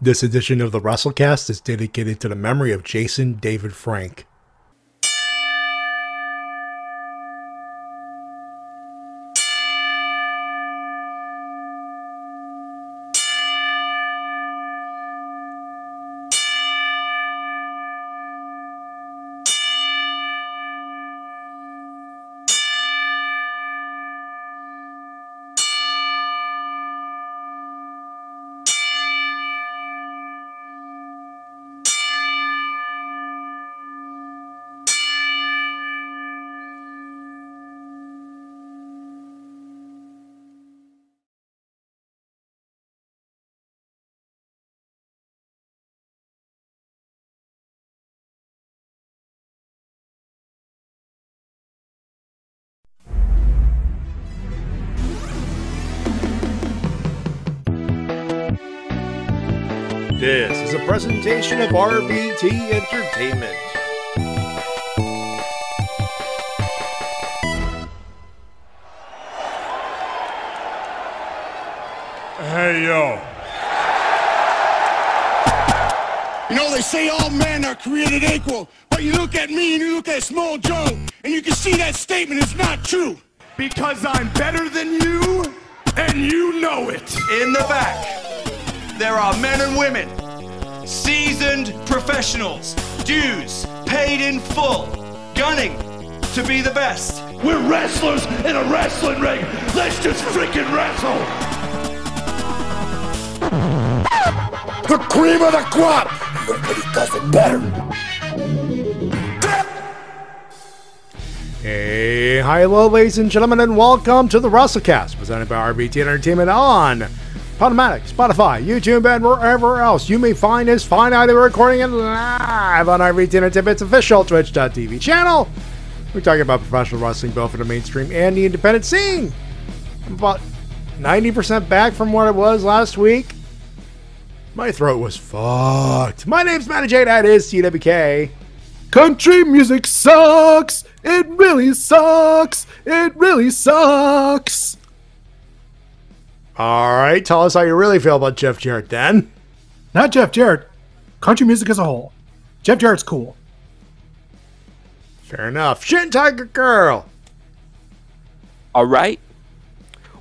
This edition of the Wrestle-Cast is dedicated to the memory of Jason David Frank. This is a presentation of RVT Entertainment. Hey, yo. You know, they say all men are created equal, but you look at me and you look at Small Joe, and you can see that statement is not true. Because I'm better than you, and you know it. In the back, there are men and women, seasoned professionals, dues paid in full, gunning to be the best. We're wrestlers in a wrestling ring. Let's just freaking wrestle. The cream of the crop! Nobody does it better. Hey, hi, hello, ladies and gentlemen, and welcome to the Wrestle-Cast, presented by RVT Entertainment on Podomatic, Spotify, YouTube, and wherever else you may find this fine audio recording and live on RVT Entertainment's official Twitch.tv channel. We're talking about professional wrestling, both for the mainstream and the independent scene. I'm about 90% back from what it was last week. My throat was fucked. My name's Matty Jay, that is TWK. Country music sucks. It really sucks. It really sucks. All right, tell us how you really feel about Jeff Jarrett then. Not Jeff Jarrett. Country music as a whole. Jeff Jarrett's cool. Fair enough. Shintigercurl. All right.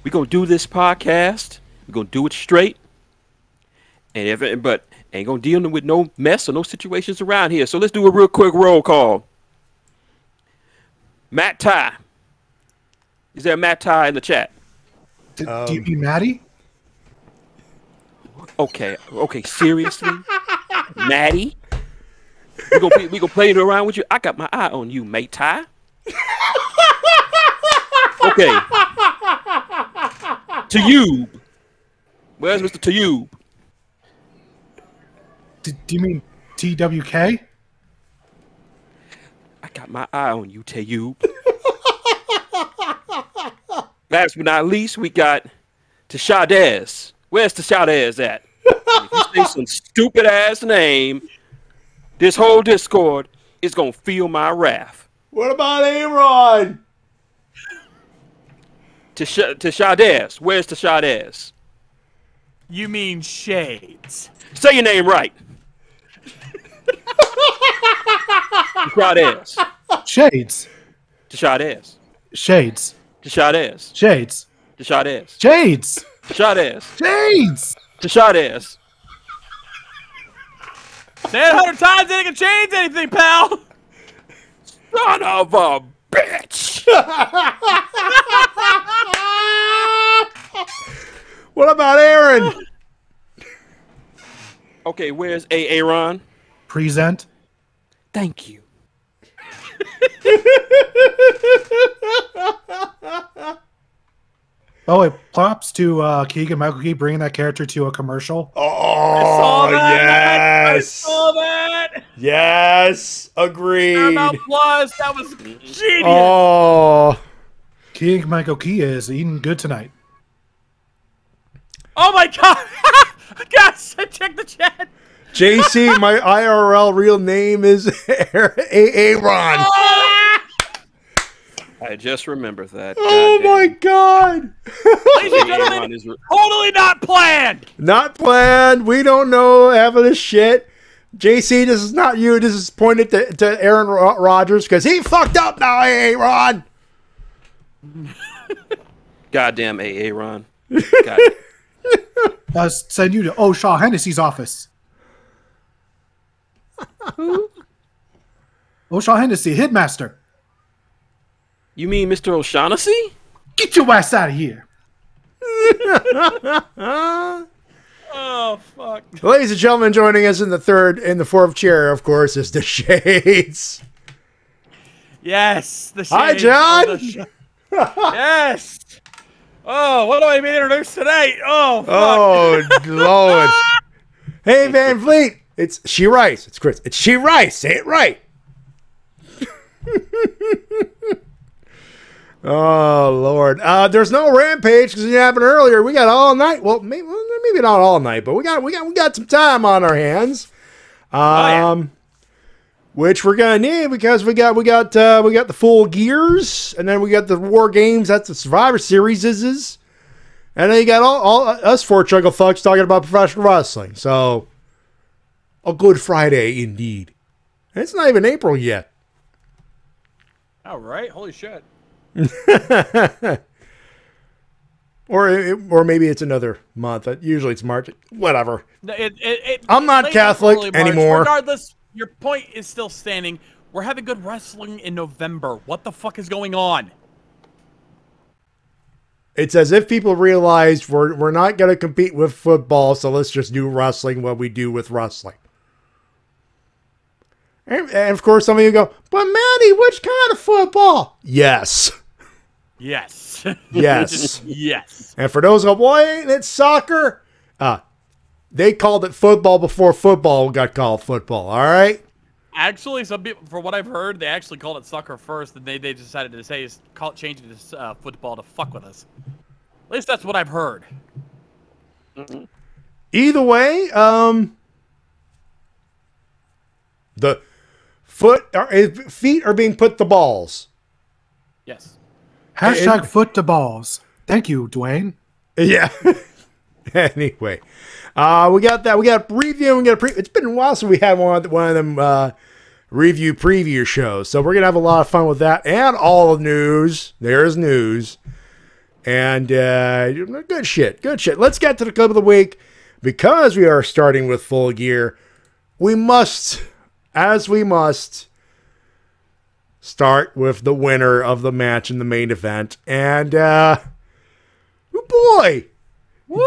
We're going to do this podcast. We're going to do it straight. But ain't going to deal with no mess or no situations around here. So let's do a real quick roll call. Matt Ty. Is there a Matt Ty in the chat? Do you mean Matty? Okay, seriously? Matty? We gonna play it around with you? I got my eye on you, mate Ty. Okay. Tayub. Where's Mr. Tayub? Do you mean TWK? I got my eye on you, Tayub. Last but not least, we got Tashadez. Where's Tashadez at? If you say some stupid ass name, this whole Discord is gonna feel my wrath. What about Aaron? Tashadez. Where's Tashadez? You mean Shades? Say your name right. Tashadez. Shades. Tashadez. Shades. Tashadez. Shades. Tashadez. Shades. Tashadez. Shades. Tashadez. Say it 100 times, it ain't gonna change anything, pal! Son of a bitch! What about Aaron? Okay, where's Aaron? Present. Thank you. Oh, it props to Keegan Michael Key bringing that character to a commercial. Oh, I yes. saw that! Yes. Agreed. Paramount Plus, that was genius! Oh. Keegan Michael Key is eating good tonight. Oh my god! Guys, check the chat! JC, my IRL real name is Aaron. I just remembered that. Oh my God! Ladies and gentlemen, totally not planned. Not planned. We don't know half of this shit. JC, this is not you. This is pointed to Aaron Rodgers because he fucked up now, hey, Ron. Goddamn AA Ron. Send you to Shaw Hennessy's office. Who? Shaw Hennessy, Hitmaster. You mean Mr. O'Shaughnessy? Get your ass out of here. Oh, fuck. Ladies and gentlemen, joining us in the fourth chair, of course, is the Shades. Yes, the Shades. Hi, John. Yes. Oh, what do I mean introduced today? Oh, fuck. Oh, Lord. Hey, Van Fleet. It's She Rice. It's Chris. It's She Rice. Say it right. Oh, Lord. There's no Rampage because it happened earlier. We got all night. Well, maybe not all night, but we got some time on our hands. Which we're gonna need because we got the full gears, and then we got the War Games. That's the Survivor Series and then you got all us four chuckle fucks talking about professional wrestling. So a good Friday indeed. And it's not even April yet. All right, holy shit. Or maybe it's another month. Usually it's March. Whatever. I'm not late Catholic early March. anymore. Regardless, your point is still standing. We're having good wrestling in November. What the fuck is going on? It's as if people realized we're not going to compete with football, so let's just do wrestling what we do with wrestling. And of course, some of you go, but Matty, which kind of football? Yes. Yes. Yes. Yes. And for those who go, boy, ain't it soccer? They called it football before football got called football, all right? Actually, some people, for what I've heard, they actually called it soccer first, and they decided to say change it to football to fuck with us. At least that's what I've heard. Either way, the feet are being put to balls. Yes. Hashtag foot to balls. Thank you, Dwayne. Yeah. Anyway, we got that. We got a review. It's been a while since we had one of them review preview shows. So we're gonna have a lot of fun with that and all the news. There's news and good shit. Good shit. Let's get to the clip of the week because we are starting with Full Gear. We must start with the winner of the match in the main event. And, oh boy,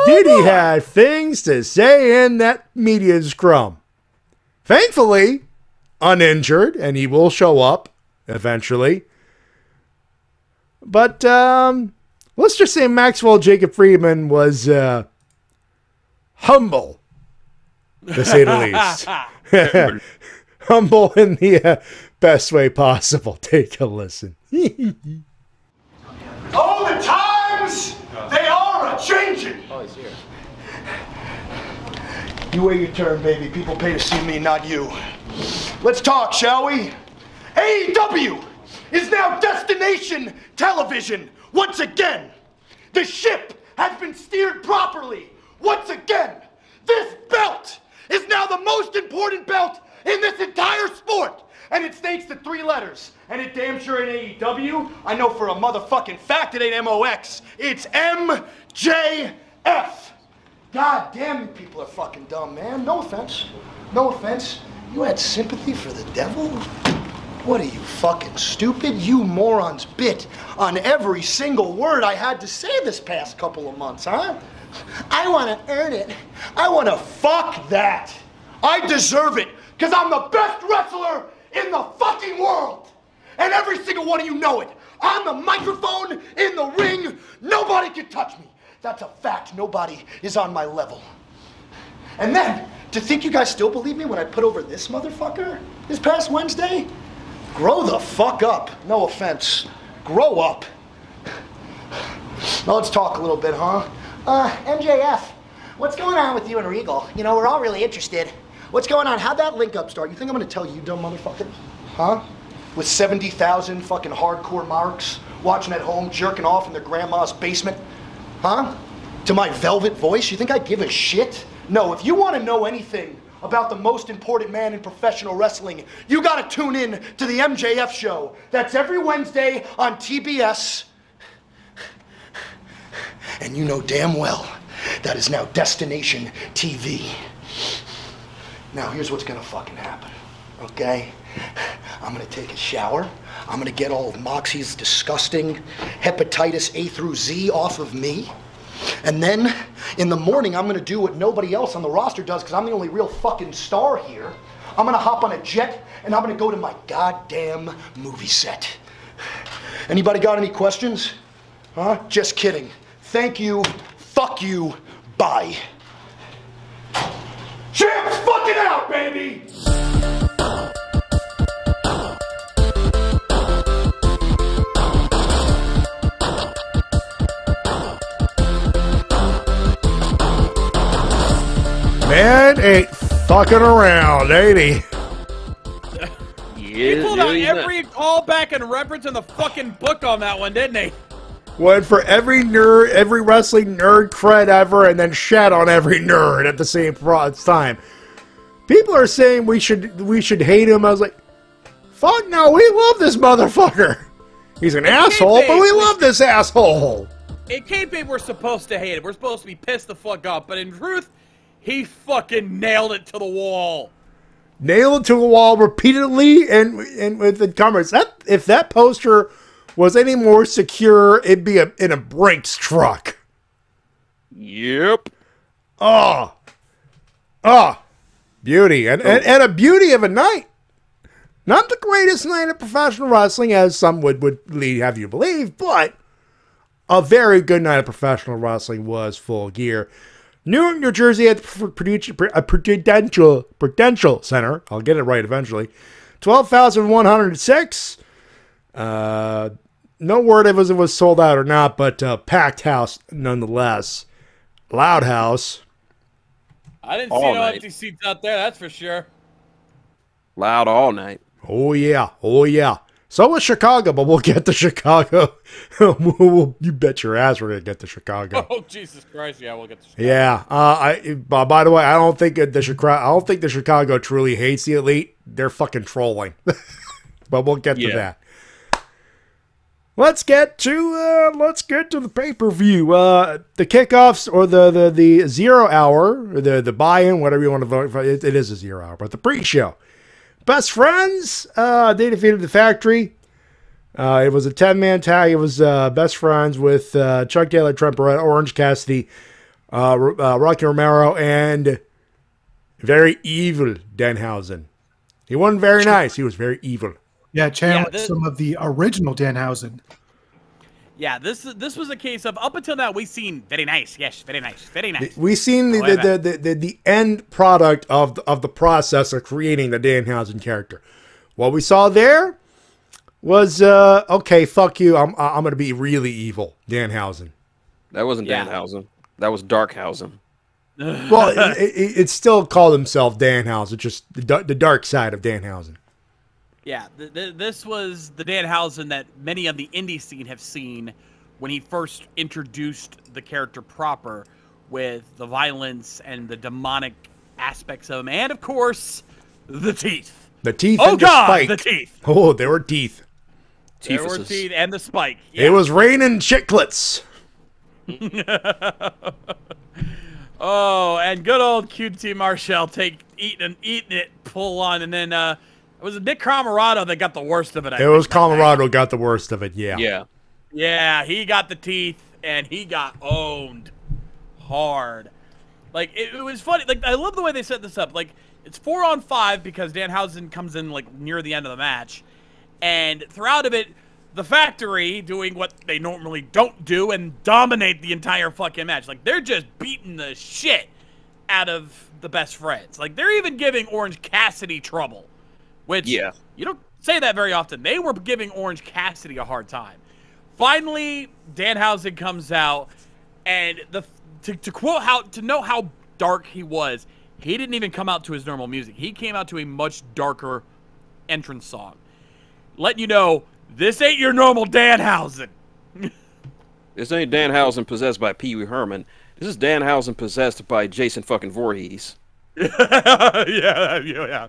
did he have things to say in that media scrum. Thankfully, uninjured, and he will show up eventually. But let's just say Maxwell Jacob Friedman was humble, to say the least. Humble in the best way possible. Take a listen. All the times, they are a-changing. Oh, he's here. You wait your turn, baby. People pay to see me, not you. Let's talk, shall we? AEW is now destination television once again. The ship has been steered properly once again. This belt is now the most important belt in this entire sport. And it's thanks to 3 letters. And it damn sure ain't AEW. I know for a motherfucking fact it ain't MOX. It's MJF. God damn, you people are fucking dumb, man. No offense. No offense. You had sympathy for the devil? What are you, fucking stupid? You morons bit on every single word I had to say this past couple of months, huh? I want to earn it. I want to fuck that. I deserve it because I'm the best wrestler in the fucking world. And every single one of you know it. On the microphone, in the ring, nobody can touch me. That's a fact. Nobody is on my level. And then, to think you guys still believe me when I put over this motherfucker this past Wednesday? Grow the fuck up. No offense. Grow up. Now let's talk a little bit, huh? MJF, what's going on with you and Regal? You know, we're all really interested. What's going on? How'd that link up start? You think I'm gonna tell you, dumb motherfucker? Huh? With 70,000 fucking hardcore marks watching at home, jerking off in their grandma's basement? Huh? To my velvet voice? You think I give a shit? No, if you want to know anything about the most important man in professional wrestling, you gotta tune in to the MJF show. That's every Wednesday on TBS. And you know damn well that is now Destination TV. Now here's what's gonna fucking happen, okay? I'm gonna take a shower. I'm gonna get all of Moxie's disgusting hepatitis A through Z off of me. And then, in the morning, I'm gonna do what nobody else on the roster does, because I'm the only real fucking star here. I'm gonna hop on a jet, and I'm gonna go to my goddamn movie set. Anybody got any questions? Huh? Just kidding. Thank you, fuck you, bye. Champs fucking out, baby! Man ain't fucking around, ain't he? He pulled out every callback and reference in the fucking book on that one, didn't he? Went for every nerd, every wrestling nerd cred ever, and then shat on every nerd at the same time. People are saying we should hate him. I was like, fuck no, we love this motherfucker. He's an asshole, but we love this asshole. In kayfabe, we're supposed to hate him. We're supposed to be pissed the fuck off, but in truth, he fucking nailed it to the wall. Nailed it to the wall repeatedly and with the comments. If that poster was any more secure, it'd be in a Brinks truck. Yep. Beauty. And a beauty of a night. Not the greatest night of professional wrestling, as some would have you believe, but a very good night of professional wrestling was Full Gear. Newark, New Jersey at the Prudential Center. I'll get it right eventually. 12,106. No word if it was sold out or not, but packed house nonetheless. Loud house. I didn't see no empty seats out there, that's for sure. Loud all night. Oh, yeah. Oh, yeah. So was Chicago, but we'll get to Chicago. You bet your ass we're going to get to Chicago. Oh, Jesus Christ. Yeah, we'll get to Chicago. Yeah. By the way, I don't think the Chicago truly hates the Elite. They're fucking trolling. But we'll get to that. Let's get to the pay-per-view. The kickoffs or the 0 hour, or the buy-in, whatever you want to vote for. It is a 0 hour, but the pre-show. Best Friends, they defeated the Factory. It was a 10-man tag. It was Best Friends with Chuck Taylor, Trent Barretta, Orange Cassidy, Rocky Romero, and very evil Danhausen. He wasn't very nice. He was very evil. Yeah, channeling some of the original Danhausen. Yeah, this was a case of, up until now, we've seen very nice, yes, very nice, very nice. We've seen the end product of the process of creating the Danhausen character. What we saw there was okay, fuck you. I'm gonna be really evil, Danhausen. That wasn't Danhausen. That was Darkhausen. Well, it still called himself Danhausen, just the dark side of Danhausen. Yeah, this was the Danhausen that many of the indie scene have seen when he first introduced the character proper, with the violence and the demonic aspects of him, and of course, the teeth. The teeth and the spike. The teeth. Oh, there were teeth. There were teeth and the spike. Yeah. It was raining chiclets. Oh, and good old QT Marshall eating it, pull on, and then it was Nick Camarado that got the worst of it. It was Camarado got the worst of it, yeah. Yeah. Yeah, he got the teeth, and he got owned hard. Like, it was funny. Like, I love the way they set this up. Like, it's 4-on-5 because Danhausen comes in, like, near the end of the match. And throughout of it, the Factory doing what they normally don't do and dominate the entire fucking match. Like, they're just beating the shit out of the Best Friends. Like, they're even giving Orange Cassidy trouble. Which, you don't say that very often. They were giving Orange Cassidy a hard time. Finally, Danhausen comes out, and to know how dark he was, he didn't even come out to his normal music. He came out to a much darker entrance song, letting you know This ain't your normal Danhausen. This ain't Danhausen possessed by Pee Wee Herman. This is Danhausen possessed by Jason fucking Voorhees. yeah.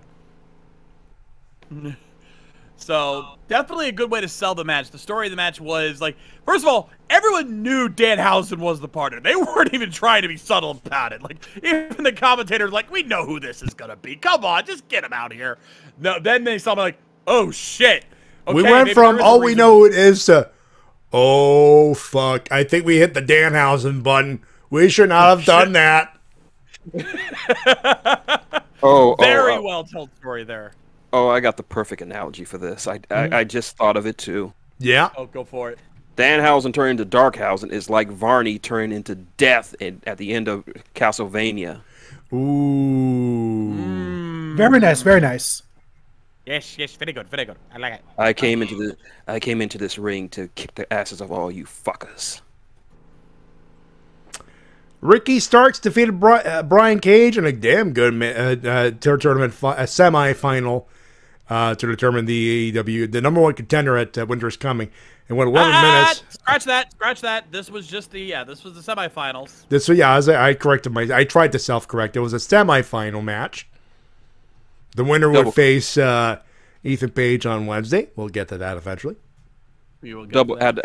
So, definitely a good way to sell the match. The story of the match was, like, first of all, everyone knew Danhausen was the partner. They weren't even trying to be subtle about it. Like, even the commentators, like, we know who this is going to be. Come on, just get him out here. No, then they saw me like, oh, shit. Okay, we went from all we know it is to, oh, fuck. I think we hit the Danhausen button. We should not have done that. Very well told story there. Oh, I got the perfect analogy for this. I just thought of it too. Yeah. Oh, go for it. Danhausen turning into Darkhausen is like Varney turning into Death at the end of Castlevania. Ooh. Very nice, very nice. Yes, very good, very good. I like it. I came into this ring to kick the asses of all you fuckers. Ricky Starks defeated Brian Cage in a damn good tournament semi-final to determine the AEW, the #1 contender at Winter's Coming. And went 11 minutes. Scratch that. This was just the this was the semifinals. I corrected I tried to self-correct. It was a semi-final match. The winner would face Ethan Page on Wednesday. We'll get to that eventually. We will get I had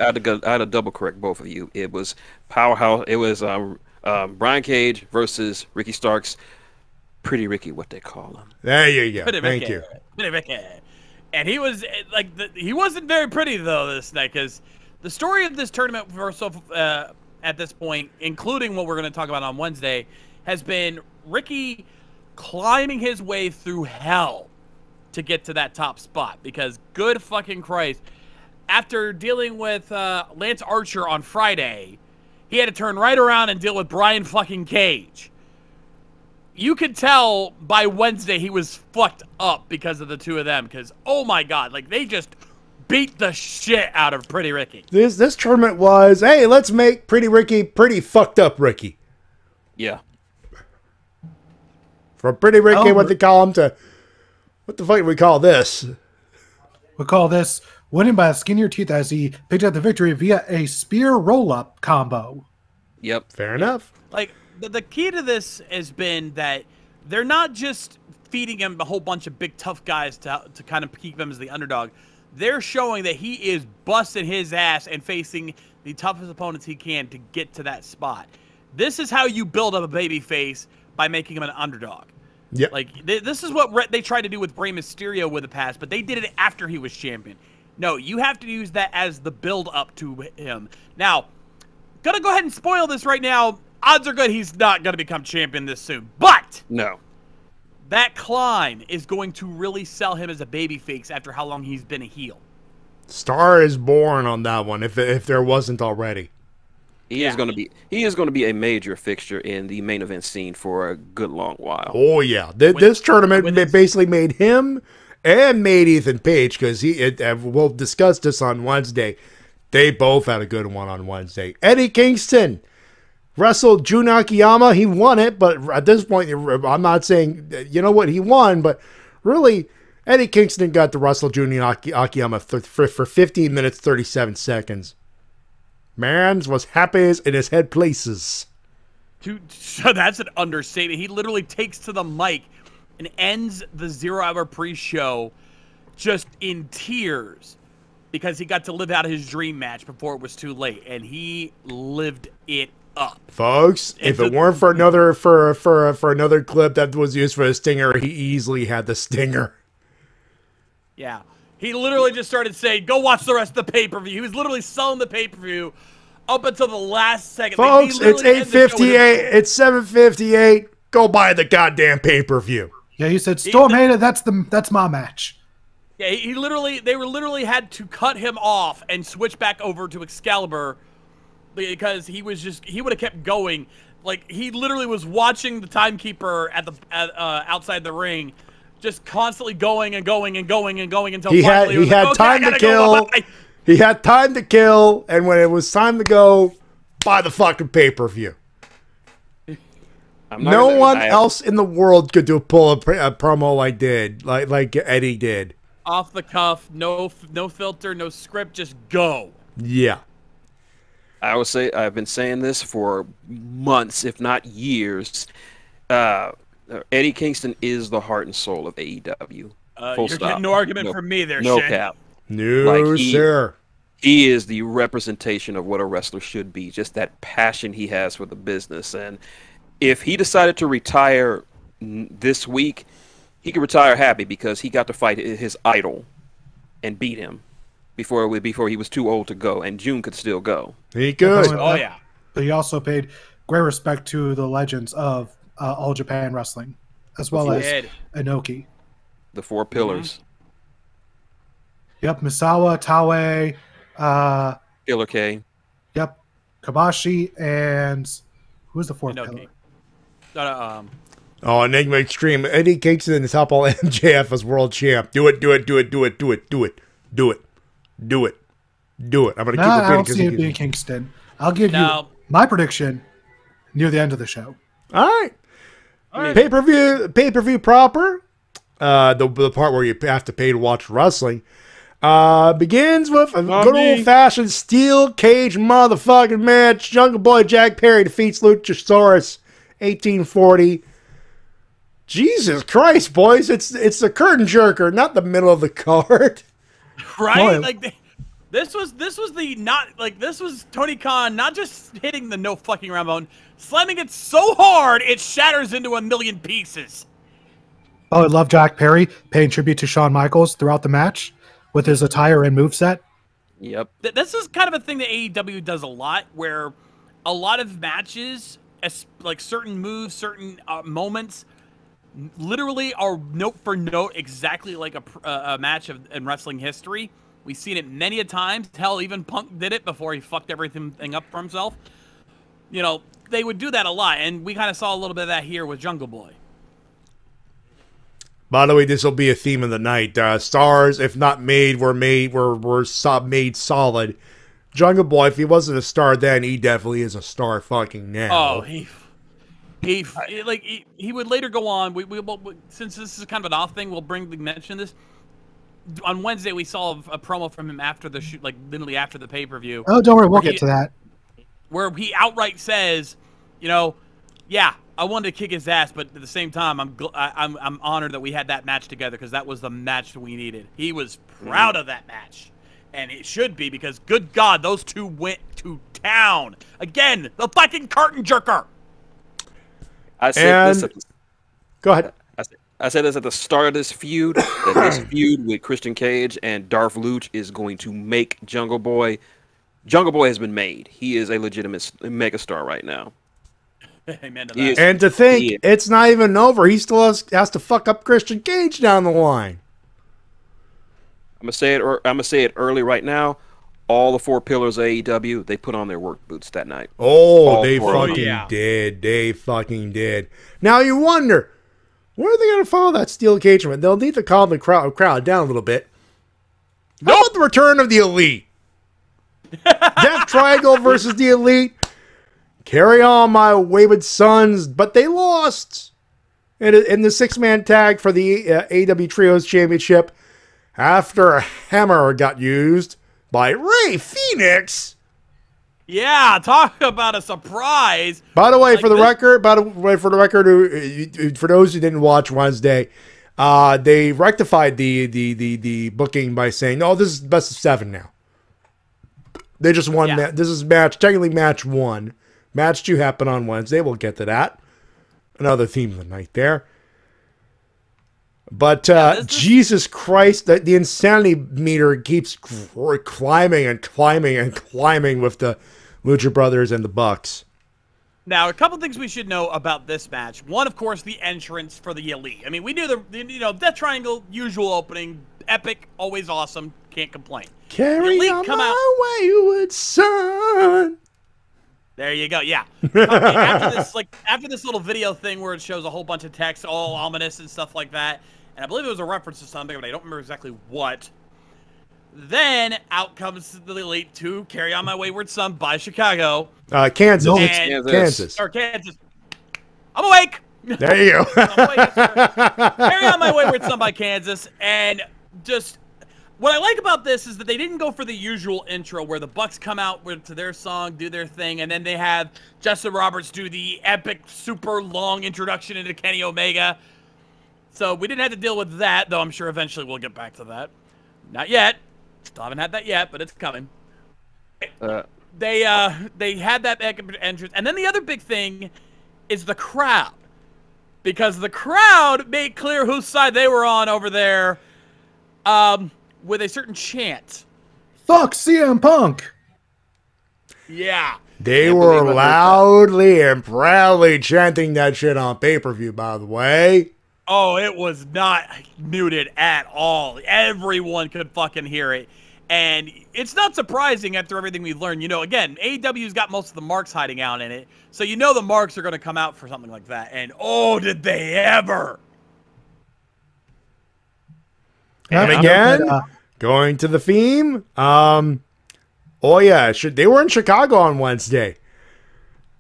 to double correct both of you. It was Powerhouse. It was Brian Cage versus Ricky Starks. Pretty Ricky, what they call him. There you go. Pretty Thank Ricky. you. Pretty Ricky. And he was like, he wasn't very pretty though this night, because the story of this tournament at this point, including what we're going to talk about on Wednesday, has been Ricky climbing his way through hell to get to that top spot. Because good fucking Christ, after dealing with Lance Archer on Friday, he had to turn right around and deal with Brian fucking Cage. You could tell by Wednesday he was fucked up because of the two of them. Because, oh my God, like, they just beat the shit out of Pretty Ricky. This tournament was, hey, let's make Pretty Ricky pretty fucked up Ricky. Yeah. From Pretty Ricky, what they call him, to, what the fuck do we call this? We call this winning by the skin of your teeth as he picked up the victory via a spear roll-up combo. Yep. Fair enough. Like, the key to this has been that they're not just feeding him a whole bunch of big tough guys to kind of keep him as the underdog. They're showing that he is busting his ass and facing the toughest opponents he can to get to that spot. This is how you build up a baby face, by making him an underdog. Yep. Like, this is what they tried to do with Rey Mysterio with the past, but they did it after he was champion. No, you have to use that as the build up to him. Now, gonna go ahead and spoil this right now. Odds are good he's not going to become champion this soon. But no, that climb is going to really sell him as a babyface after how long he's been a heel. Star is born on that one, if there wasn't already. He is going to be a major fixture in the main event scene for a good long while. Oh yeah, this tournament basically made him and made Ethan Page, because we'll discuss this on Wednesday. They both had a good one on Wednesday. Eddie Kingston wrestled Jun Akiyama. He won it, but at this point, I'm not saying, you know what, he won, but really, Eddie Kingston got to wrestle Jun Akiyama for 15 minutes, 37 seconds. Mans was happy as in his head places. Dude, so that's an understatement. He literally takes to the mic and ends the 0 Hour pre-show just in tears because he got to live out his dream match before it was too late, and he lived it up. Folks, if it weren't for another clip that was used for the stinger, he easily had the stinger. Yeah. He literally just started saying, go watch the rest of the pay-per-view. He was literally selling the pay-per-view up until the last second. Folks, it's 8:58. It's 7:58. Go buy the goddamn pay-per-view. Yeah, he said, Storm Hater, that's my match. Yeah, they literally had to cut him off and switch back over to Excalibur because he would have kept going. Like, he literally was watching the timekeeper outside the ring, just constantly going and going and going and going until he finally had time to kill. He had time to kill, and when it was time to go, buy the fucking pay-per-view. No one else in the world could pull a promo like Eddie did. Off the cuff, no filter, no script, just go. Yeah. I would say I've been saying this for months, if not years. Eddie Kingston is the heart and soul of AEW. Full You're stop. getting no argument from me there, No Shin. cap. No, sir. He is the representation of what a wrestler should be. Just that passion he has for the business. And if he decided to retire this week, he could retire happy because he got to fight his idol and beat him before he was too old to go, and June could still go. He could. Oh, yeah. But he also paid great respect to the legends of All Japan Wrestling, as well as Inoki. The four pillars. Yep, Misawa, Taue, Killer K. Yep, Kabashi, and who's the fourth Inoki. pillar? Oh, Enigma Extreme. Eddie Kingston is top all MJF as world champ. Do it. I'm going to keep I don't repeating see it being Kingston. I'll give you my prediction near the end of the show. All right. Pay-per-view proper. The part where you have to pay to watch wrestling. Begins with a good old-fashioned steel cage motherfucking match. Jungle Boy Jack Perry defeats Luchasaurus 1840. Jesus Christ, boys. It's the curtain jerker, not the middle of the card. Right? Like this was Tony Khan not just hitting the no fucking around button, slamming it so hard it shatters into a million pieces. Oh, I love Jack Perry paying tribute to Shawn Michaels throughout the match with his attire and moveset. Yep. This is kind of a thing that AEW does a lot, where a lot of matches, like certain moves, certain moments, literally are note for note exactly like a match in wrestling history. We've seen it many a times. Hell, even Punk did it before he fucked everything up for himself. You know, they would do that a lot, and we kind of saw a little bit of that here with Jungle Boy. By the way, this will be a theme of the night. Stars, if not made, were made solid. Jungle Boy, if he wasn't a star then, he definitely is a star fucking now. Oh, he would later go on. Since this is kind of an off thing, we'll mention this. On Wednesday, we saw a promo from him after the shoot, like literally after the pay-per-view. Oh, don't worry, we'll get to that. Where he outright says, you know, yeah, I wanted to kick his ass, but at the same time, I'm honored that we had that match together because that was the match that we needed. He was proud of that match, and it should be because, good God, those two went to town again. The fucking curtain jerker. I said this. Go ahead. I said this at the start of this feud. That this feud with Christian Cage and Darth Luch is going to make Jungle Boy. Jungle Boy has been made. He is a legitimate megastar right now. Amen to that. And to think, it's not even over. He still has to fuck up Christian Cage down the line. I'm gonna say it early right now. All the four pillars of AEW, they put on their work boots that night. Oh, they fucking did. They fucking did. Now you wonder, where are they going to follow that steel cage? They'll need to calm the crowd down a little bit. How about the return of the Elite? Death Triangle versus the Elite. Carry on, my wayward sons. But they lost in the six-man tag for the AEW Trios Championship after a hammer got used by Rey Fenix. Yeah, talk about a surprise. By the way, for the record, for those who didn't watch Wednesday, they rectified the booking by saying, "Oh, this is best of 7 now." They just won. Yeah. This is technically match 1. Match 2 happened on Wednesday. We'll get to that. Another theme of the night there. But Jesus Christ, the insanity meter keeps climbing and climbing and climbing with the Lucha Brothers and the Bucks. Now, a couple things we should know about this match. One, of course, the entrance for the Elite. I mean, we knew Death Triangle, usual opening, epic, always awesome, can't complain. Carry on my wayward son. There you go. Yeah. After this little video thing where it shows a whole bunch of text, all ominous and stuff like that, and I believe it was a reference to something, but I don't remember exactly what. Then out comes the Elite to Carry On My Wayward Son by Chicago. Kansas. No, Kansas. Or Kansas. I'm awake. There you go. I'm awake, sir. Carry On My Wayward Son by Kansas. And just what I like about this is that they didn't go for the usual intro where the Bucks come out to their song, do their thing, and then they have Justin Roberts do the epic, super long introduction into Kenny Omega. So we didn't have to deal with that, though I'm sure eventually we'll get back to that. Not yet. Still haven't had that yet, but it's coming. They had that entrance, and then the other big thing is the crowd, because the crowd made clear whose side they were on over there, with a certain chant. Fuck CM Punk. Yeah. They were loudly and proudly chanting that shit on pay-per-view, by the way. Oh, it was not muted at all. Everyone could fucking hear it. And it's not surprising after everything we've learned. You know, again, AEW's got most of the marks hiding out in it. So you know the marks are going to come out for something like that. And oh, did they ever. And again, going to the theme. Oh, yeah. They were in Chicago on Wednesday.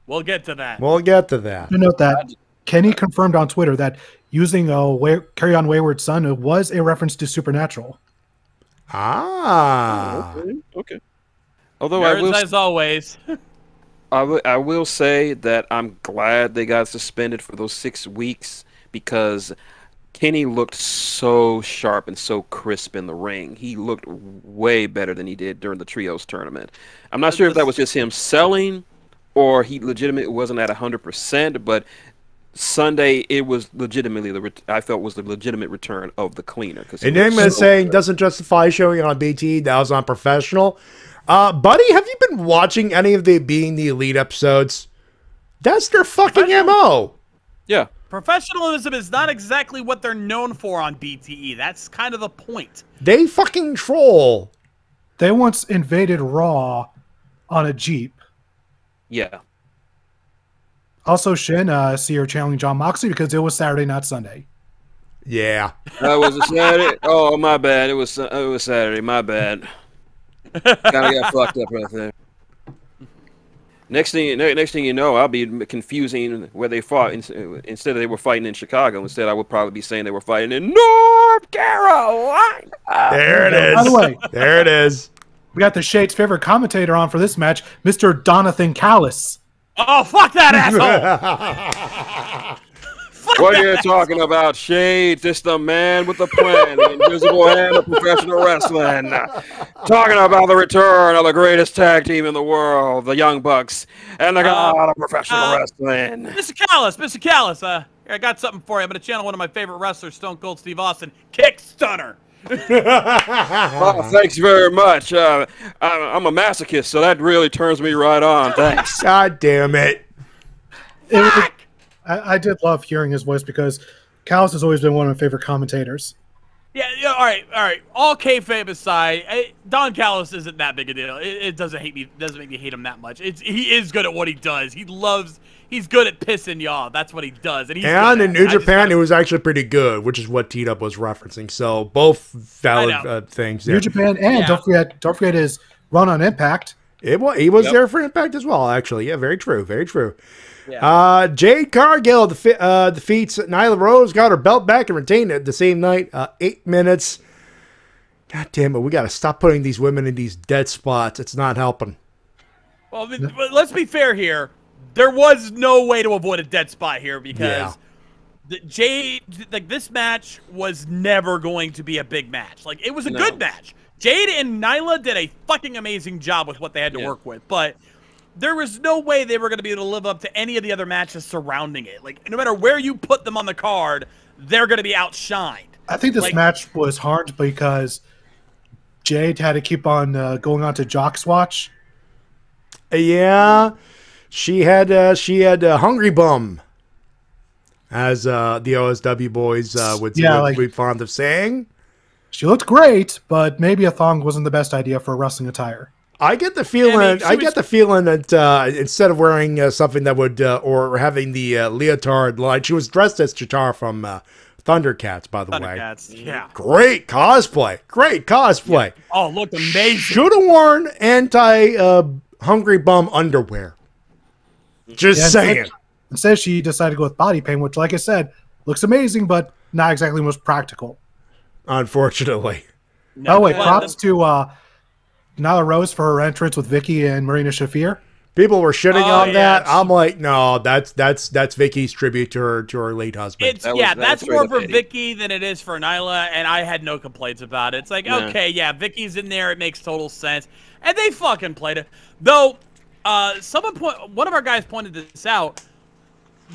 We'll get to that. We'll get to that. To note that Kenny confirmed on Twitter that using Carry On Wayward Son was a reference to Supernatural. Ah. Okay. Although as always. I will say that I'm glad they got suspended for those 6 weeks, because Kenny looked so sharp and so crisp in the ring. He looked way better than he did during the Trios tournament. I'm not sure if that was just him selling or he legitimately wasn't at 100%, but Sunday, it was legitimately I felt was the legitimate return of the cleaner. Enigma is saying doesn't justify showing it on BT. That was unprofessional. Buddy, have you been watching any of the Being the Elite episodes? That's their fucking MO. Yeah. Professionalism is not exactly what they're known for on BTE. That's kind of the point. They fucking troll. They once invaded Raw on a Jeep. Yeah. Also, Shin, see her channeling John Moxley because it was Saturday, not Sunday. Yeah. That was a Saturday? Oh, my bad. It was Saturday. My bad. Kind of got fucked up right there. Next thing you know, I'll be confusing where they fought. Instead of they were fighting in Chicago, instead I would probably be saying they were fighting in North Carolina. There it is. By the way, there it is. We got the Shade's favorite commentator on for this match, Mr. Donathan Callis. Oh, fuck that asshole! What are you talking about, Shades? It's the man with the plan, the invisible hand of professional wrestling. Talking about the return of the greatest tag team in the world, the Young Bucks, and the god of professional wrestling. Mr. Callis, I got something for you. I'm going to channel one of my favorite wrestlers, Stone Cold Steve Austin, Kick Stunner. Oh, thanks very much. I'm a masochist, so that really turns me right on. Thanks. God damn it. I did love hearing his voice because Callis has always been one of my favorite commentators. Yeah, all right. All kayfabe aside, Don Callis isn't that big a deal. It doesn't make me hate him that much. He is good at what he does. He's good at pissing you off. That's what he does. And in New Japan, it was actually pretty good, which is what T-Dub was referencing. So both valid things there. New Japan, and don't forget his run on Impact. He was there for Impact as well, actually. Yeah, very true. Very true. Yeah. Jade Cargill defeats Nyla Rose, got her belt back and retained it the same night. 8 minutes. God damn it, we got to stop putting these women in these dead spots. It's not helping. Well, let's be fair here. There was no way to avoid a dead spot here because this match was never going to be a big match. Like, it was a good match. Jade and Nyla did a fucking amazing job with what they had to work with, but there was no way they were going to be able to live up to any of the other matches surrounding it. Like, no matter where you put them on the card, they're going to be outshined. I think this match was hard because Jade had to keep on going on to Jock's Watch. Yeah, she had Hungry Bum, as the OSW boys would be fond of saying. She looked great, but maybe a thong wasn't the best idea for wrestling attire. I get the feeling. Get the feeling that instead of wearing something that would or having the leotard line, she was dressed as Chitara from Thundercats. By the way, Thundercats, yeah, great cosplay. Yeah. Oh, looked amazing. Should have worn Hungry Bum underwear. Just saying. Instead, she decided to go with body paint, which, like I said, looks amazing, but not exactly most practical. unfortunately. No, Oh wait, but props to Nyla Rose for her entrance with Vicky and Marina Shafir. People were shitting Oh, on yeah, that. I'm like, no, that's Vicky's tribute to her late husband. That's straight more up for Eddie. Vicky than it is for Nyla, and I had no complaints about it. It's like, Yeah. okay, yeah, Vicky's in there, it makes total sense, and they fucking played it. Though, one of our guys pointed this out.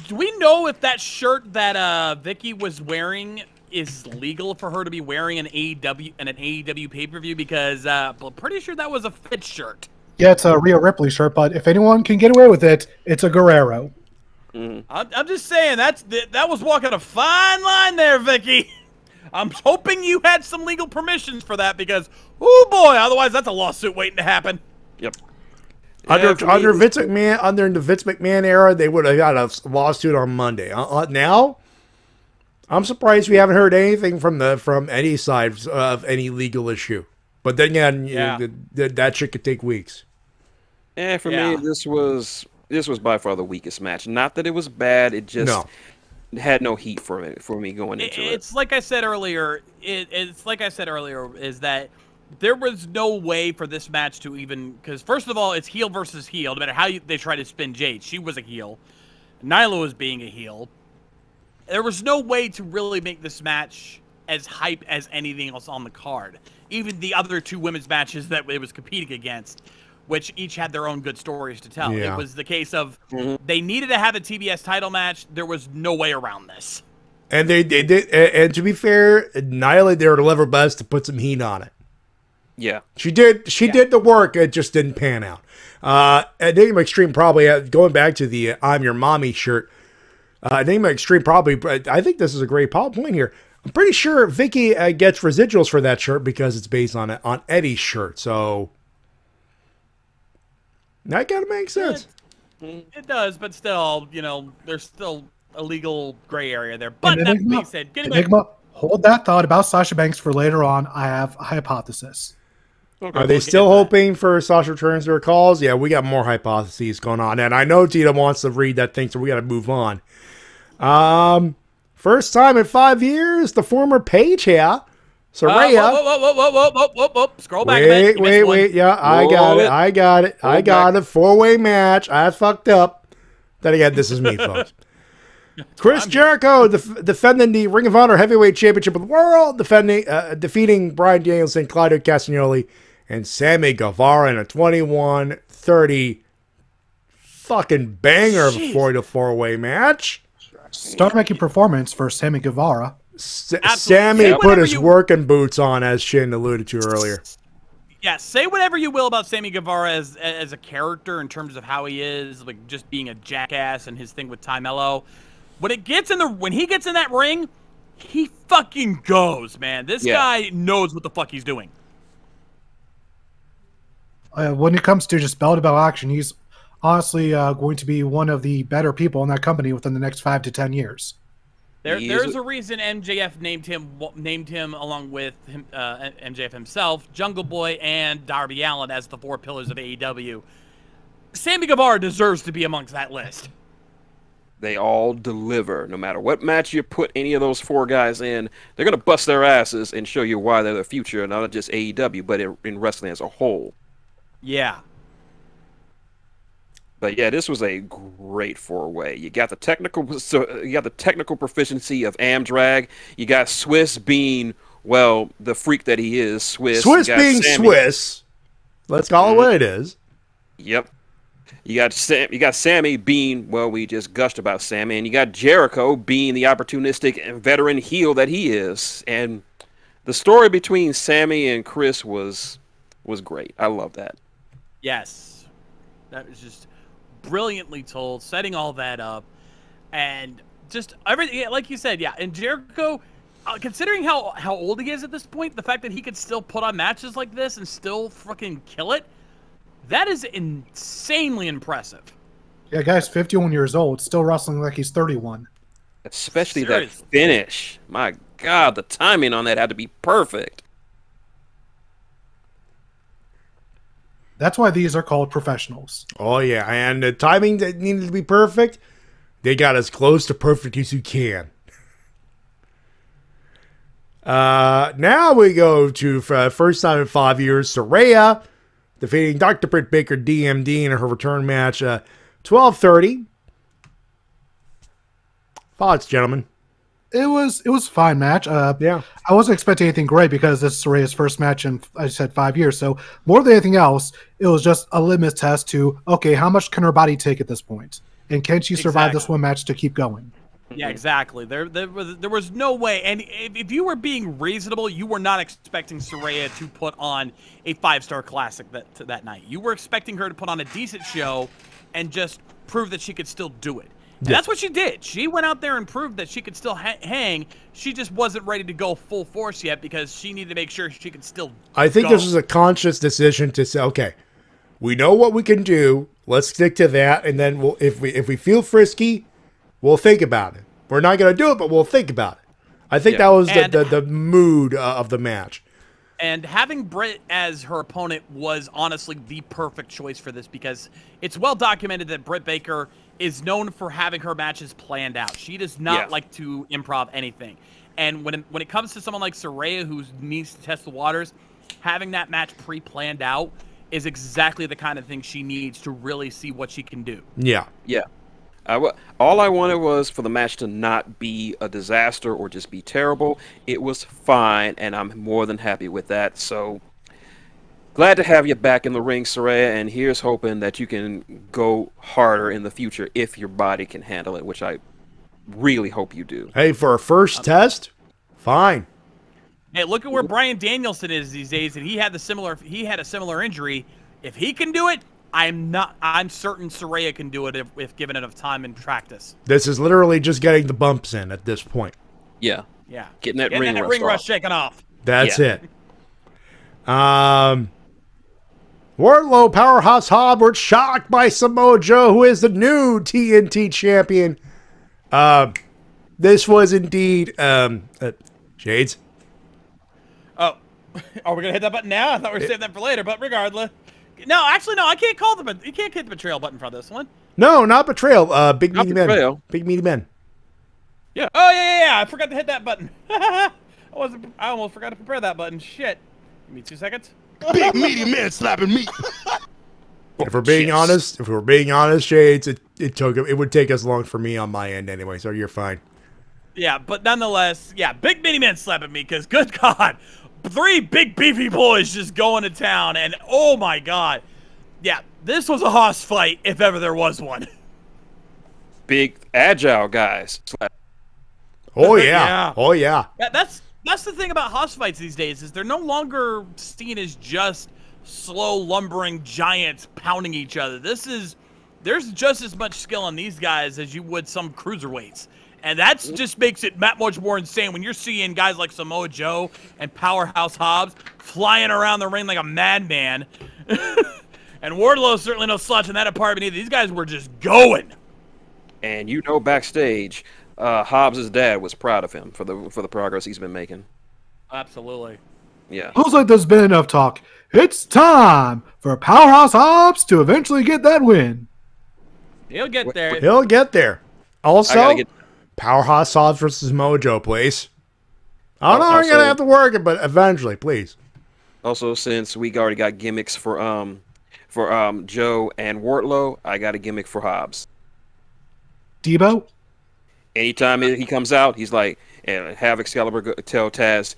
Do we know if that shirt that Vicky was wearing is legal for her to be wearing an AEW pay-per-view? Because I'm pretty sure that was a fit shirt. Yeah, it's a Rhea Ripley shirt, but if anyone can get away with it, it's a Guerrero. I'm just saying that was walking a fine line there, Vicky. I'm hoping you had some legal permissions for that because, oh boy, otherwise that's a lawsuit waiting to happen. Yep. Under for me, Vince McMahon, under the Vince McMahon era, they would have got a lawsuit on Monday. Now, I'm surprised we haven't heard anything from any side of any legal issue. But then again, that shit could take weeks. And for me, this was by far the weakest match. Not that it was bad; it just had no heat for me going into it. It's like I said earlier. It's like I said earlier is that there was no way for this match to even because first of all, it's heel versus heel. No matter how they try to spin Jade, she was a heel. Nyla was being a heel. There was no way to really make this match as hype as anything else on the card. Even the other two women's matches that it was competing against, which each had their own good stories to tell. Yeah. It was the case of they needed to have a TBS title match. There was no way around this. And they did. And to be fair, Nyla did her level best to put some heat on it. Yeah. She did the work. It just didn't pan out. Enigma Extreme probably, going back to the I'm Your Mommy shirt, Enigma Extreme probably, I think this is a great point here. I'm pretty sure Vicky gets residuals for that shirt because it's based on Eddie's shirt. So that kind of makes sense. It does, but still, there's still a legal gray area there. But that being said, Enigma, hold that thought about Sasha Banks for later on. I have a hypothesis. Okay. Are they still hoping for Sasha returns to her calls? Yeah, we got more hypotheses going on. And I know Tita wants to read that thing, so we got to move on. First time in 5 years, the former Paige here, Saraya. Whoa. Scroll back a bit. Wait. Yeah, I got it. 4-way match. I fucked up. Then again, this is me, folks. Chris Jericho defending the Ring of Honor Heavyweight Championship of the World, defeating Bryan Danielson, Claudio Castagnoli, and Sammy Guevara in a 21-30 fucking banger of a 4-way match. Star-making performance for Sammy Guevara. Sammy put his working boots on, as Shin alluded to earlier. Yeah, say whatever you will about Sammy Guevara as a character in terms of how he is, like just being a jackass and his thing with Ty Mello. When he gets in that ring, he fucking goes, man. This guy knows what the fuck he's doing. When it comes to just bell-to-bell action, he's honestly going to be one of the better people in that company within the next 5 to 10 years. There's a reason MJF named him along with him, MJF himself, Jungle Boy, and Darby Allin as the 4 pillars of AEW. Sammy Guevara deserves to be amongst that list. They all deliver. No matter what match you put any of those 4 guys in, they're going to bust their asses and show you why they're the future, not just AEW, but in wrestling as a whole. Yeah. But yeah, this was a great 4-way. You got the technical proficiency of Amdrag. You got Swiss being, well, the freak that he is. Swiss being Sammy. Swiss. Let's call it what it is. Yep. You got Sammy being, well, we just gushed about Sammy, and you got Jericho being the opportunistic and veteran heel that he is. And the story between Sammy and Chris was great. I love that. Yes. That was just brilliantly told, setting all that up, and just everything, like you said, yeah. And Jericho, considering how old he is at this point, the fact that he could still put on matches like this and still fucking kill it, that is insanely impressive. Yeah, guy's 51 years old, still wrestling like he's 31. Especially Seriously. that finish. My God, the timing on that had to be perfect. That's why these are called professionals. Oh, yeah. And the timing that needed to be perfect, they got as close to perfect as you can. Now we go to, for the first time in 5 years, Saraya defeating Dr. Britt Baker DMD in her return match. 12:30. Thoughts, gentlemen? It was a fine match. Yeah. I wasn't expecting anything great because this is Soraya's first match in, I said, 5 years. So more than anything else, it was just a litmus test to, okay, how much can her body take at this point? And can she survive this one match to keep going? Yeah, exactly. There was no way. And if you were being reasonable, you were not expecting Saraya to put on a 5-star classic that night. You were expecting her to put on a decent show and just prove that she could still do it. And that's what she did. She went out there and proved that she could still hang. She just wasn't ready to go full force yet because she needed to make sure she could still I think go. this was a conscious decision to say, okay, we know what we can do. Let's stick to that. And then we'll, if we feel frisky, we'll think about it. We're not going to do it, but we'll think about it. I think that was the mood of the match. And having Britt as her opponent was honestly the perfect choice for this because it's well documented that Britt Baker is known for having her matches planned out. She does not like to improv anything. And when it comes to someone like Saraya who needs to test the waters, having that match pre-planned out is exactly the kind of thing she needs to really see what she can do. Yeah. Yeah. All I wanted was for the match to not be a disaster or just be terrible. It was fine, and I'm more than happy with that. So glad to have you back in the ring, Saraya, and here's hoping that you can go harder in the future if your body can handle it, which I really hope you do. Hey, for a first test, fine. Hey, look at where Bryan Danielson is these days, and he had a similar injury. If he can do it, I'm certain Saraya can do it if given enough time and practice. This is literally just getting the bumps in at this point. Yeah. Getting that ring rush shaken off. That's it. Wardlow, Powerhouse Hobbs were shocked by Samoa Joe, who is the new TNT champion. This was indeed Shades. Oh, are we gonna hit that button now? I thought we were saving that for later, but regardless. No, actually, no. I can't call you can't hit the betrayal button for this one. No, not betrayal. Big Not meaty betrayal. men. Big meaty men. Yeah. Oh yeah. I forgot to hit that button. I almost forgot to prepare that button. Shit. Give me 2 seconds. Big meaty man slapping me. If we're being honest, Shades, it would take as long for me on my end anyway, so you're fine. Yeah, but nonetheless, yeah, big mini man slapping me because good God, 3 big beefy boys just going to town, and oh my God, yeah, this was a hoss fight if ever there was one. Big agile guys. Oh yeah. Yeah. Oh yeah. That's the thing about hoss fights these days is they're no longer seen as just slow lumbering giants pounding each other. There's just as much skill in these guys as you would some cruiserweights. And that just makes it that much more insane when you're seeing guys like Samoa Joe and Powerhouse Hobbs flying around the ring like a madman. And Wardlow's certainly no slouch in that department either. These guys were just going. And you know, backstage, Hobbs' dad was proud of him for the progress he's been making. Absolutely. Yeah. Looks like there's been enough talk. It's time for Powerhouse Hobbs to eventually get that win. He'll get there. He'll get there. Also, get... Powerhouse Hobbs versus Mojo, please. I don't know how you're gonna have to work it, but eventually, please. Also, since we already got gimmicks for Joe and Wardlow, I got a gimmick for Hobbs. Debo? Anytime he comes out, he's like, and have Excalibur tell Taz,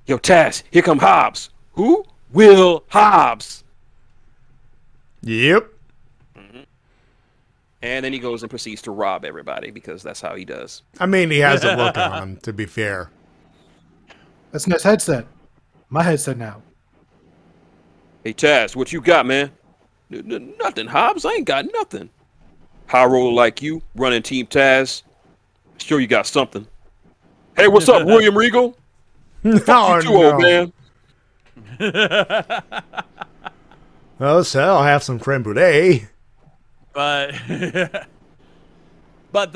"Yo, Taz, here come Hobbs." Who? Will Hobbs. Yep. And then he goes and proceeds to rob everybody because that's how he does. I mean, he has a look on him, to be fair. That's a nice headset. My headset now. Hey, Taz, what you got, man? Nothing, Hobbs. I ain't got nothing. High roller like you, running Team Taz. Sure you got something. Hey, what's up, William Regal? Oh, you old man. Well, so I'll have some creme brulee. But the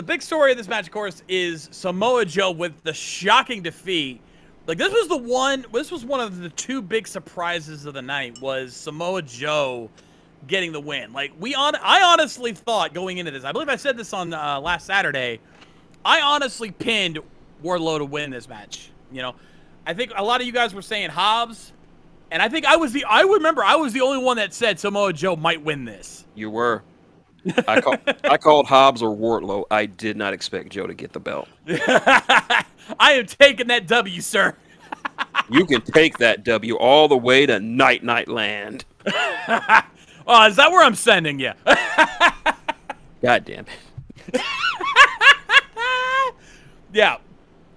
big story of this match, of course, is Samoa Joe with the shocking defeat. Like, this was one of the 2 big surprises of the night was Samoa Joe getting the win. Like, I honestly thought going into this, I believe I said this on last Saturday, I honestly pinned Wardlow to win this match. You know, I think a lot of you guys were saying Hobbs, and I think I remember I was the only one that said Samoa Joe might win this. You were. I called Hobbs or Wardlow. I did not expect Joe to get the belt. I am taking that W, sir. You can take that W all the way to Night Land. Oh, is that where I'm sending you? God damn it. Yeah.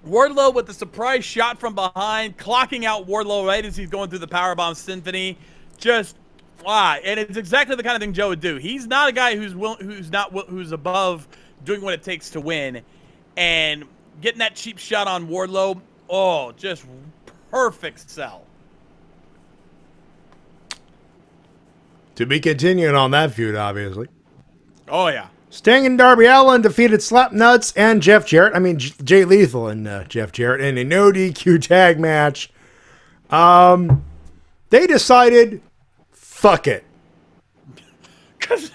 Wardlow with the surprise shot from behind, clocking out Wardlow right as he's going through the Powerbomb Symphony. Just, and it's exactly the kind of thing Joe would do. He's not a guy who's above doing what it takes to win, and getting that cheap shot on Wardlow, oh, just perfect sell. To be continued on that feud, obviously. Oh yeah. Sting and Darby Allin defeated Slapnuts and Jeff Jarrett. I mean, Jay Lethal and Jeff Jarrett in a no DQ tag match. They decided, fuck it. Because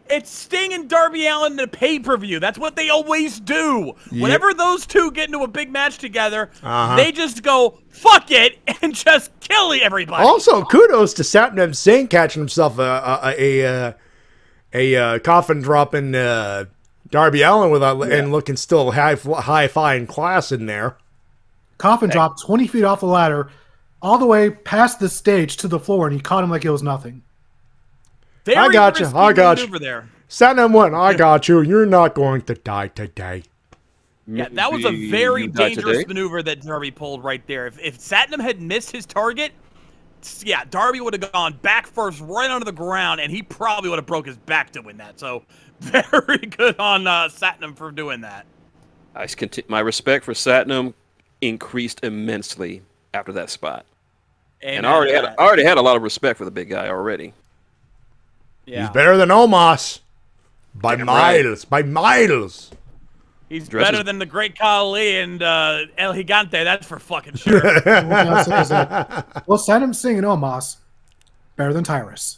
it's Sting and Darby Allin in a pay-per-view. That's what they always do. Yep. Whenever those two get into a big match together, they just go, fuck it, and just kill everybody. Also, kudos to Satnam Singh catching himself a coffin dropping Darby Allin and looking still hi-fi and class in there. Coffin dropped 20 feet off the ladder, all the way past the stage to the floor, and he caught him like it was nothing. I got you. Satnam won. I got you. You're not going to die today. Yeah, that was a very dangerous maneuver that Darby pulled right there. If Satnam had missed his target, yeah, Darby would have gone back first right onto the ground, and he probably would have broke his back to win that. So, very good on Satnam for doing that. My respect for Satnam increased immensely after that spot. Amen. And I already had a lot of respect for the big guy already. Yeah. He's better than Omos. By miles. Right. By miles. He's better than the great Khali and El Gigante, that's for fucking sure. Well, Satnam Singh and Omos, better than Tyrus.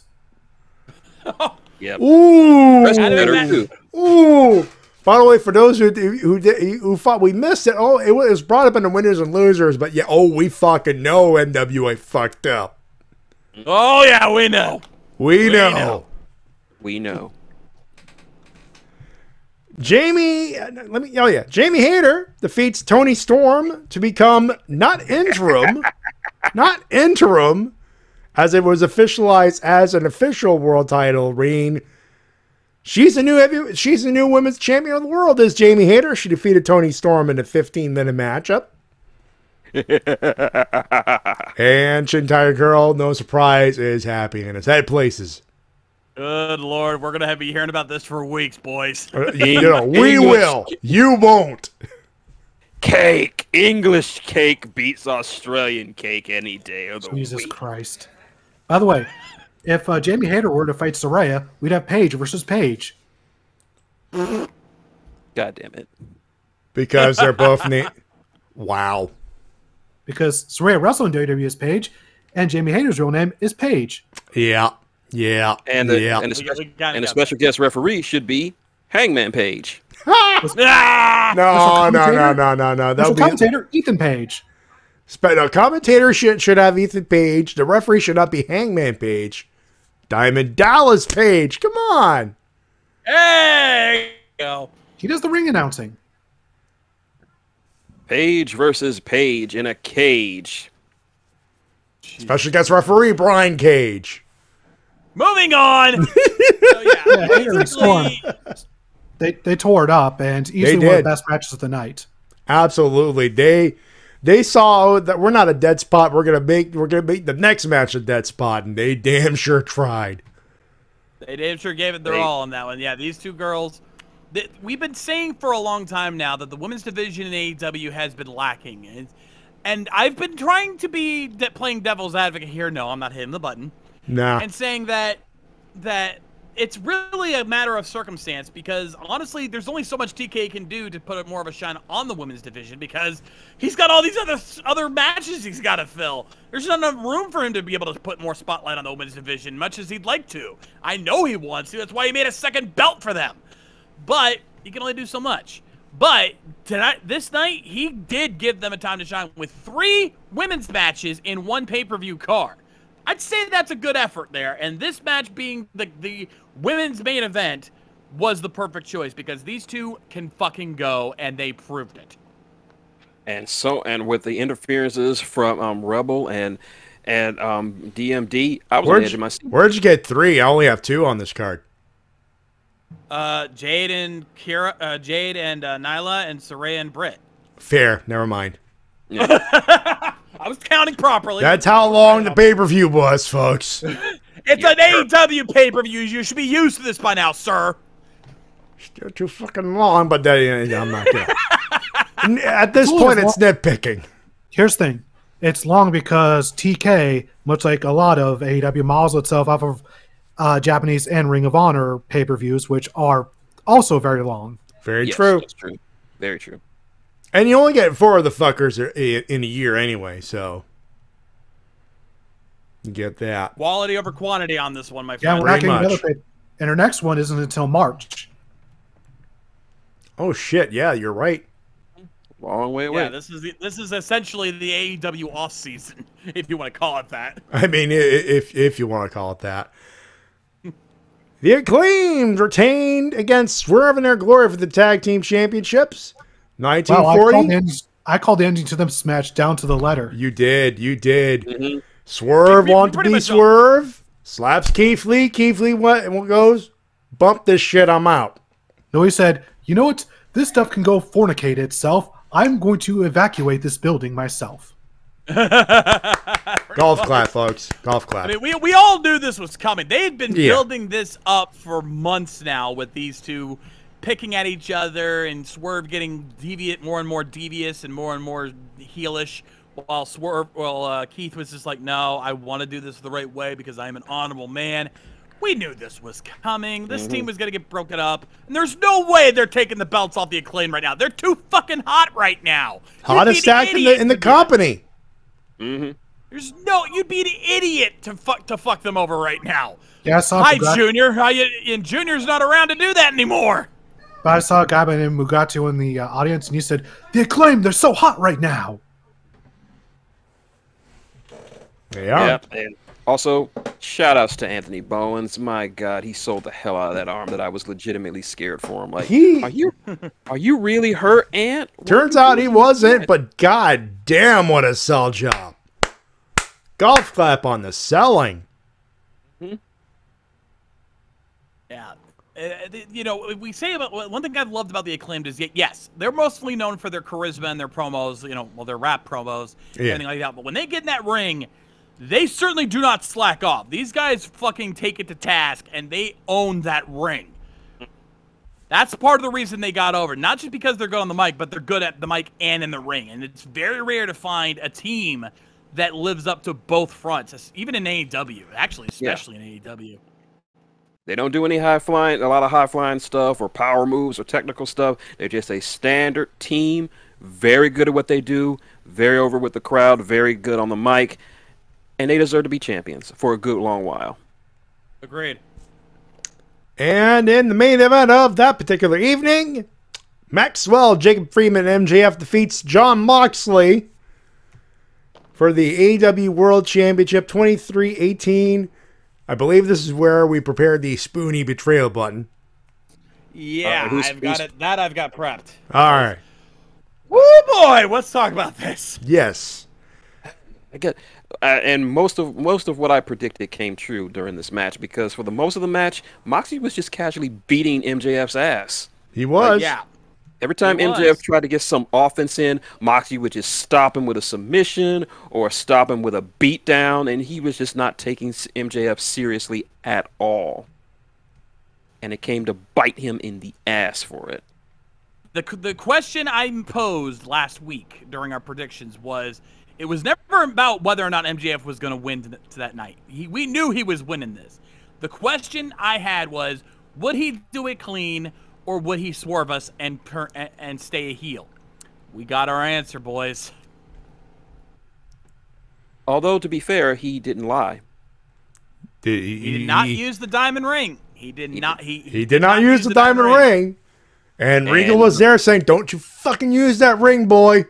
Yep. Ooh. That's better too. Ooh. By the way, for those who thought we missed it, it was brought up in the winners and losers, but yeah, we fucking know NWA fucked up. Oh yeah, we know. We know. We know. Jamie Hayter defeats Tony Storm to become not interim, as it was officialized as an official world title reign. She's a new women's champion of the world. Is Jamie Hayter? She defeated Tony Storm in a 15-minute matchup. And Shintigercurl, no surprise, is happy in his head places. Good Lord, we're going to be hearing about this for weeks, boys. We will. You won't. Cake. English cake beats Australian cake any day of the week. Jesus Christ. By the way, if Jamie Hayter were to fight Saraya, we'd have Paige versus Paige. God damn it. Because they're both wow. Because Saraya wrestled in WWE as Paige, and Jamie Hayter's real name is Paige. Yeah. Yeah. And a special guest referee should be Hangman Page. No. That would be commentator Ethan Page. No, commentator should have Ethan Page. The referee should not be Hangman Page. Diamond Dallas Page. Come on. Hey, go. He does the ring announcing. Page versus Page in a cage. Special guest referee Brian Cage. Moving on. They tore it up, and easily one of the best matches of the night. Absolutely, they saw that we're not a dead spot. We're gonna make the next match a dead spot, and they damn sure tried. They damn sure gave it their all on that one. Yeah, these two girls. We've been saying for a long time now that the women's division in AEW has been lacking, and I've been trying to be playing devil's advocate here. No, I'm not hitting the button. Nah. And saying that it's really a matter of circumstance, because honestly, there's only so much TK can do to put more of a shine on the women's division, because he's got all these other matches he's got to fill. There's not enough room for him to be able to put more spotlight on the women's division, much as he'd like to. I know he wants to. That's why he made a second belt for them. But he can only do so much. But this night, he did give them a time to shine with 3 women's matches in 1 pay-per-view card. I'd say that's a good effort there. And this match being the women's main event was the perfect choice because these 2 can fucking go, and they proved it. And with the interferences from Rebel and DMD, I was on the edge of my seat. Where'd you get 3? I only have 2 on this card. Jade and Nyla, and Saraya and Britt. Fair. Never mind. Yeah. I was counting properly. That's how long the pay-per-view was, folks. It's an AEW pay-per-view. You should be used to this by now, sir. Still too fucking long, but I'm not good. At this point, it's nitpicking. Here's the thing. It's long because TK, much like a lot of AEW, models itself off of Japanese and Ring of Honor pay-per-views, which are also very long. Very true. That's true. Very true. And you only get 4 of the fuckers in a year anyway, so you get that. Quality over quantity on this one, my Yeah, friend. we're not getting another pay. And our next one isn't until March. Oh shit! Yeah, you're right. Long way away. Yeah, this is essentially the AEW off season, if you want to call it that. I mean, if you want to call it that. The Acclaimed retained against Swerve in their glory for the Tag Team Championships. 1940. Well, I called the ending to this match down to the letter. You did. Mm-hmm. Swerve wants to be Swerve. Slaps Keith Lee. Keith Lee goes, bump this shit, I'm out. No, he said, you know what? This stuff can go fornicate itself. I'm going to evacuate this building myself. Golf clap, folks. Golf clap. I mean, we all knew this was coming. They had been building this up for months now with these 2 picking at each other and Swerve getting more and more devious and more heelish, while Keith was just like, no, I want to do this the right way because I am an honorable man. We knew this was coming. This team was going to get broken up. And there's no way they're taking the belts off the Acclaim right now. They're too fucking hot right now. Hottest act in the company. There's you'd be an idiot to fuck them over right now. Yeah, Hi, Junior. And Junior's not around to do that anymore. But I saw a guy by the name of Mugatu in the audience, and he said, the Acclaim, they're so hot right now. They are. Yeah, and also, shout-outs to Anthony Bowens. My God, he sold the hell out of that arm that I was legitimately scared for him. Like, are you really hurt, Ant? Turns out he wasn't, but god damn, what a sell job. Golf clap on the selling. Yeah. You know, we say about one thing I've loved about the Acclaimed is, yes, they're mostly known for their charisma and their promos, their rap promos, anything like that. But when they get in that ring, they certainly do not slack off. These guys fucking take it to task, and they own that ring. That's part of the reason they got over. Not just because they're good on the mic, but they're good at the mic and in the ring. And it's very rare to find a team that lives up to both fronts, even in AEW, actually, especially in AEW. They don't do a lot of high-flying stuff or power moves or technical stuff. They're just a standard team, very good at what they do, very over with the crowd, very good on the mic, and they deserve to be champions for a good long while. Agreed. And in the main event of that particular evening, Maxwell, Jacob Freeman, MJF defeats Jon Moxley for the AEW World Championship 23-18. I believe this is where we prepared the Spoonie betrayal button. Yeah, I've got it. That I've got prepped. All right. Woo boy, let's talk about this. Yes. I get, and most of what I predicted came true during this match, because for the most of the match, Moxley was just casually beating MJF's ass. He was. Yeah. Every time MJF tried to get some offense in, Moxley would just stop him with a submission or stop him with a beatdown, and he was just not taking MJF seriously at all. And it came to bite him in the ass for it. The question I posed last week during our predictions was, it was never about whether or not MJF was going to win to that night. We knew he was winning this. The question I had was, would he do it clean, or would he swerve us and stay a heel? We got our answer, boys. Although, to be fair, he didn't lie. He did not use the diamond ring. He did not. He did not use the diamond ring. And Regal was there saying, "Don't you fucking use that ring, boy."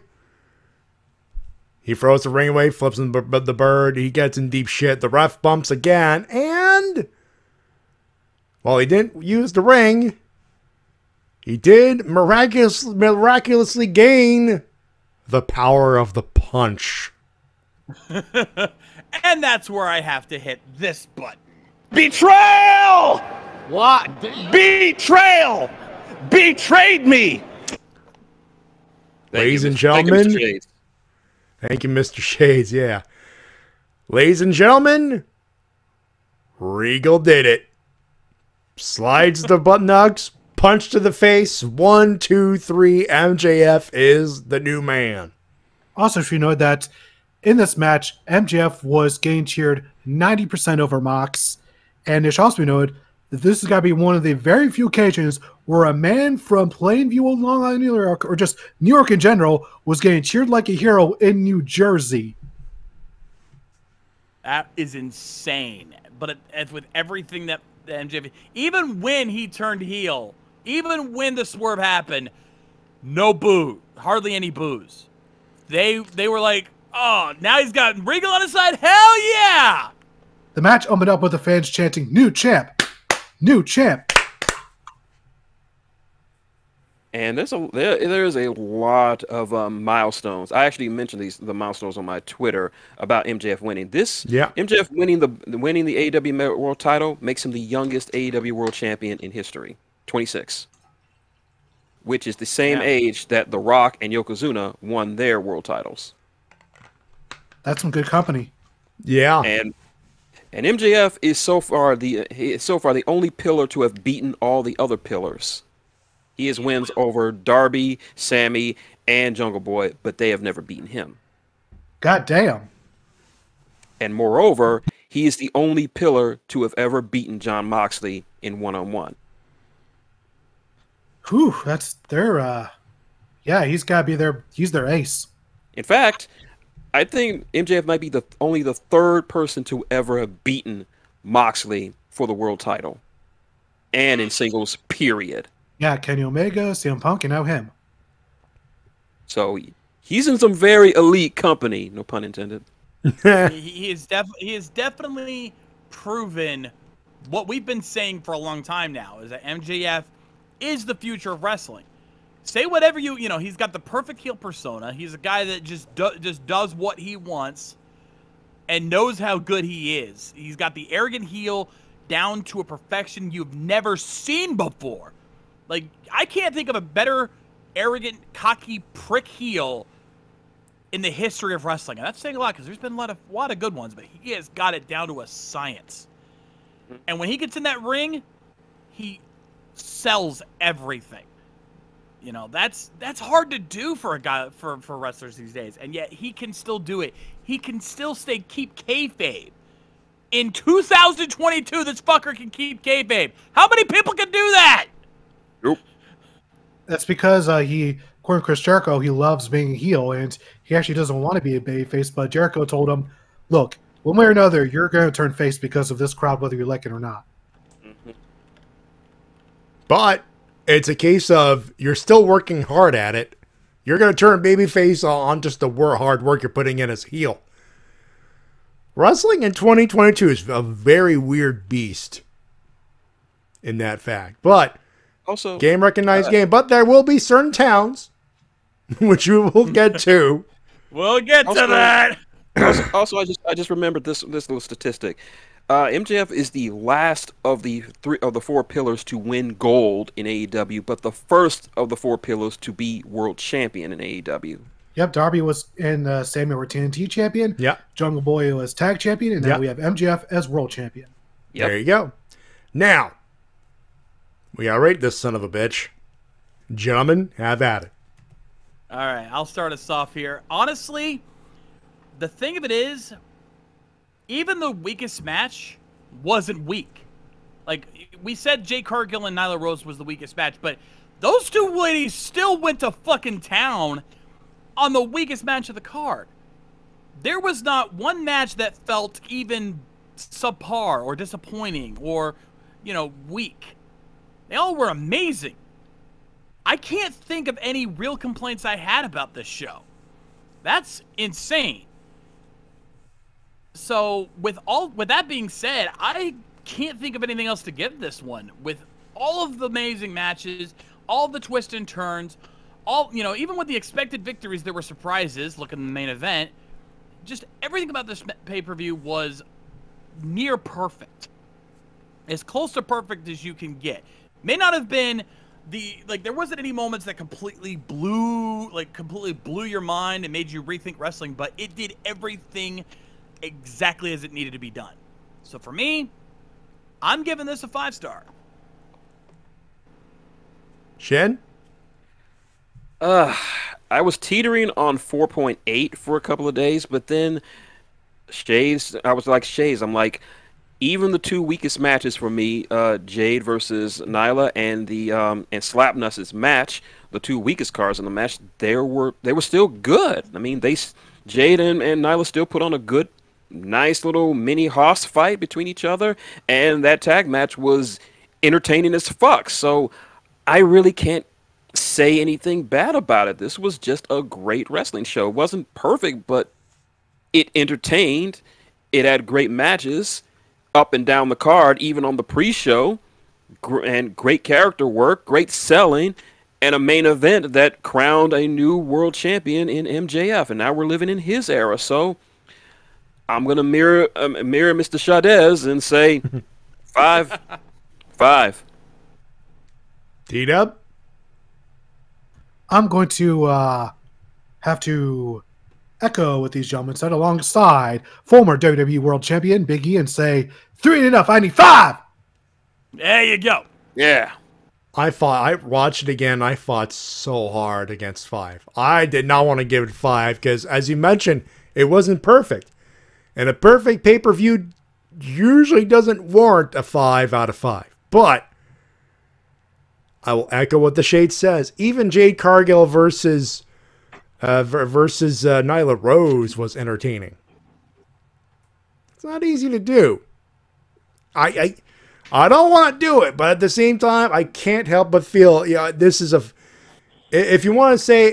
He throws the ring away, flips him the bird. He gets in deep shit. The ref bumps again. And, while he didn't use the ring, he did miraculously gain the power of the punch. And that's where I have to hit this button. Betrayal! What? Betrayal! Betrayed me! Ladies and gentlemen. Thank you, Mr. Shades. Yeah. Ladies and gentlemen, Regal did it. Slides the buttocks, punch to the face. 1, 2, 3. MJF is the new man. Also, if you know that in this match, MJF was getting cheered 90% over Mox. And it should also be noted that this has got to be one of the very few occasions where a man from Plainview, Long Island, New York, or just New York in general, was getting cheered like a hero in New Jersey. That is insane. But with everything that the MJF, even when he turned heel, even when the swerve happened, no boo, hardly any boos. They were like, oh, now he's got Regal on his side. Hell yeah! The match opened up with the fans chanting, "New champ! New champ!" And there is a lot of milestones. I actually mentioned the milestones on my Twitter about MJF winning. MJF winning the AEW World Title makes him the youngest AEW World Champion in history, 26, which is the same age that The Rock and Yokozuna won their world titles. That's some good company. Yeah. And MJF is so far the only pillar to have beaten all the other pillars. He has wins over Darby, Sammy, and Jungle Boy, but they have never beaten him. God damn. And moreover, he is the only pillar to have ever beaten Jon Moxley in one-on-one. Whew, that's their he's gotta be he's their ace. In fact, I think MJF might be only the third person to ever have beaten Moxley for the world title. And in singles, period. Yeah, Kenny Omega, CM Punk, and now him. So he's in some very elite company, no pun intended. he is definitely proven what we've been saying for a long time now, is that MJF is the future of wrestling. Say whatever he's got the perfect heel persona. He's a guy that just does what he wants and knows how good he is. He's got the arrogant heel down to a perfection you've never seen before. Like, I can't think of a better arrogant, cocky prick heel in the history of wrestling. And that's saying a lot because there's been a lot of good ones, but he has got it down to a science. And when he gets in that ring, he sells everything. That's hard to do for a guy for wrestlers these days, and yet he can still do it. He can still keep kayfabe. In 2022, this fucker can keep kayfabe. How many people can do that? Nope. That's because according to Chris Jericho, he loves being a heel, and he actually doesn't want to be a babyface. But Jericho told him, "Look, one way or another, you're going to turn face because of this crowd, whether you like it or not." But it's a case of you're still working hard at it. You're going to turn babyface on just the hard work you're putting in as heel. Wrestling in 2022 is a very weird beast in that fact. But also, game recognized game. But there will be certain towns, which we will get to. We'll get to that. Also, I just remembered this little statistic. MJF is the last of the four pillars to win gold in AEW, but the first of the four pillars to be world champion in AEW. Yep, Darby was in Sammy were TNT champion. Yep. Jungle Boy was tag champion, and now we have MJF as world champion. Yep. There you go. Now, we gotta rate this son of a bitch. Gentlemen, have at it. All right, I'll start us off here. Honestly, the thing of it is, even the weakest match wasn't weak. Like, we said Jade Cargill and Nyla Rose was the weakest match, but those two ladies still went to fucking town on the weakest match of the card. There was not one match that felt even subpar or disappointing or, weak. They all were amazing. I can't think of any real complaints I had about this show. That's insane. So with that being said, I can't think of anything else to give this one. With all of the amazing matches, all the twists and turns, even with the expected victories, there were surprises. Look at the main event. Just everything about this pay-per-view was near perfect. As close to perfect as you can get. May not have been there wasn't any moments that completely blew your mind and made you rethink wrestling, but it did everything exactly as it needed to be done. So for me, I'm giving this a 5-star. Shin? I was teetering on 4.8 for a couple of days, but then I was like Shays. I'm like, even the two weakest matches for me, Jade versus Nyla and and Slapnuts' match, the two weakest cards in the match, they were still good. I mean, Jade and Nyla still put on a good, nice little mini hoss fight between each other, and that tag match was entertaining as fuck. So I really can't say anything bad about it. This was just a great wrestling show. It wasn't perfect, but it entertained. It had great matches up and down the card, even on the pre-show, and great character work, great selling, and a main event that crowned a new world champion in MJF, and now we're living in his era. So I'm gonna mirror Mr. Shadez and say 5. T-Dub? I'm going to have to echo what these gentlemen said alongside former WWE World Champion Big E and say 3 ain't enough. I need 5. There you go. Yeah. I watched it again. I fought so hard against 5. I did not want to give it 5 because, as you mentioned, it wasn't perfect. And a perfect pay-per-view usually doesn't warrant a 5 out of 5. But I will echo what the Shade says. Even Jade Cargill versus Nyla Rose was entertaining. It's not easy to do. I don't want to do it, but at the same time, I can't help but feel, this is if you want to say,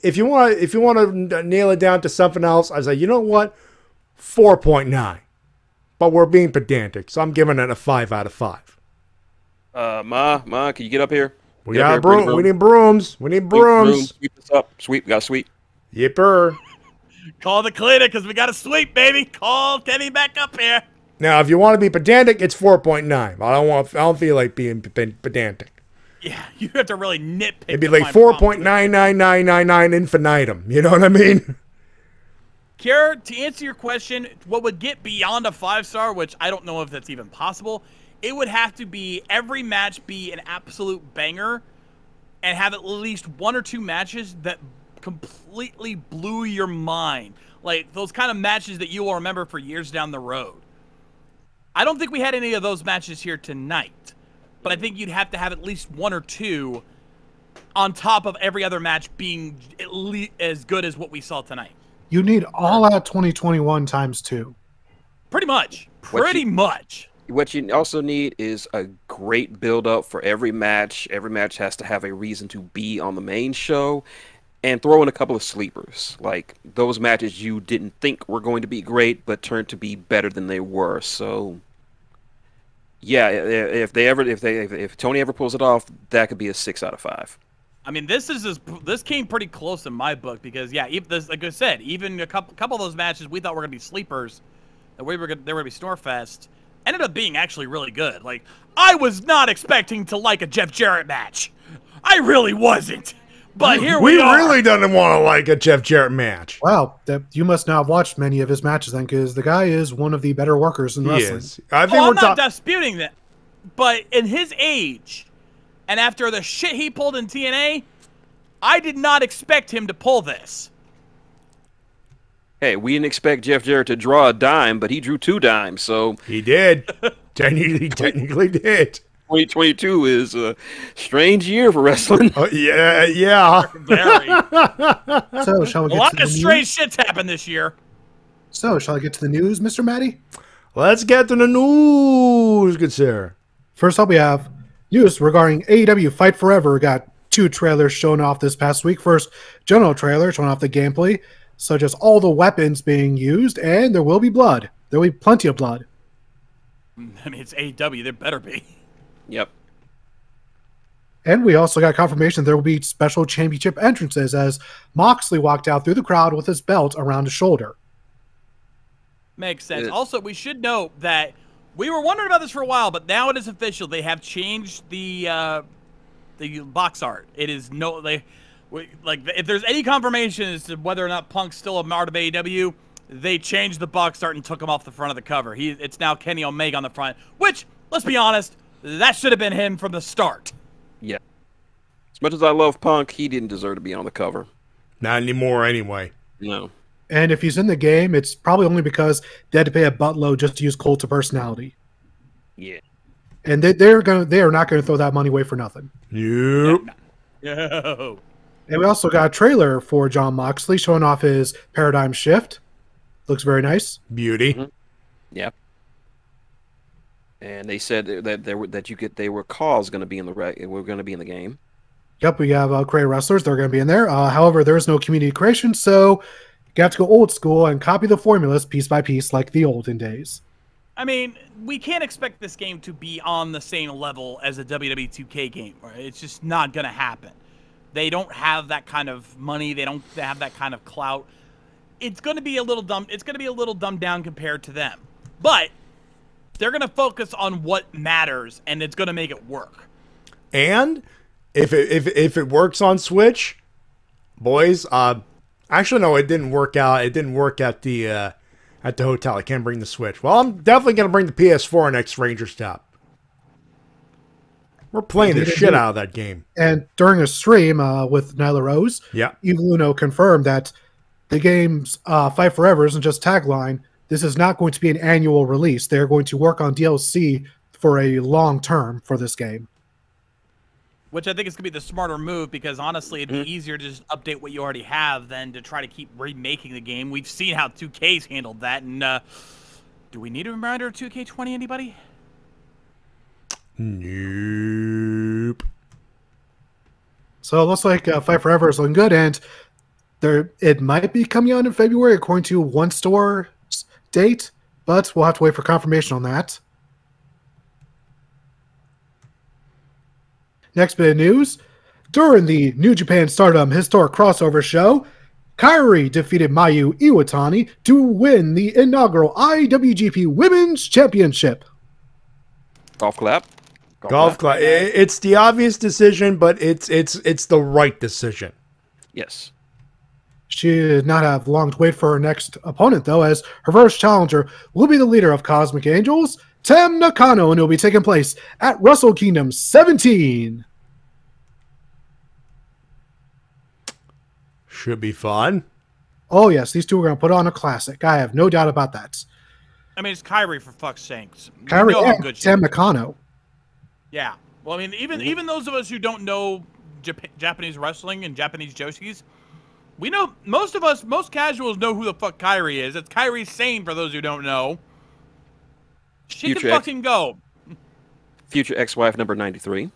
if you want to nail it down to something else, I say, you know what, 4.9. But we're being pedantic, so I'm giving it a 5 out of 5. Ma, can you get up here? We got broom. We need brooms. We need brooms. Sweep this up. Sweep. We got to sweep. Yipper. Call the cleaner because we got to sweep, baby. Call Kenny back up here. Now, if you want to be pedantic, it's 4.9. I don't feel like being pedantic. Yeah, you have to really nitpick. It'd be like 4.99999 infinitum. You know what I mean? Kier, to answer your question, what would get beyond a 5-star, which I don't know if that's even possible, it would have to be every match be an absolute banger and have at least 1 or 2 matches that completely blew your mind. Like those kind of matches that you will remember for years down the road. I don't think we had any of those matches here tonight, but I think you'd have to have at least 1 or 2 on top of every other match being at least as good as what we saw tonight. You need all out 2021 times 2. Pretty much. Pretty much. What you also need is a great build-up for every match. Every match has to have a reason to be on the main show. And throw in a couple of sleepers. Like those matches you didn't think were going to be great, but turned to be better than they were. So, yeah, if Tony ever pulls it off, that could be a 6 out of 5. I mean, this came pretty close in my book because, yeah, like I said, even a couple of those matches we thought were going to be sleepers, that they were going to be Snorefest, ended up being actually really good. Like, I was not expecting to like a Jeff Jarrett match. I really wasn't. But here we are. We really doesn't want to like a Jeff Jarrett match. Wow, you must not have watched many of his matches then, because the guy is one of the better workers in wrestling. Is. I think I'm not disputing that. But in his age, and after the shit he pulled in TNA, I did not expect him to pull this. Hey, we didn't expect Jeff Jarrett to draw a dime, but he drew 2 dimes, so... He did. He technically did. 2022 is a strange year for wrestling. Oh, yeah. Very. So, shall we get a lot to the of strange shit's happened this year. So, shall I get to the news, Mr. Matty? Let's get to the news, good sir. First up, we have news regarding AEW Fight Forever got 2 trailers shown off this past week. First, general trailer showing off the gameplay, such as all the weapons being used, and there will be blood. There will be plenty of blood. I mean, it's AEW. There better be. Yep. And we also got confirmation there will be special championship entrances as Moxley walked out through the crowd with his belt around his shoulder. Makes sense. Also, we should note that we were wondering about this for a while, but now it is official. They have changed the box art. It is if there's any confirmation as to whether or not Punk's still a part of AEW, they changed the box art and took him off the front of the cover. It's now Kenny Omega on the front, which, let's be honest, that should have been him from the start. Yeah. As much as I love Punk, he didn't deserve to be on the cover. Not anymore, anyway. No. And if he's in the game, it's probably only because they had to pay a buttload just to use Cult of Personality. Yeah. And they are not going to throw that money away for nothing. Nope. No. And we also got a trailer for Jon Moxley showing off his paradigm shift. Looks very nice. Beauty. Mm-hmm. Yep. And they said that they were calls going to be in the game. Yep, we have creative wrestlers. They're going to be in there. However, there is no community creation, so you have to go old school and copy the formulas piece by piece like the olden days. I mean, we can't expect this game to be on the same level as a WWE 2K game. Right? It's just not going to happen. They don't have that kind of money. They don't have that kind of clout. It's going to be a little dumb. It's going to be a little dumbed down compared to them. But they're going to focus on what matters, and it's going to make it work. And if it works on Switch, boys, actually no, it didn't work out. It didn't work at the hotel. I can't bring the Switch. Well, I'm definitely going to bring the PS4 next Ranger Stop. We're playing the shit out of that game. And during a stream with Nyla Rose, Evil Uno confirmed that the game's Fight Forever isn't just tagline. This is not going to be an annual release. They're going to work on DLC for a long term for this game. Which I think is going to be the smarter move because, honestly, it'd be easier to just update what you already have than to try to keep remaking the game. We've seen how 2K's handled that. And do we need a reminder of 2K20, anybody? Nope. So it looks like Fight Forever is looking good, and it might be coming out in February according to one store's date, but we'll have to wait for confirmation on that. Next bit of news. During the New Japan Stardom Historic Crossover Show, Kairi defeated Mayu Iwatani to win the inaugural IWGP Women's Championship. Golf clap. Golf clap. It's the obvious decision, but it's the right decision. Yes. She did not have long to wait for her next opponent, though, as her first challenger will be the leader of Cosmic Angels, Tam Nakano, and it will be taking place at Wrestle Kingdom 17. Should be fun. Oh, yes, these two are going to put on a classic. I have no doubt about that. I mean, it's Kairi, for fuck's sakes. Kairi and Tam Nakano. Yeah. Well, I mean, even those of us who don't know Japanese wrestling and Japanese Joshis, we know, most casuals know who the fuck Kairi is. It's Kairi Sane, for those who don't know. She can fucking go. Future ex-wife number 93.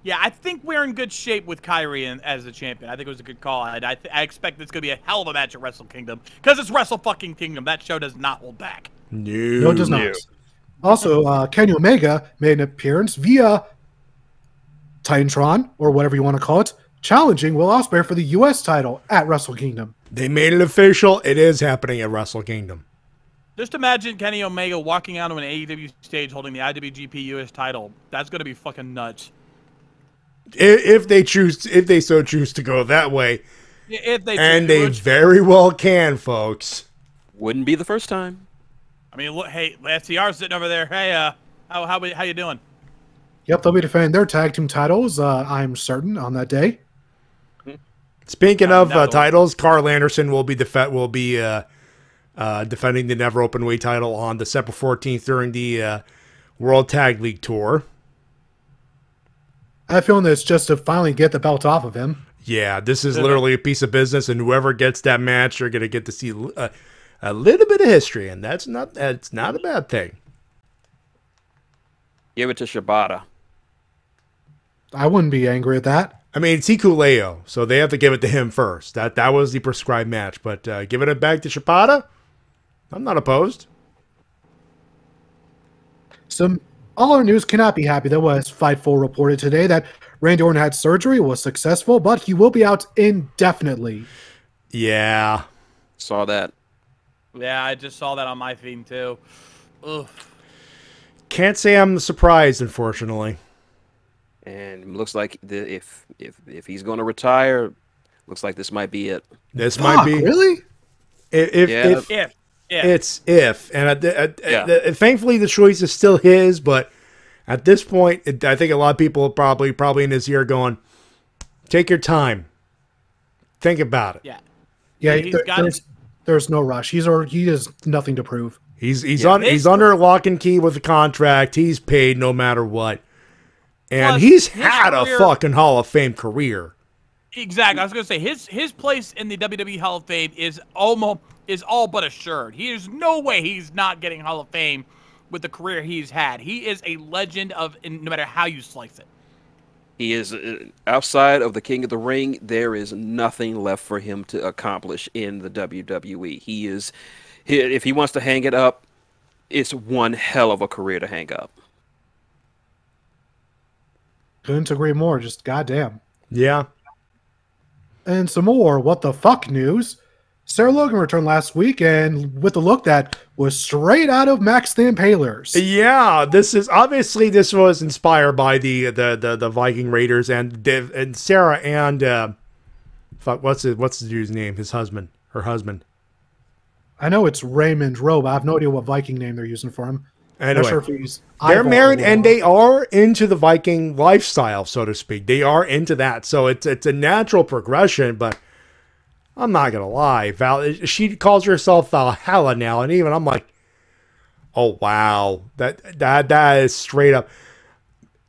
Yeah, I think we're in good shape with Kairi as the champion. I think it was a good call. I expect it's going to be a hell of a match at Wrestle Kingdom. Because it's Wrestle fucking Kingdom. That show does not hold back. No, it does not. Also, Kenny Omega made an appearance via Titantron, or whatever you want to call it, challenging Will Ospreay for the U.S. title at Wrestle Kingdom. They made it official. It is happening at Wrestle Kingdom. Just imagine Kenny Omega walking out on an AEW stage holding the IWGP US title. That's going to be fucking nuts. If they so choose to go that way. If they and they very well can, folks. Wouldn't be the first time. I mean, look, hey, FTR's sitting over there. Hey, how you doing? Yep, they'll be defending their tag team titles, I'm certain, on that day. Speaking of titles, Carl Anderson will be defending the Never Openweight title on December 14th during the World Tag League Tour. I have a feeling that it's just to finally get the belt off of him. Yeah, this is literally a piece of business, and whoever gets that match, you're going to get to see a little bit of history, and that's not a bad thing. Give it to Shibata. I wouldn't be angry at that. I mean, it's Hikuleo, so they have to give it to him first. That was the prescribed match. But giving it back to Shibata, I'm not opposed. Some other news cannot be happy. There was Fightful reported today that Randy Orton had surgery, was successful, but he will be out indefinitely. Yeah. Saw that. Yeah, I just saw that on my feed too. Ugh. Can't say I'm surprised, unfortunately. And it looks like if he's going to retire, looks like this might be it. This might be really. If it's if, and thankfully the choice is still his. But at this point, I think a lot of people are probably in his ear going, "Take your time, think about it." Yeah. There's no rush. He has nothing to prove. He's under lock and key with the contract. He's paid no matter what. And he's had a fucking Hall of Fame career. Exactly. I was going to say his place in the WWE Hall of Fame is all but assured. There's no way he's not getting Hall of Fame with the career he's had. He is a legend no matter how you slice it. He is outside of the King of the Ring. There is nothing left for him to accomplish in the WWE. If he wants to hang it up, it's one hell of a career to hang up. Couldn't agree more. Just goddamn. Yeah. And some more what the fuck news. Sarah Logan returned last week, and with a look that was straight out of Max the Impaler's. Yeah, this was inspired by the Viking Raiders and Sarah and what's the dude's name? Her husband. I know it's Raymond Rowe. I have no idea what Viking name they're using for him. Anyway, not sure if he's they're married and they are into the Viking lifestyle, so to speak. They are into that, so it's a natural progression. But I'm not gonna lie, she calls herself Valhalla now, and even I'm like, oh wow, that is straight up.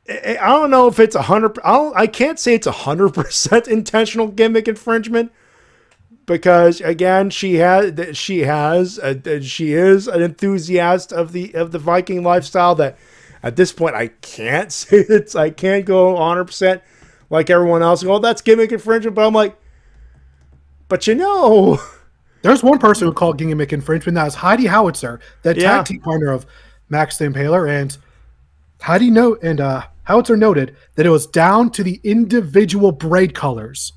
I don't know if it's 100. I can't say it's 100% intentional gimmick infringement. Because again, she is an enthusiast of the Viking lifestyle. That at this point I can't say that I can't go 100% like everyone else and go, that's gimmick infringement. But I'm like, but there's one person who called gimmick infringement. That was Heidi Howitzer, the tag team partner of Max the Impaler, and Howitzer noted that it was down to the individual braid colors.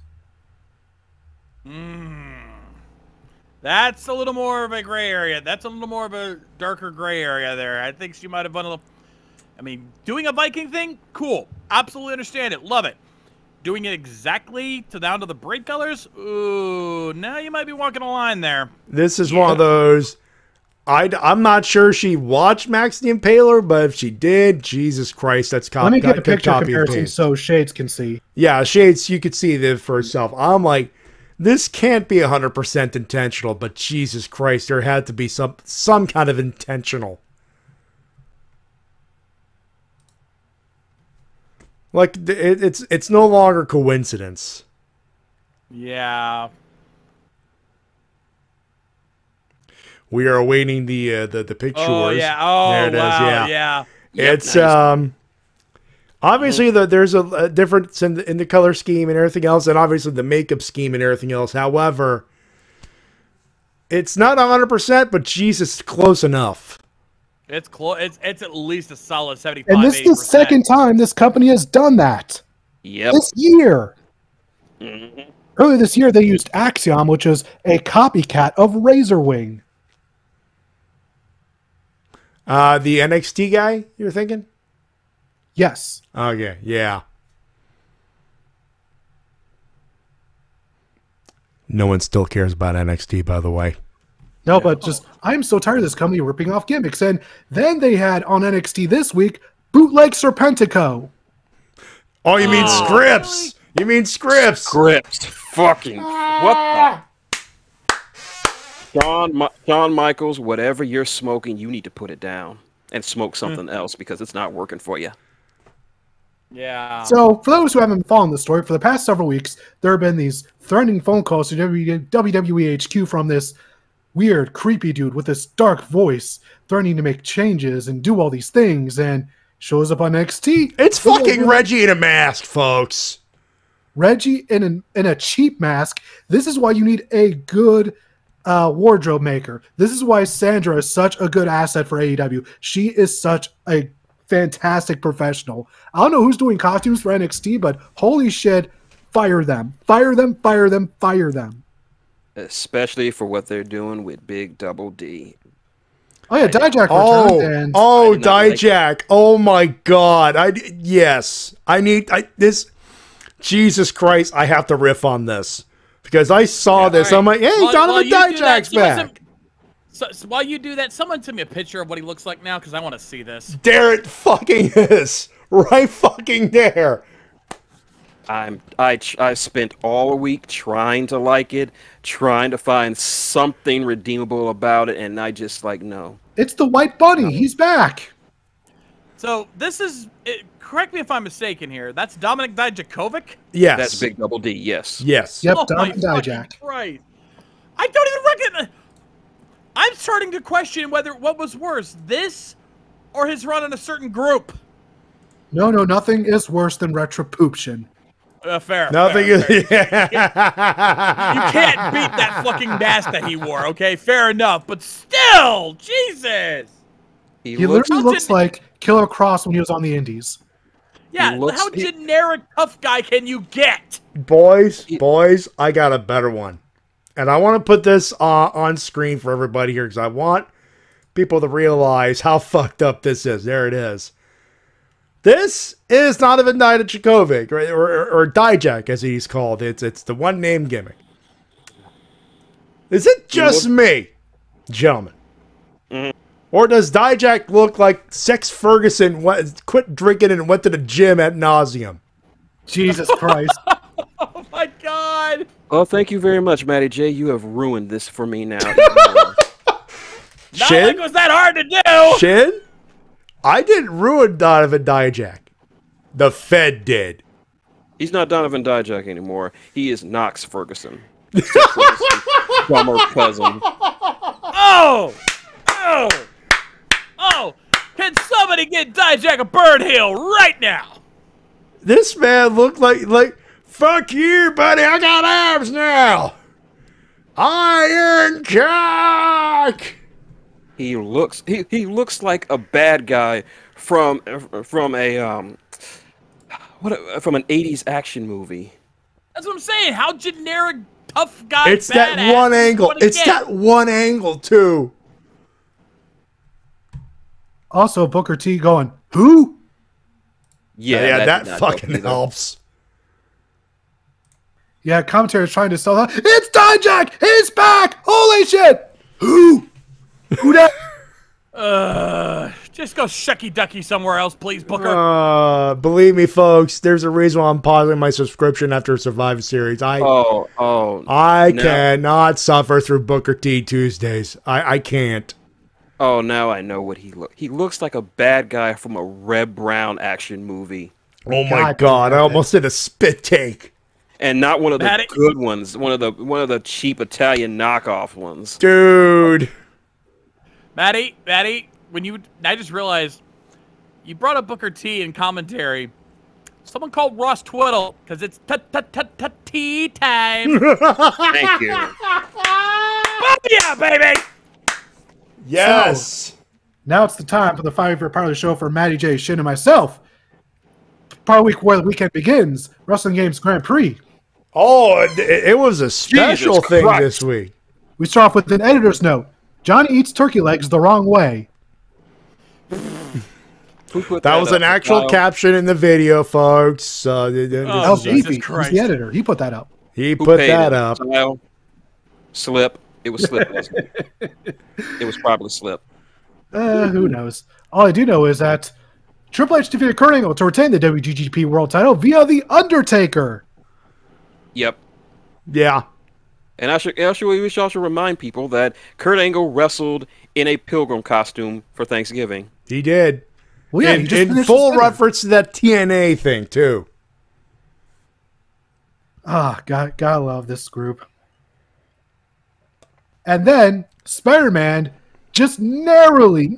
That's a little more of a gray area. That's a little more of a darker gray area there. I think she might have done a little... I mean, doing a Viking thing? Cool. Absolutely understand it. Love it. Doing it exactly down to the braid colors? Ooh, now you might be walking a line there. This is one of those... I'm not sure she watched Max the Impaler, but if she did, Jesus Christ, that's copy. Let me get a picture comparison so Shades can see. Yeah, Shades, you could see this for herself. I'm like... This can't be 100% intentional, but Jesus Christ, there had to be some kind of intentional. Like it's no longer coincidence. Yeah. We are awaiting the pictures. Oh yeah. Oh there it wow. Is. Yeah. It's nice. Obviously, there's a difference in the color scheme and everything else, and obviously the makeup scheme and everything else. However, it's not 100%, but Jesus, close enough. It's close. It's at least a solid 75. And this is the second time this company has done that. Yep. This year. Mm-hmm. Earlier this year, they used Axiom, which is a copycat of Razorwing. The NXT guy, you're thinking? Yes. Okay, yeah. No one still cares about NXT, by the way. No, but just, I'm so tired of this company ripping off gimmicks. And then they had on NXT this week, Bootleg Serpentico. Oh, you mean Scripps? Really? You mean Scripps? Scripps. Fucking, what the? Shawn Michaels, whatever you're smoking, you need to put it down and smoke something else because it's not working for you. Yeah. So, for those who haven't been following the story, for the past several weeks, there have been these threatening phone calls to WWE HQ from this weird, creepy dude with this dark voice, threatening to make changes and do all these things. And shows up on NXT. It's fucking Reggie in a mask, folks. Reggie in a cheap mask. This is why you need a good wardrobe maker. This is why Sandra is such a good asset for AEW. She is such a fantastic professional. I don't know who's doing costumes for NXT, but holy shit, fire them. Fire them, fire them, fire them. Especially for what they're doing with Big Double D. Oh yeah, Dijak returned. And Dijak. Oh my god. This. Jesus Christ, I have to riff on this. Because I saw this. Right. I'm like, hey, Donovan Dijak's back. So while you do that, someone send me a picture of what he looks like now, because I want to see this. There it fucking is. Right fucking there. I spent all week trying to like it, trying to find something redeemable about it, and I just like, no. It's the White Bunny. He's back. So this is, correct me if I'm mistaken here, that's Dominik Dijakovic? Yes. That's Big Double D, yes. Yes. Yep, Dominik Dijak. Right. I don't even recognize. I'm starting to question what was worse, this or his run in a certain group. No, nothing is worse than Retribution. Fair. Nothing fair, is. fair. You can't beat that fucking mask that he wore, okay? Fair enough, but still, Jesus. He literally looks like Killer Cross when he was on the Indies. Yeah, how generic tough guy can you get? Boys, I got a better one. And I want to put this on screen for everybody here because I want people to realize how fucked up this is. There it is. This is not even Dijakovic, right? or Dijak, as he's called. It's the one name gimmick. Is it just me, gentlemen? Mm-hmm. Or does Dijak look like Sex Ferguson quit drinking and went to the gym ad nauseum? Jesus Christ. Oh my God. Oh, thank you very much, Matty Jay. You have ruined this for me now. Not like it was that hard to do. Shin? I didn't ruin Donovan Dijak. The Fed did. He's not Donovan Dijak anymore. He is Knox Ferguson. Dumber cousin. Oh! Can somebody get Dijak a bird hill right now? This man looked like fuck you, buddy. I got abs now. Iron cock. He looks like a bad guy from an 80s action movie. That's what I'm saying. How generic tough guy. It's that one angle. It's that one angle too. Also, Booker T going, who? Yeah, that fucking helps. Yeah, commentary is trying to sell that. It's Dijak! He's back! Holy shit! Who? Who that? Just go shucky ducky somewhere else, please, Booker. Believe me, folks, there's a reason why I'm pausing my subscription after Survivor Series. I cannot suffer through Booker T Tuesdays. I can't. Oh, now I know what he looks. He looks like a bad guy from a Reb Brown action movie. Oh my God! I almost did a spit take. And not one of the good ones. One of the cheap Italian knockoff ones. Dude. Matty, I just realized you brought up Booker T in commentary. Someone called Ross Twiddle because it's tea time. Thank you. Oh yeah, baby. Yes. So, now it's the time for the favorite part of the show for Matty Jay, Shin, and myself. Part of the week where the weekend begins. Wrestling Games Grand Prix. Oh, it was a special thing this week. We start off with an editor's note. Johnny eats turkey legs the wrong way. That was an actual caption in the video, folks. Jesus Christ. He's the editor. He put that up. He put that up. Slip. It was Slip. It was probably Slip. Who knows? All I do know is that Triple H defeated Kurt Angle to retain the WGP World Title via The Undertaker. Yep. Yeah. And we should also remind people that Kurt Angle wrestled in a pilgrim costume for Thanksgiving. He did. Well, yeah, in full reference to that TNA thing, too. Gotta love this group. And then Spider-Man just narrowly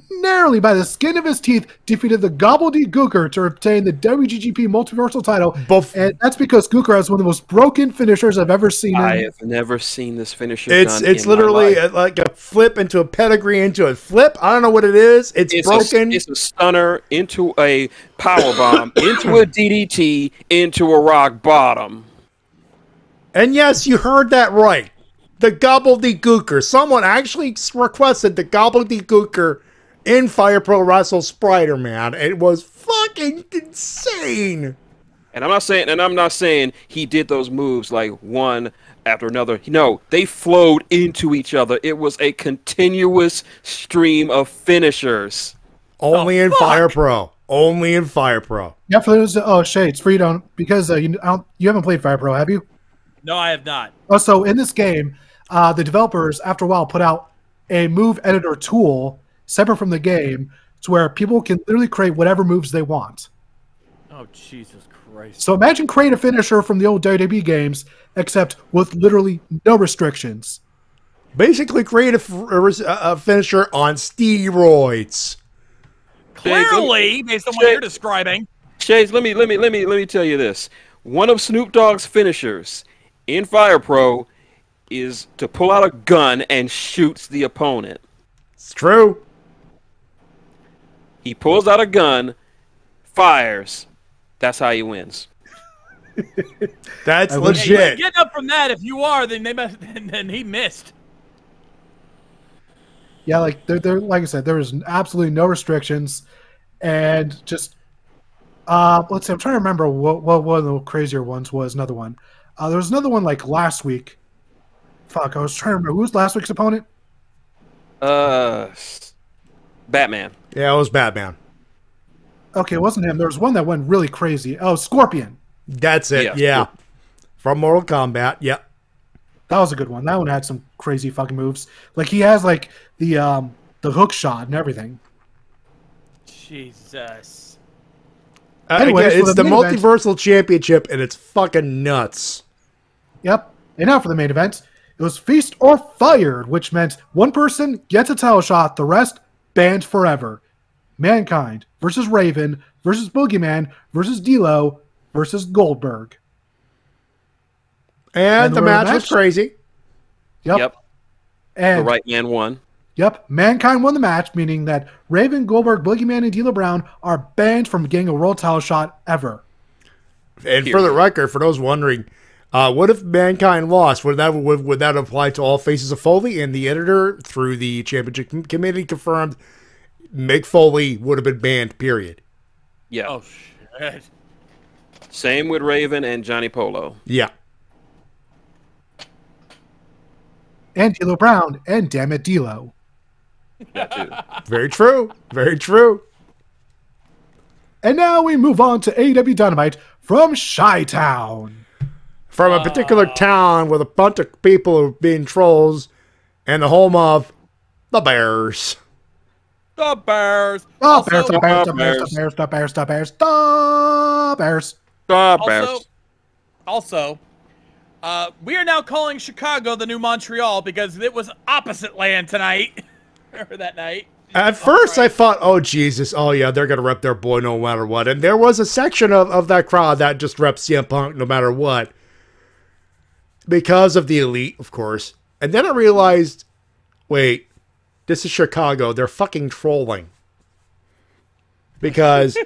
by the skin of his teeth, defeated the Gobbledygooker to obtain the WGGP Multiversal title. And that's because Gooker has one of the most broken finishers I've ever seen. I have never seen this finisher done. It's literally like a flip into a pedigree into a flip. I don't know what it is. It's broken. It's a stunner into a power bomb, into a DDT, into a rock bottom. And yes, you heard that right. The Gobbledygooker. Someone actually requested the Gobbledygooker in Fire Pro Wrestle Spider-Man. It was fucking insane. And I'm not saying he did those moves like one after another. No, they flowed into each other. It was a continuous stream of finishers. Only in Fire Pro. Only in Fire Pro. Yeah, for those Shades, for you don't, because you haven't played Fire Pro, have you? No, I have not. So in this game, the developers, after a while, put out a move editor tool separate from the game to where people can literally create whatever moves they want. Oh, Jesus Christ. So imagine creating a finisher from the old WWE games, except with literally no restrictions. Basically create a finisher on steroids. Clearly, based on what you're describing. Shades, let me tell you this. One of Snoop Dogg's finishers in Fire Pro is to pull out a gun and shoots the opponent. It's true. He pulls out a gun, fires. That's how he wins. That's legit. Get up from that. If you are, then then he missed. Yeah, like like I said, there was absolutely no restrictions, and just let's see. I'm trying to remember what one of the crazier ones was. Another one. There was another one like last week. Fuck, I was trying to remember who was last week's opponent. Batman. Yeah, it was Batman. Okay, it wasn't him. There was one that went really crazy. Oh, Scorpion. That's it. Yeah. From Mortal Kombat. Yep. That was a good one. That one had some crazy fucking moves. Like he has like the hook shot and everything. Jesus. Anyways, it's the Multiversal Championship, and it's fucking nuts. Yep. And now for the main event. It was Feast or Fired, which meant one person gets a title shot, the rest banned forever. Mankind versus Raven versus Boogeyman versus D'Lo versus Goldberg. And the match was crazy. Yep. And the right man won. Yep. Mankind won the match, meaning that Raven, Goldberg, Boogeyman, and D'Lo Brown are banned from getting a world title shot ever. And for the record, for those wondering, what if Mankind lost? Would that apply to all faces of Foley? And the editor, through the championship committee, confirmed Mick Foley would have been banned, period. Yeah. Oh, shit. Same with Raven and Johnny Polo. Yeah. And D'Lo Brown, and damn it, D'Lo. That too. Very true. Very true. And now we move on to AEW Dynamite from Chi-Town. From a particular town with a bunch of people who are being trolls and the home of the Bears. The Bears. The Bears, the Bears, the Bears, the Bears, the Bears, the Bears. The Bears. Also, we are now calling Chicago the new Montreal because it was opposite land tonight. Or that night. At first, I thought, oh, Jesus. Oh, yeah, they're going to rep their boy no matter what. And there was a section of that crowd that just reps CM Punk no matter what. Because of the Elite, of course. And then I realized, wait, this is Chicago. They're fucking trolling. Because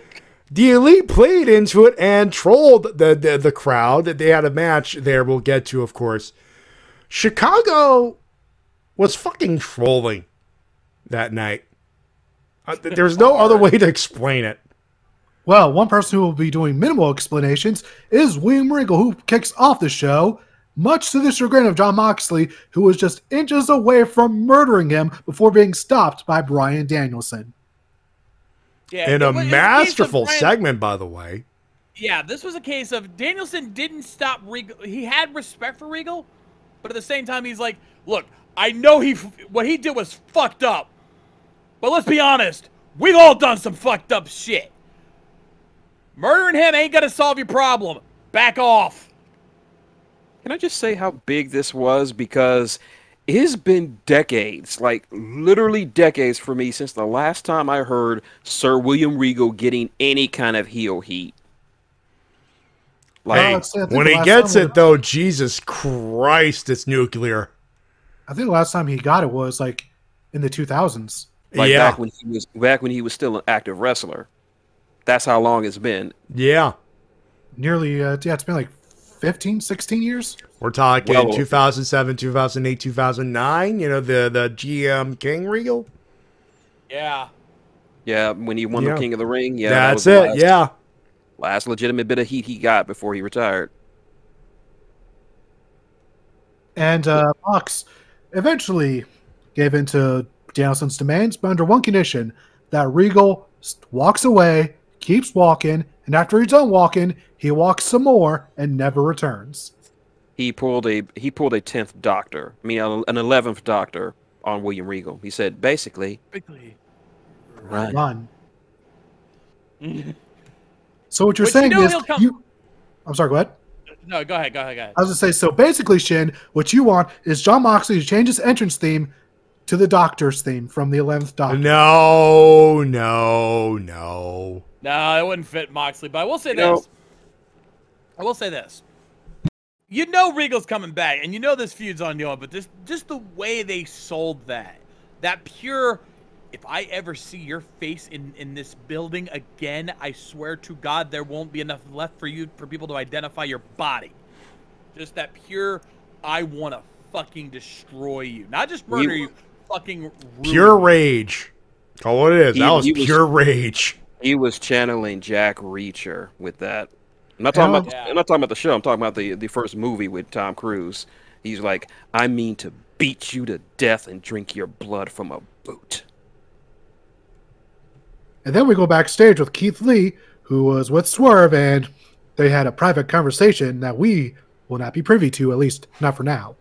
the Elite played into it and trolled the crowd. They had a match there we'll get to, of course. Chicago was fucking trolling that night. There's no other way to explain it. Well, one person who will be doing minimal explanations is William Regal, who kicks off the show, much to the chagrin of Jon Moxley, who was just inches away from murdering him before being stopped by Bryan Danielson. Yeah, in a masterful segment, by the way. Yeah, this was a case of Danielson didn't stop Regal. He had respect for Regal, but at the same time, he's like, look, I know what he did was fucked up. But let's be honest, we've all done some fucked up shit. Murdering him ain't gonna solve your problem. Back off. Can I just say how big this was? Because It has been decades, like literally decades for me since the last time I heard Sir William Regal getting any kind of heel heat. Like, when he gets it, though, Jesus Christ, it's nuclear. I think the last time he got it was like in the 2000s. Like back when he was still an active wrestler. That's how long it's been. Yeah. Nearly, it's been like 15, 16 years. We're talking 2007, 2008, 2009. You know, the GM King Regal. Yeah. Yeah, when he won the King of the Ring. Yeah, that's it. Last legitimate bit of heat he got before he retired. And Mox eventually gave in to Danielson's demands, but under one condition, that Regal walks away, keeps walking, and after he's done walking, he walks some more and never returns. He pulled a 10th doctor, I mean an 11th doctor on William Regal. He said basically run. So what you're saying is I'm sorry, go ahead. No, go ahead. I was going to say, so basically, Shin, what you want is Jon Moxley to change his entrance theme to the Doctor's theme from the 11th Doctor. No. No, it wouldn't fit Moxley, but I will say this. You know Regal's coming back, and you know this feud's ongoing, but just the way they sold that pure, if I ever see your face in this building again, I swear to God there won't be enough left for people to identify your body. Just that pure, I want to fucking destroy you. Not just murder you, fucking ruin pure rage. Oh, what it is. That was pure rage. He was channeling Jack Reacher with that. I'm not talking about the show. I'm talking about the first movie with Tom Cruise. He's like, I mean to beat you to death and drink your blood from a boot. And then we go backstage with Keith Lee, who was with Swerve, and they had a private conversation that we will not be privy to, at least not for now.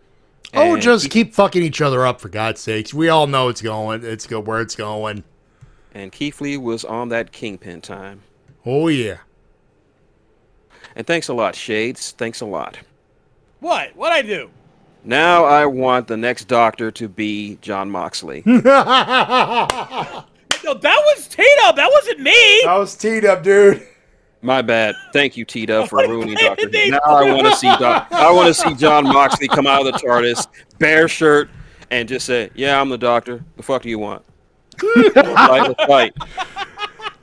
Oh, just keep fucking each other up, for God's sakes. We all know it's going. It's where it's going. And Keith Lee was on that Kingpin time. Oh, yeah. And thanks a lot, Shades. Thanks a lot. What? What'd I do? Now I want the next Doctor to be Jon Moxley. No, that was T-Dub. That wasn't me. That was T-Dub, dude. My bad. Thank you, T-Dub, for ruining Doctor. Now I want to see Jon Moxley come out of the TARDIS, bare shirt, and just say, "Yeah, I'm the Doctor. The fuck do you want?" Let's fight.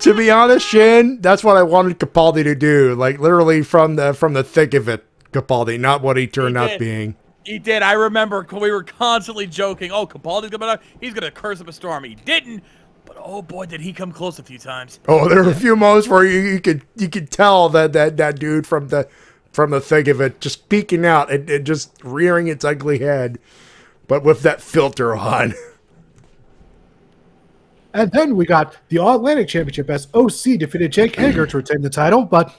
To be honest, Shin, that's what I wanted Capaldi to do. Like literally from the thick of it, Capaldi, not what he turned out being. He did. I remember we were constantly joking. Oh, Capaldi's coming out. He's gonna curse up a storm. He didn't. But oh boy, did he come close a few times. Oh, there were a few moments where you could tell that dude from the thick of it just peeking out and just rearing its ugly head, but with that filter on. And then we got the All Atlantic Championship as OC defeated Jake Hager to retain the title, but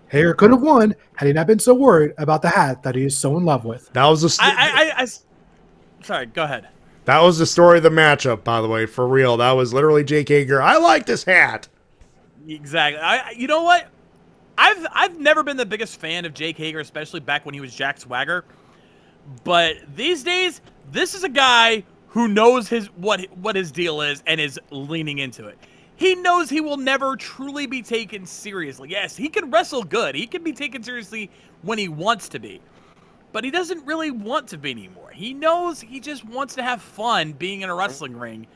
Hager could have won had he not been so worried about the hat that he is so in love with. That was sorry, go ahead. That was the story of the matchup, by the way, for real. That was literally Jake Hager. I like this hat. Exactly. You know what? I've never been the biggest fan of Jake Hager, especially back when he was Jack Swagger. But these days, this is a guy who knows what his deal is and is leaning into it. He knows he will never truly be taken seriously. Yes, he can wrestle good. He can be taken seriously when he wants to be. But he doesn't really want to be anymore. He knows he just wants to have fun being in a wrestling ring.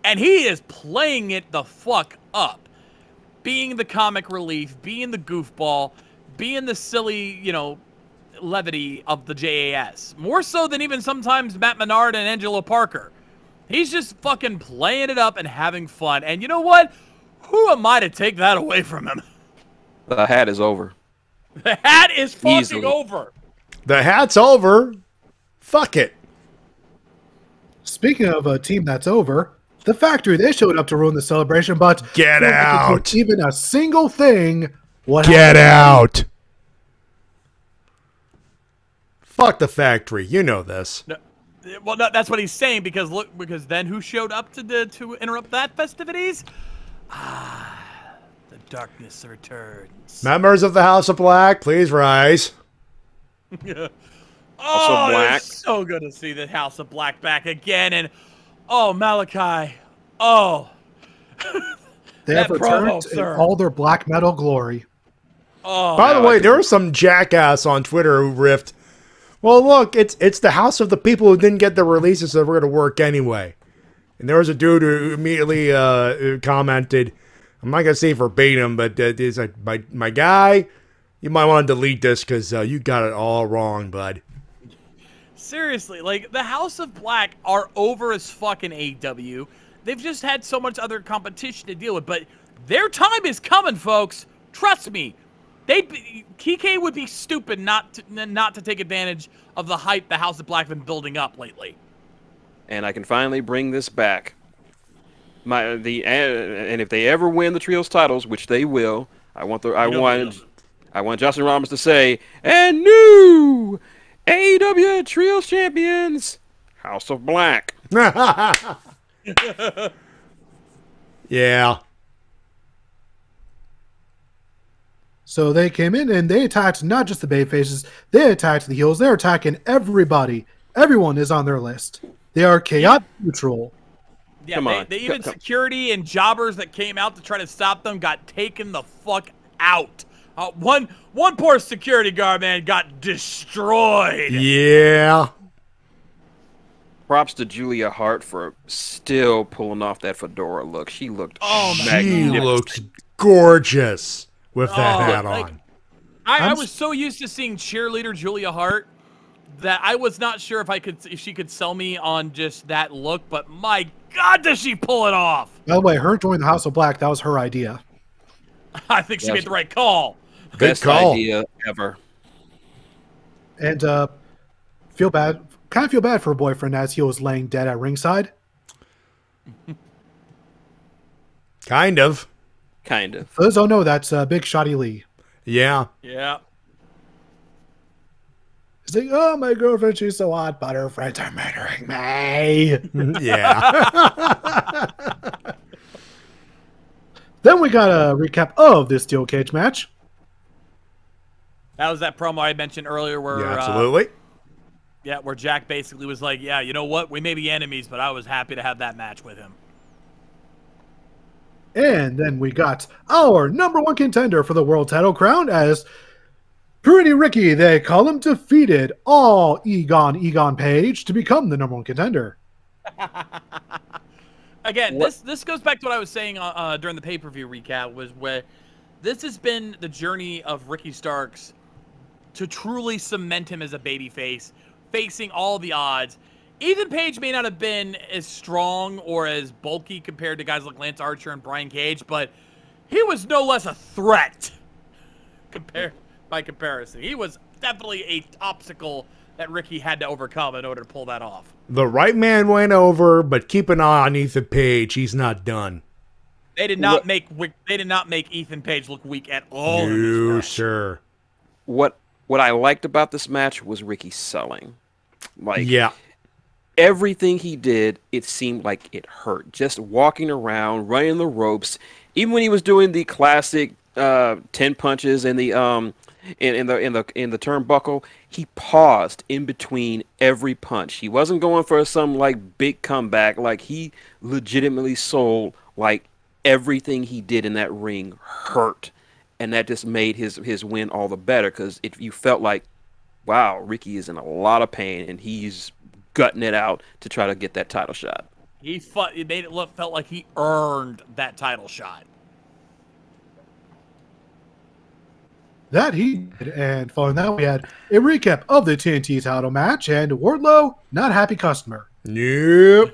And he is playing it the fuck up. Being the comic relief, being the goofball, being the silly, levity of the JAS. More so than even sometimes Matt Menard and Angelo Parker. He's just fucking playing it up and having fun. And you know what? Who am I to take that away from him? The hat is over. The hat is fucking over. The hat's over. Fuck it. Speaking of a team that's over, the Factory, they showed up to ruin the celebration, but get out. Even a single thing. Get out. Fuck the Factory. You know this. No, well, no, that's what he's saying because then who showed up to interrupt that festivities? The darkness returns. Members of the House of Black, please rise. Oh, Black. it's so good to see the House of Black back again. And, oh, Malachi. Oh. They That have returned promo, in sir. all their black metal glory. Oh. By the way, there was some jackass on Twitter who riffed, well, look, it's the house of the people who didn't get the releases that were going to work anyway. And there was a dude who immediately commented, I'm not going to say verbatim, but he's like, my guy, you might want to delete this because you got it all wrong, bud. Seriously, like, the House of Black are over as fucking AEW. They've just had so much other competition to deal with, but their time is coming, folks. Trust me. TK would be stupid not to take advantage of the hype the House of Black have been building up lately. And I can finally bring this back. And if they ever win the trios titles, which they will, I want Justin Roberts to say, and new AEW trios champions, House of Black. Yeah. So they came in and they attacked not just the babyfaces, they attacked the heels. They're attacking everybody. Everyone is on their list. They are chaotic neutral. Yeah, Come on. They even security and jobbers that came out to try to stop them got taken the fuck out. One poor security guard, man, got destroyed. Yeah. Props to Julia Hart for still pulling off that fedora look. She looked She magnificent. looks gorgeous with that hat on. I was so used to seeing cheerleader Julia Hart that I was not sure if she could sell me on just that look, but my God, does she pull it off? By the way, her joining the House of Black, that was her idea. I think she made the right call. Best call. idea ever. And kind of feel bad for her boyfriend as he was laying dead at ringside. Kind of. For those who don't know, that's Big Shotty Lee. Yeah. Yeah. He's like, oh, my girlfriend, she's so hot, but her friends are murdering me. Yeah. Then we got a recap of this steel cage match. That was that promo I mentioned earlier where Yeah, absolutely. where Jack basically was like, yeah, you know what? We may be enemies, but I was happy to have that match with him. And then we got our #1 contender for the world title crown as Pretty Ricky, they call him, defeated all Egon Page to become the #1 contender. Again, this goes back to what I was saying during the pay-per-view recap, was where this has been the journey of Ricky Starks to truly cement him as a babyface, facing all the odds. Ethan Page may not have been as strong or as bulky compared to guys like Lance Archer and Brian Cage, but he was no less a threat by comparison. He was definitely a obstacle that Ricky had to overcome in order to pull that off. The right man went over, but keep an eye on Ethan Page. He's not done. They did not make Ethan Page look weak at all. No, sir. What I liked about this match was Ricky selling. Yeah. Everything he did, it seemed like it hurt. Just walking around, running the ropes. Even when he was doing the classic 10 punches and the in the turnbuckle, he paused in between every punch. He wasn't going for some like big comeback. Like, he legitimately sold. Like, everything he did in that ring hurt, and that just made his win all the better, because you felt like, wow, Ricky is in a lot of pain and he's gutting it out to try to get that title shot. It made it felt like he earned that title shot. That he did. And following that, we had a recap of the TNT title match, and Wardlow, not happy customer. Nope.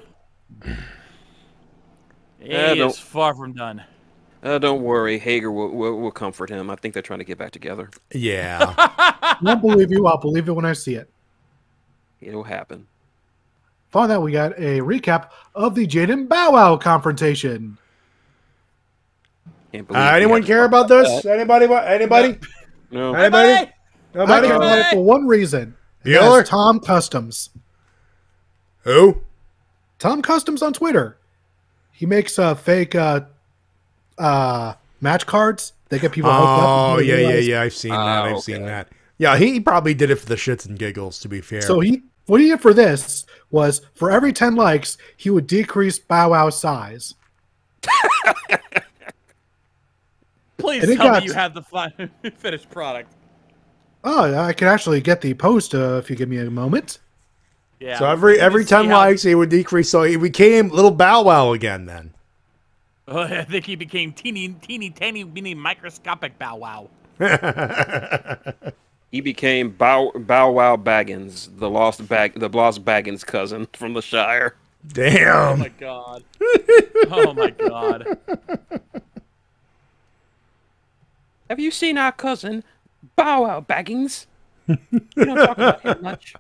He is far from done. Don't worry, Hager will comfort him. I think they're trying to get back together. Yeah. I won't believe you. I'll believe it when I see it. It'll happen. Following that, we got a recap of the Jaden Bow Wow confrontation. Anyone care about this? Anybody? No. Anybody? I care about it for one reason. Bueller? Tom Customs. Who? Tom Customs on Twitter. He makes fake match cards. They get people hooked up. Oh, yeah. I've seen that. I've seen that. Yeah, he probably did it for the shits and giggles, to be fair. So what he did for this was, for every 10 likes, he would decrease Bow Wow's size. Please tell me you have the finished product. Oh, I can actually get the post if you give me a moment. Yeah. So every 10 likes, he would decrease. So he became Little Bow Wow again then. Oh, I think he became teeny, mini, microscopic Bow Wow. He became Bow Wow Baggins, the lost Baggins cousin from the Shire. Damn. Oh my god. Oh my god. Have you seen our cousin, Bow Wow Baggins? We don't talk about him much.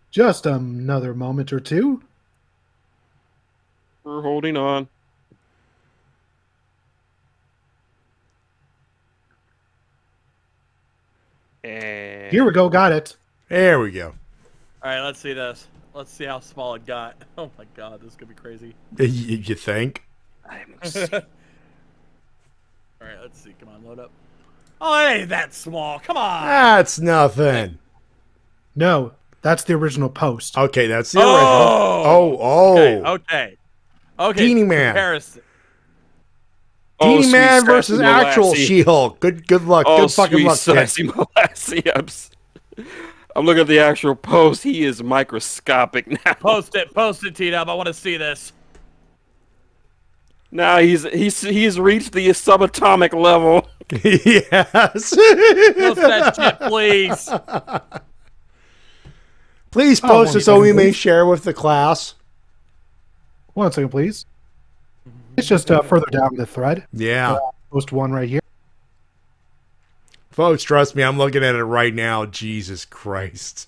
Just another moment or two. We're holding on. And Here we go, got it. There we go. All right, let's see this. Let's see how small it got. Oh my god, this is gonna be crazy. You think? All right, let's see. Come on, load up. Oh, it ain't that small. Come on. That's nothing. No, that's the original post. Okay, that's the original. Oh. Okay. Teeny Man. Comparison. Teeny Man versus actual She-Hulk. Good luck. Good fucking luck, kid. I'm looking at the actual post. He is microscopic now. Post it, T-Dub. I want to see this. Now he's reached the subatomic level. Yes. Post that shit, please. Please post it so we may share with the class. 1 second, please. It's just further down the thread. Yeah. Post one right here. Folks, trust me, I'm looking at it right now. Jesus Christ.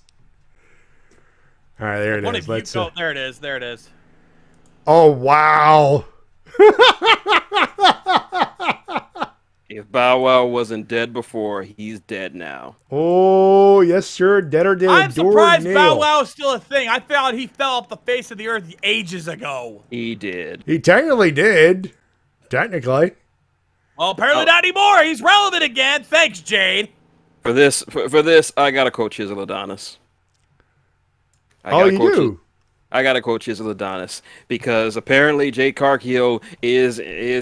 All right, there it is. Let's there it is. There it is. Oh, wow. If Bow Wow wasn't dead before, he's dead now. Oh, yes, sir. Dead or dead. I'm surprised Bow Wow is still a thing. I thought he fell off the face of the earth ages ago. He did. He technically did. Technically. Well, apparently not anymore. He's relevant again. Thanks, Jade. For this, I gotta quote Chisel Adonis. I gotta quote Chisel Adonis because apparently Jade Cargill is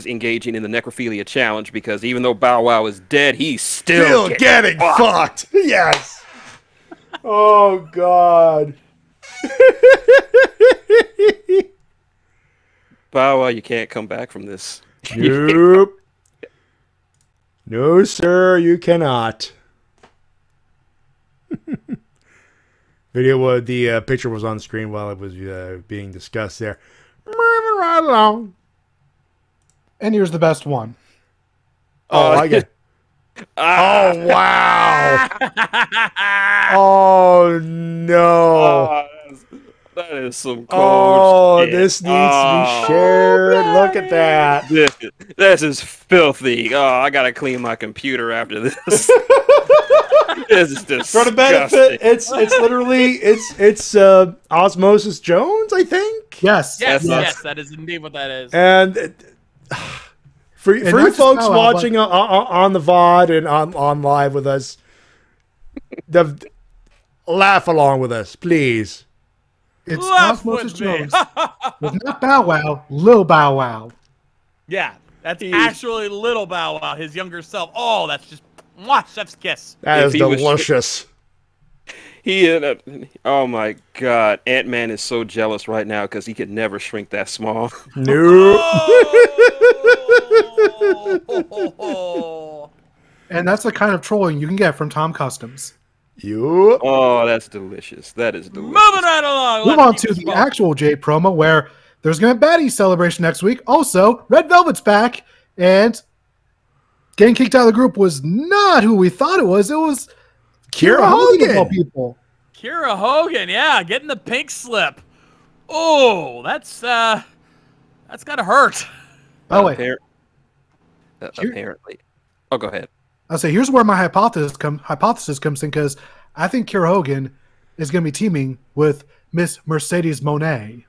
engaging in the necrophilia challenge because even though Bow Wow is dead, he's still getting fucked. Yes. Oh God. Bow Wow, you can't come back from this. Nope. No, sir, you cannot. The picture was on the screen while it was being discussed there. Moving right along. And here's the best one. Oh, I get. Oh wow! Oh no! That is some cold shit. This needs to be shared. Look at that. This is filthy. Oh, I gotta clean my computer after this. This is disgusting. For the benefit, it's literally Osmosis Jones, I think. Yes, that is indeed what that is. And for you folks watching on the VOD and on live with us, laugh along with us, please. It's Osmosis Jones. With not Bow Wow, Lil Bow Wow. Yeah, that's actually Little Bow Wow, his younger self. Oh, that's just chef's kiss. That is delicious. Oh my God, Ant-Man is so jealous right now because he could never shrink that small. Nope. And that's the kind of trolling you can get from Tom Customs. Oh, that's delicious. That is delicious. Moving right along. Move on to the actual Jade promo where there's going to be a Batty celebration next week. Also, Red Velvet's back, and getting kicked out of the group was not who we thought it was. It was Kira Hogan. People. Kira Hogan, yeah, getting the pink slip. Oh, that's gotta hurt. Oh wait. Apparently. Oh, go ahead. I'll say here's where my hypothesis comes in because I think Kira Hogan is going to be teaming with Miss Mercedes Moné.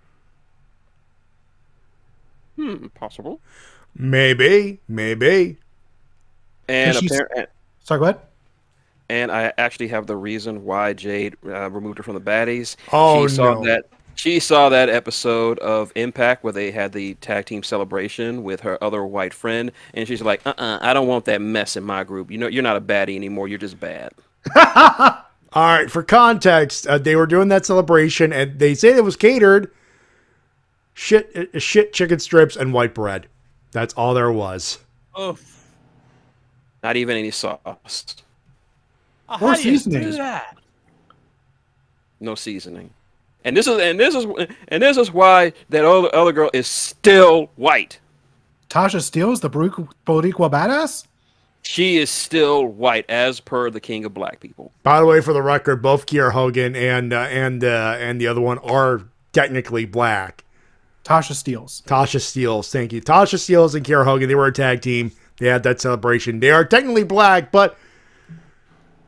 Possible. Maybe. And Sorry, go ahead. And I actually have the reason why Jade removed her from the baddies. Oh, She saw that episode of Impact where they had the tag team celebration with her other white friend, and she's like, I don't want that mess in my group. You know, you're not a baddie anymore. You're just bad. All right, for context, they were doing that celebration, and they say it was catered. Shit chicken strips and white bread. That's all there was. Oof. Not even any sauce. How do you do that? No seasoning. And this is why that other girl is still white. Tasha Steele is the Boricua badass? She is still white, as per the King of Black People. By the way, for the record, both Kiera Hogan and the other one are technically black. Tasha Steeles. Thank you. Tasha Steeles and Kiera Hogan, they were a tag team. They had that celebration. They are technically black, but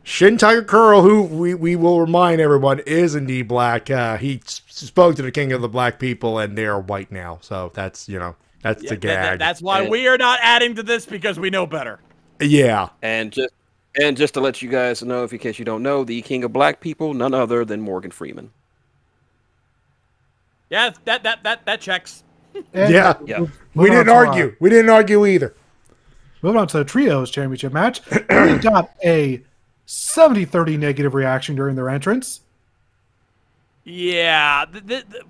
Shintigercurl, who we will remind everyone is indeed black, he spoke to the King of the Black People, and they are white now. So that's the gag. That's why we are not adding to this, because we know better. Yeah. And just to let you guys know, in case you don't know, the King of Black People, none other than Morgan Freeman. Yeah, that checks. Yeah. We didn't argue. We didn't argue either. Moving on to the Trios Championship match. We got a 70-30 negative reaction during their entrance. Yeah.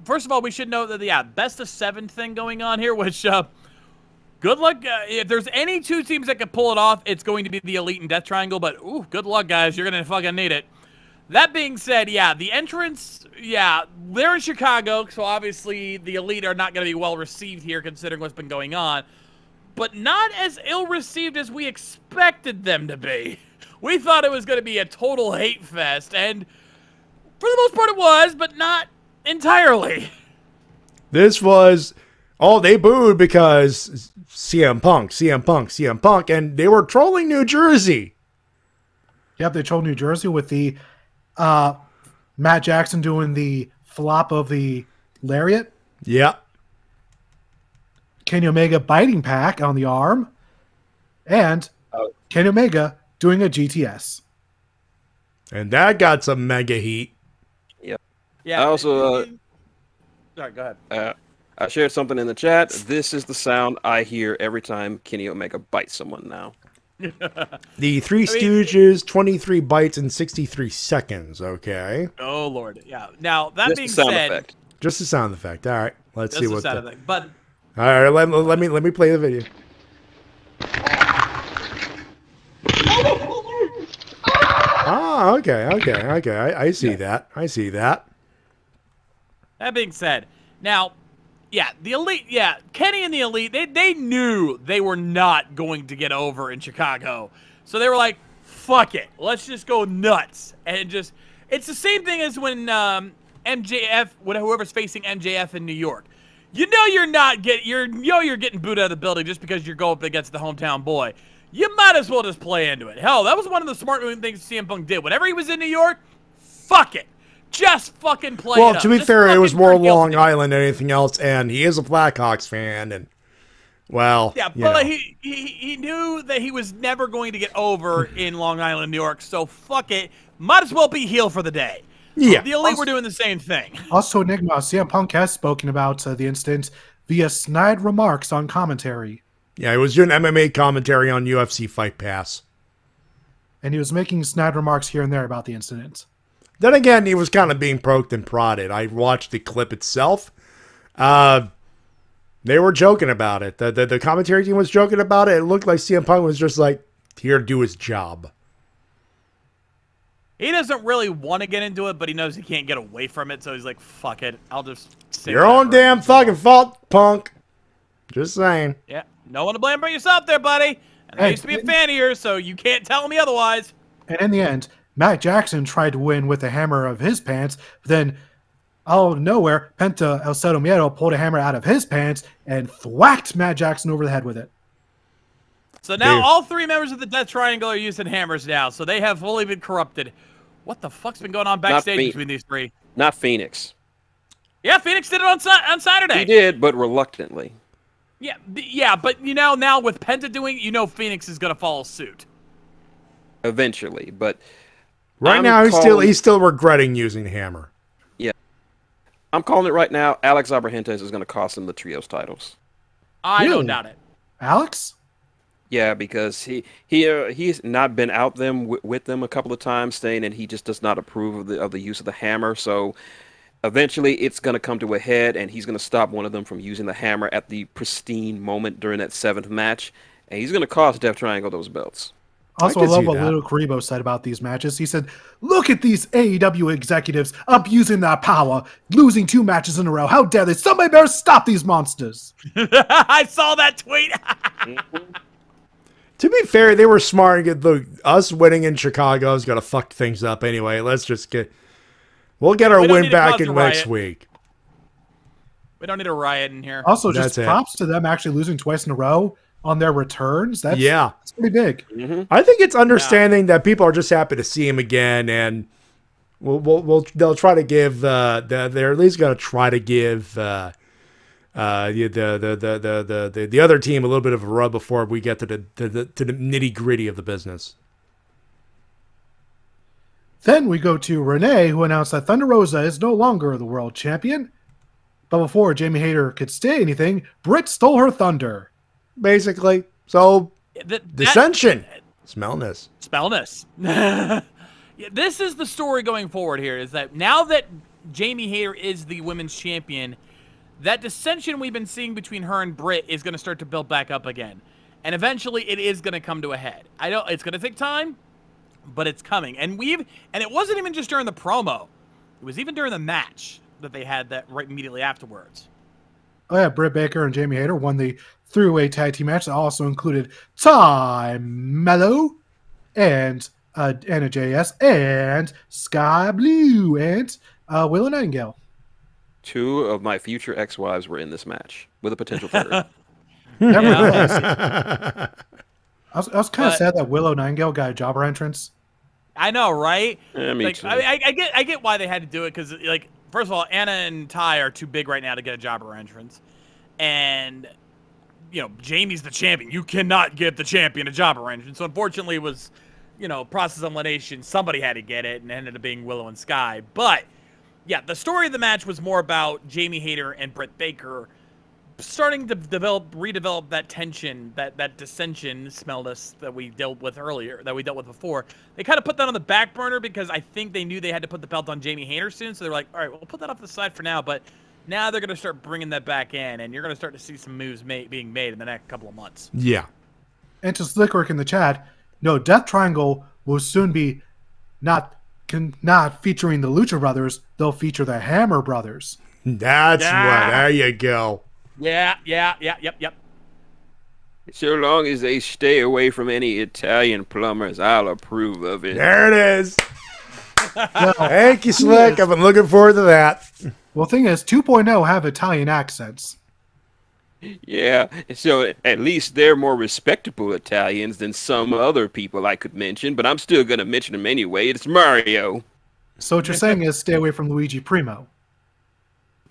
First of all, we should know that, best of 7 thing going on here, which, good luck. If there's any 2 teams that can pull it off, it's going to be the Elite and Death Triangle, but, ooh, good luck, guys. You're going to fucking need it. That being said, the entrance, they're in Chicago, so obviously the Elite are not going to be well received here considering what's been going on, but not as ill-received as we expected them to be. We thought it was going to be a total hate fest, and for the most part it was, but not entirely. This was, they booed because CM Punk, and they were trolling New Jersey. Yep, they trolled New Jersey with the Matt Jackson doing the flop of the lariat. Yeah. Kenny Omega biting Pac on the arm. And Kenny Omega doing a GTS. And that got some mega heat. Yep. Yeah. I also... Sorry, go ahead. I shared something in the chat. This is the sound I hear every time Kenny Omega bites someone now. The Three Stooges, 23 bites in 63 seconds, okay? Oh, Lord. Yeah. Now, that being said... effect. Just a sound effect. All right. Let's see what the... But... All right, let me play the video. Ah, okay. I see that. I see that. That being said, now, the Elite, Kenny and the Elite, they knew they were not going to get over in Chicago. So they were like, fuck it. Let's just go nuts. And just, it's the same thing as when MJF, whoever's facing MJF in New York. You know you're getting booed out of the building just because you're going up against the hometown boy. You might as well just play into it. Hell, that was one of the smart things CM Punk did. Whenever he was in New York, fuck it. Just fucking play it up. Well, to be fair, it was more Long Island than anything else, and he is a Blackhawks fan, and, well, yeah, but he knew that he was never going to get over in Long Island, New York, so fuck it. Might as well be heel for the day. Yeah. The Elite were doing the same thing. Also, Enigma, CM Punk has spoken about the incident via snide remarks on commentary. Yeah, he was doing MMA commentary on UFC Fight Pass. And he was making snide remarks here and there about the incident. Then again, he was kind of being poked and prodded. I watched the clip itself. They were joking about it. The commentary team was joking about it. It looked like CM Punk was just like, here to do his job. He doesn't really want to get into it, but he knows he can't get away from it, so he's like, fuck it. I'll just say your own damn fucking fault, Punk. Just saying. Yeah, no one to blame but yourself there, buddy. And I used to be a fan of yours, so you can't tell me otherwise. And in the end, Matt Jackson tried to win with the hammer of his pants, but then out of nowhere, Penta El Cero Miedo pulled a hammer out of his pants and thwacked Matt Jackson over the head with it. So now all 3 members of the Death Triangle are using hammers now, so they have fully been corrupted. What the fuck's been going on backstage between these 3? Not Phoenix. Yeah, Phoenix did it on Saturday. He did, but reluctantly. Yeah, but now with Penta doing it, Phoenix is gonna follow suit eventually. But right now, he's still regretting using the hammer. Yeah, I'm calling it right now. Alex Abrahantes is going to cost him the trios titles. I don't doubt it. Alex? Yeah, because he's not been out with them a couple of times, saying that he just does not approve of the use of the hammer. So eventually, it's going to come to a head, and he's going to stop one of them from using the hammer at the pristine moment during that 7th match, and he's going to cost Death Triangle those belts. Also, I love what Luke Rebo said about these matches. He said, "Look at these AEW executives abusing their power, losing 2 matches in a row. How dare they? Somebody better stop these monsters." I saw that tweet. To be fair, they were smart. Look, us winning in Chicago is going to fuck things up anyway. We'll get our win back in next week. We don't need a riot in here. Also, just props to them actually losing twice in a row on their returns. That's pretty big. Mm-hmm. I think it's understanding that people are just happy to see him again, and they'll try to give they're at least going to try to give the other team a little bit of a rub before we get to the nitty gritty of the business. Then we go to Renee, who announced that Thunder Rosa is no longer the world champion. But before Jamie Hayter could say anything, Britt stole her thunder. Basically. So, dissension. Smellness. This is the story going forward here, is that now that Jamie Hayter is the women's champion, that dissension we've been seeing between her and Britt is going to start to build back up again. And eventually it is going to come to a head. It's going to take time, but it's coming. And it wasn't even just during the promo. It was even during the match that they had that right immediately afterwards. Oh yeah, Britt Baker and Jamie Hayter won the 3-way tag team match that also included Ty Mello and Anna JS and Sky Blue and Willow Nightingale. 2 of my future ex-wives were in this match with a potential 3rd. I was kind of sad that Willow Nightingale got a jobber entrance. I know, right? Yeah, me too. I get why they had to do it, because first of all, Anna and Ty are too big right now to get a jobber entrance, and Jamie's the champion. You cannot give the champion a jobber entrance. So unfortunately, it was process of elimination. Somebody had to get it, and it ended up being Willow and Sky. But yeah, the story of the match was more about Jamie Hayter and Britt Baker starting to redevelop that tension, that dissension, smellness that we dealt with before. They kind of put that on the back burner because I think they knew they had to put the belt on Jamie Hayter soon. So they're like, all right, we'll put that off the side for now. But now they're going to start bringing that back in, and you're going to start to see some moves being made in the next couple of months. Yeah. And to Slickrick in the chat, no, Death Triangle will soon be not featuring the Lucha Brothers. They'll feature the Hammer Brothers. That's right. There you go. Yep. So long as they stay away from any Italian plumbers, I'll approve of it. There it is. Thank you, Slick. I've been looking forward to that. Well, the thing is, 2.0 have Italian accents. Yeah, so at least they're more respectable Italians than some other people I could mention, but I'm still going to mention them anyway. It's Mario. So what you're saying is stay away from Luigi Primo.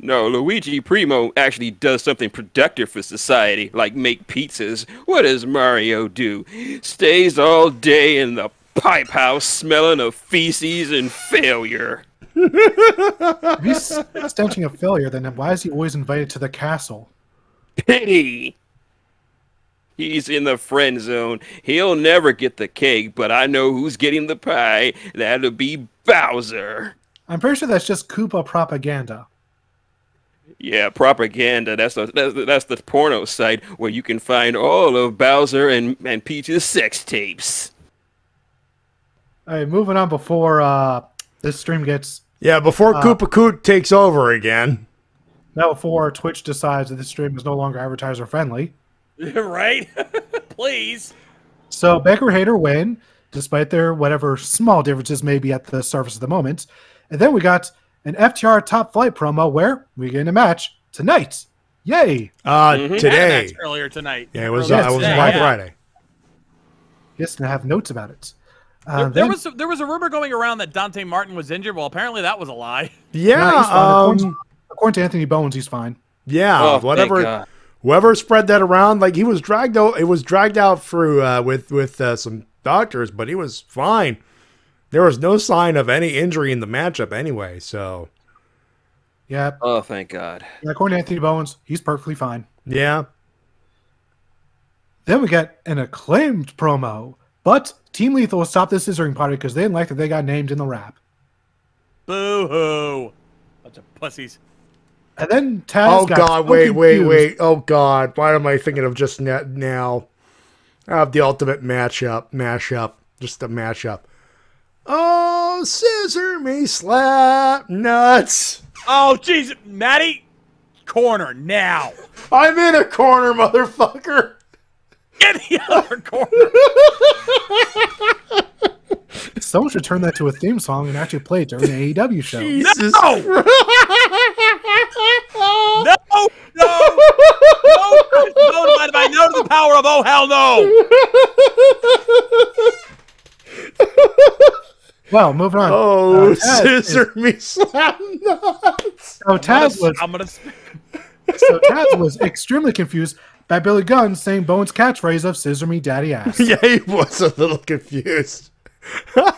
No, Luigi Primo actually does something productive for society, like make pizzas. What does Mario do? Stays all day in the pipe house smelling of feces and failure. If he's stenching of failure, then why is he always invited to the castle? Pity. He's in the friend zone. He'll never get the cake, but I know who's getting the pie. That'll be Bowser. I'm pretty sure that's just Koopa propaganda. Yeah, propaganda. That's the porno site where you can find all of Bowser and Peach's sex tapes. All right, moving on before this stream gets... Yeah, before Koopa Coot takes over again. Now before Twitch decides that this stream is no longer advertiser friendly. Right? Please. So Baker Hayter win, despite their whatever small differences may be at the surface of the moment. And then we got an FTR Top Flight promo where we get in a match tonight. Yay! Today. Earlier tonight. Yeah, it was Black Friday. Yes, and I have notes about it. There was a rumor going around that Dante Martin was injured. Well, apparently that was a lie. Yeah. According to Anthony Bones, he's fine. Yeah. whoever spread that around, like he was dragged out. It was dragged out through with some doctors, but he was fine. There was no sign of any injury in the matchup anyway. So, Yeah. Oh, thank God. Yeah, according to Anthony Bowens, he's perfectly fine. yeah. Then we get an Acclaimed promo, but Team Lethal will stop this scissoring party because they didn't like that they got named in the rap. Boo-hoo. Bunch of pussies. And then Taz Oh got God! so Wait! confused. Oh God! Why am I thinking of just now? I have the ultimate mashup, just a mashup. Oh, scissor me, slap nuts! Oh, jeez. Matty, corner now. I'm in a corner, motherfucker. Get the other corner. Someone should turn that to a theme song and actually play it during an AEW show. Jesus. No! No! No to the power of oh hell no! Well, moving on. Oh, Taz scissor me, slap nuts. So Taz was extremely confused by Billy Gunn saying Bowen's catchphrase of "Scissor me, daddy ass." Yeah, he was a little confused. God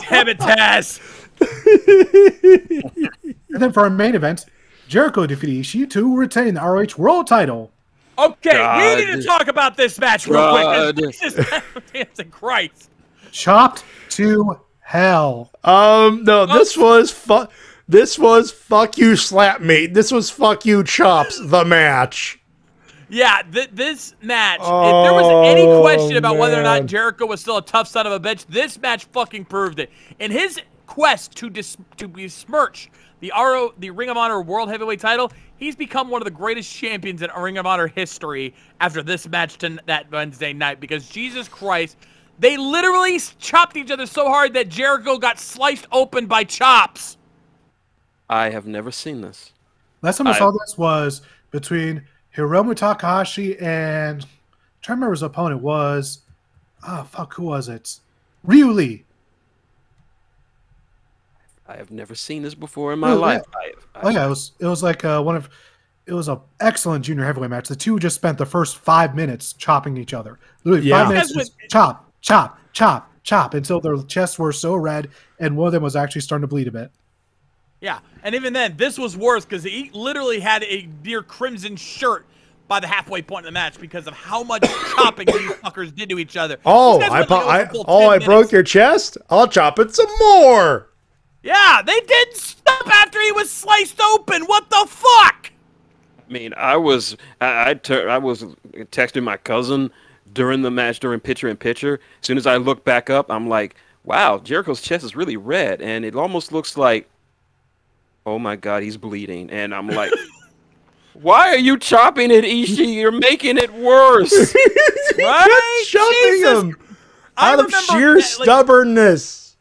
damn it, Taz! And then for our main event, Jericho defeated Ishii to retain the ROH World Title. Okay, God. we need to talk about this match real God. quick. This is dancing Christ. Chopped to hell. No, this was fuck you, slap me. This was fuck you, chops. The match. Yeah, this match, if there was any question about whether or man. not Jericho was still a tough son of a bitch, this match fucking proved it. In his quest to besmirch the Ring of Honor World Heavyweight title, he's become one of the greatest champions in Ring of Honor history after this match that Wednesday night, because Jesus Christ, they literally chopped each other so hard that Jericho got sliced open by chops. I have never seen this. Last time I saw this was between Hiromu Takahashi and I'm trying to remember his opponent was who was it? Ryu Lee. I have never seen this before in my life. Yeah. It was like it was an excellent junior heavyweight match. The two just spent the first 5 minutes chopping each other. Literally 5 minutes just chop, chop, chop, chop until their chests were so red and one of them was actually starting to bleed a bit. Yeah, and even then, this was worse because he literally had a near crimson shirt by the halfway point in the match because of how much chopping these fuckers did to each other. Oh, These guys went like a full 10 I broke minutes. your chest? I'll chop it some more. Yeah, they didn't stop after he was sliced open. What the fuck? I mean, I was texting my cousin during the match, during picture-in-picture. As soon as I look back up, I'm like, wow, Jericho's chest is really red, and it almost looks like, oh my God, he's bleeding. And I'm like, why are you chopping it, Ishii? You're making it worse. Right? Chopping Jesus. him out of remember sheer that, stubbornness.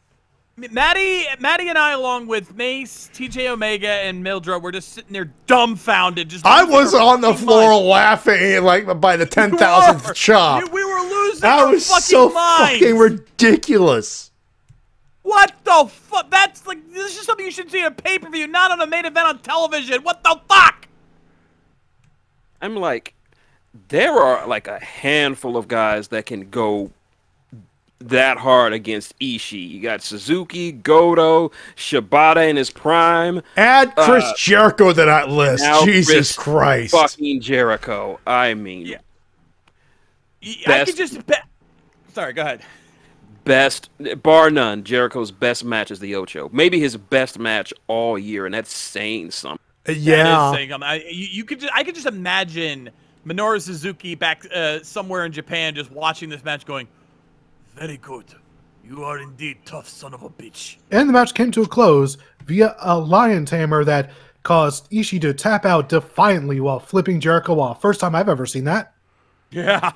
Matty and I, along with Mace, TJ Omega, and Mildred, were just sitting there dumbfounded. I was on the floor laughing like by the 10,000th chop. We were losing That our was fucking so minds. fucking ridiculous. What the fuck? That's like, this is something you should see in a pay-per-view, not on a main event on television. What the fuck? I'm like, there are like a handful of guys that can go that hard against Ishii. You got Suzuki, Goto, Shibata in his prime. Add Chris Jericho to that list. Now Jesus Chris Christ. fucking Jericho. I mean, Yeah. I could just bet. Sorry, go ahead. best, bar none, Jericho's best match is the Ocho. Maybe his best match all year, and that's saying something. Yeah. That is saying something. I could just imagine Minoru Suzuki back somewhere in Japan just watching this match going, very good. You are indeed tough son of a bitch. And the match came to a close via a lion tamer that caused Ishii to tap out defiantly while flipping Jericho off. First time I've ever seen that. Yeah.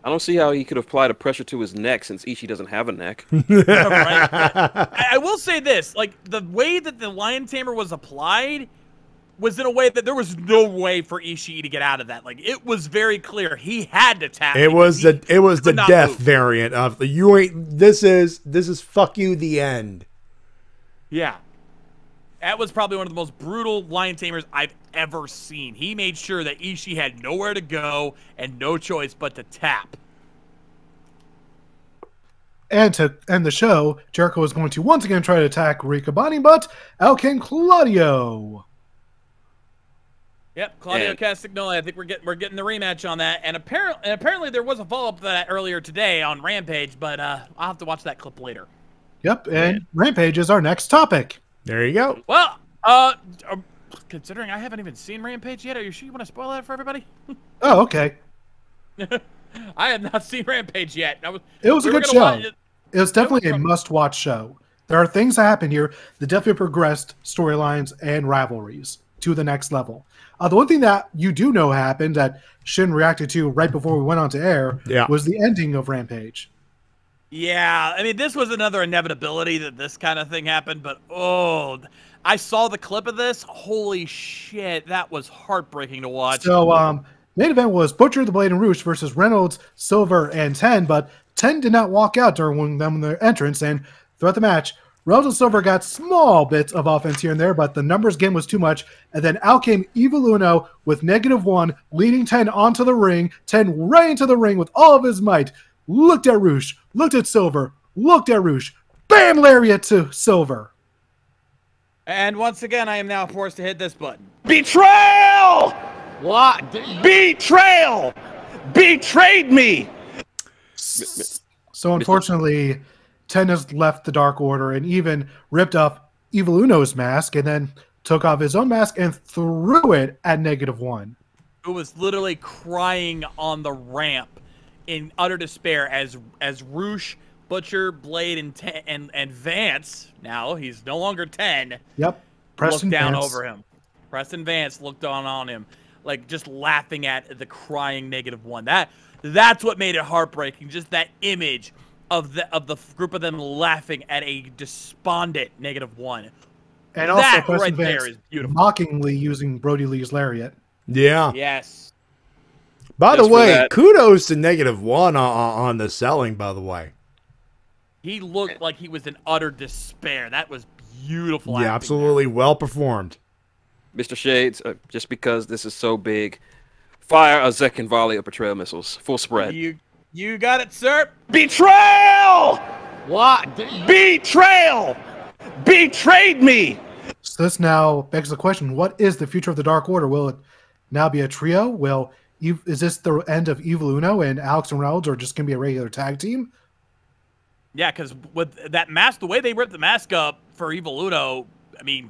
I don't see how he could apply the pressure to his neck since Ishii doesn't have a neck. Right? I will say this, like, the way that the lion tamer was applied was in a way that there was no way for Ishii to get out of that. Like, it was very clear he had to tap. It was the death move. variant of the you ain't this is fuck you the end. Yeah. That was probably one of the most brutal lion tamers I've ever seen. He made sure that Ishii had nowhere to go and no choice but to tap. And to end the show, Jericho was going to once again try to attack Ricabani, but out came Claudio. Yep, Claudio Castagnoli. I think we're getting the rematch on that. And apparently there was a follow-up to that earlier today on Rampage, but I'll have to watch that clip later. Yep, and Rampage is our next topic. There you go. Well, considering I haven't even seen Rampage yet, are you sure you want to spoil that for everybody? Oh, okay. I have not seen Rampage yet. It was a good show. It was definitely a must-watch show. There are things that happen here that definitely progressed storylines and rivalries to the next level. The one thing that you do know happened that Shin reacted to right before we went on to air was the ending of Rampage. Yeah, I mean, this was another inevitability that this kind of thing happened, but I saw the clip of this. Holy shit, that was heartbreaking to watch. So, main event was Butcher, the Blade, and Roosh versus Reynolds, Silver, and 10, but 10 did not walk out during their entrance, and throughout the match, Reynolds and Silver got small bits of offense here and there, but the numbers game was too much, and then out came Evil Uno with -1, leading 10 onto the ring. 10 ran into the ring with all of his might, looked at Roosh, looked at Silver, looked at Roosh, bam, lariat to Silver. And once again, I am now forced to hit this button. Betrayal! What? Betrayal! Betrayed me! So unfortunately, 10 has left the Dark Order and even ripped off Evil Uno's mask and then took off his own mask and threw it at -1. Who was literally crying on the ramp in utter despair as Roosh, Butcher, Blade, and Vance, now he's no longer 10, Yep. Preston looked down Vance. Over him. Preston Vance looked on him, like just laughing at the crying -1. That's what made it heartbreaking, just that image of the group of them laughing at a despondent -1. And also that Preston right Vance there is beautiful. Mockingly using Brody Lee's lariat. Yeah. Yes. By the way, kudos to -1 on the selling, by the way. He looked like he was in utter despair. That was beautiful. Yeah, absolutely well performed. Mr. Shades, just because this is so big, fire a second volley of betrayal missiles. Full spread. You got it, sir. Betrayal! What? Betrayal! Betrayed me! So this now begs the question, what is the future of the Dark Order? Will it now be a trio? Is this the end of Evil Uno and Alex and Reynolds, or just going to be a regular tag team? Yeah, because with that mask, the way they ripped the mask up for Evil Uno, I mean,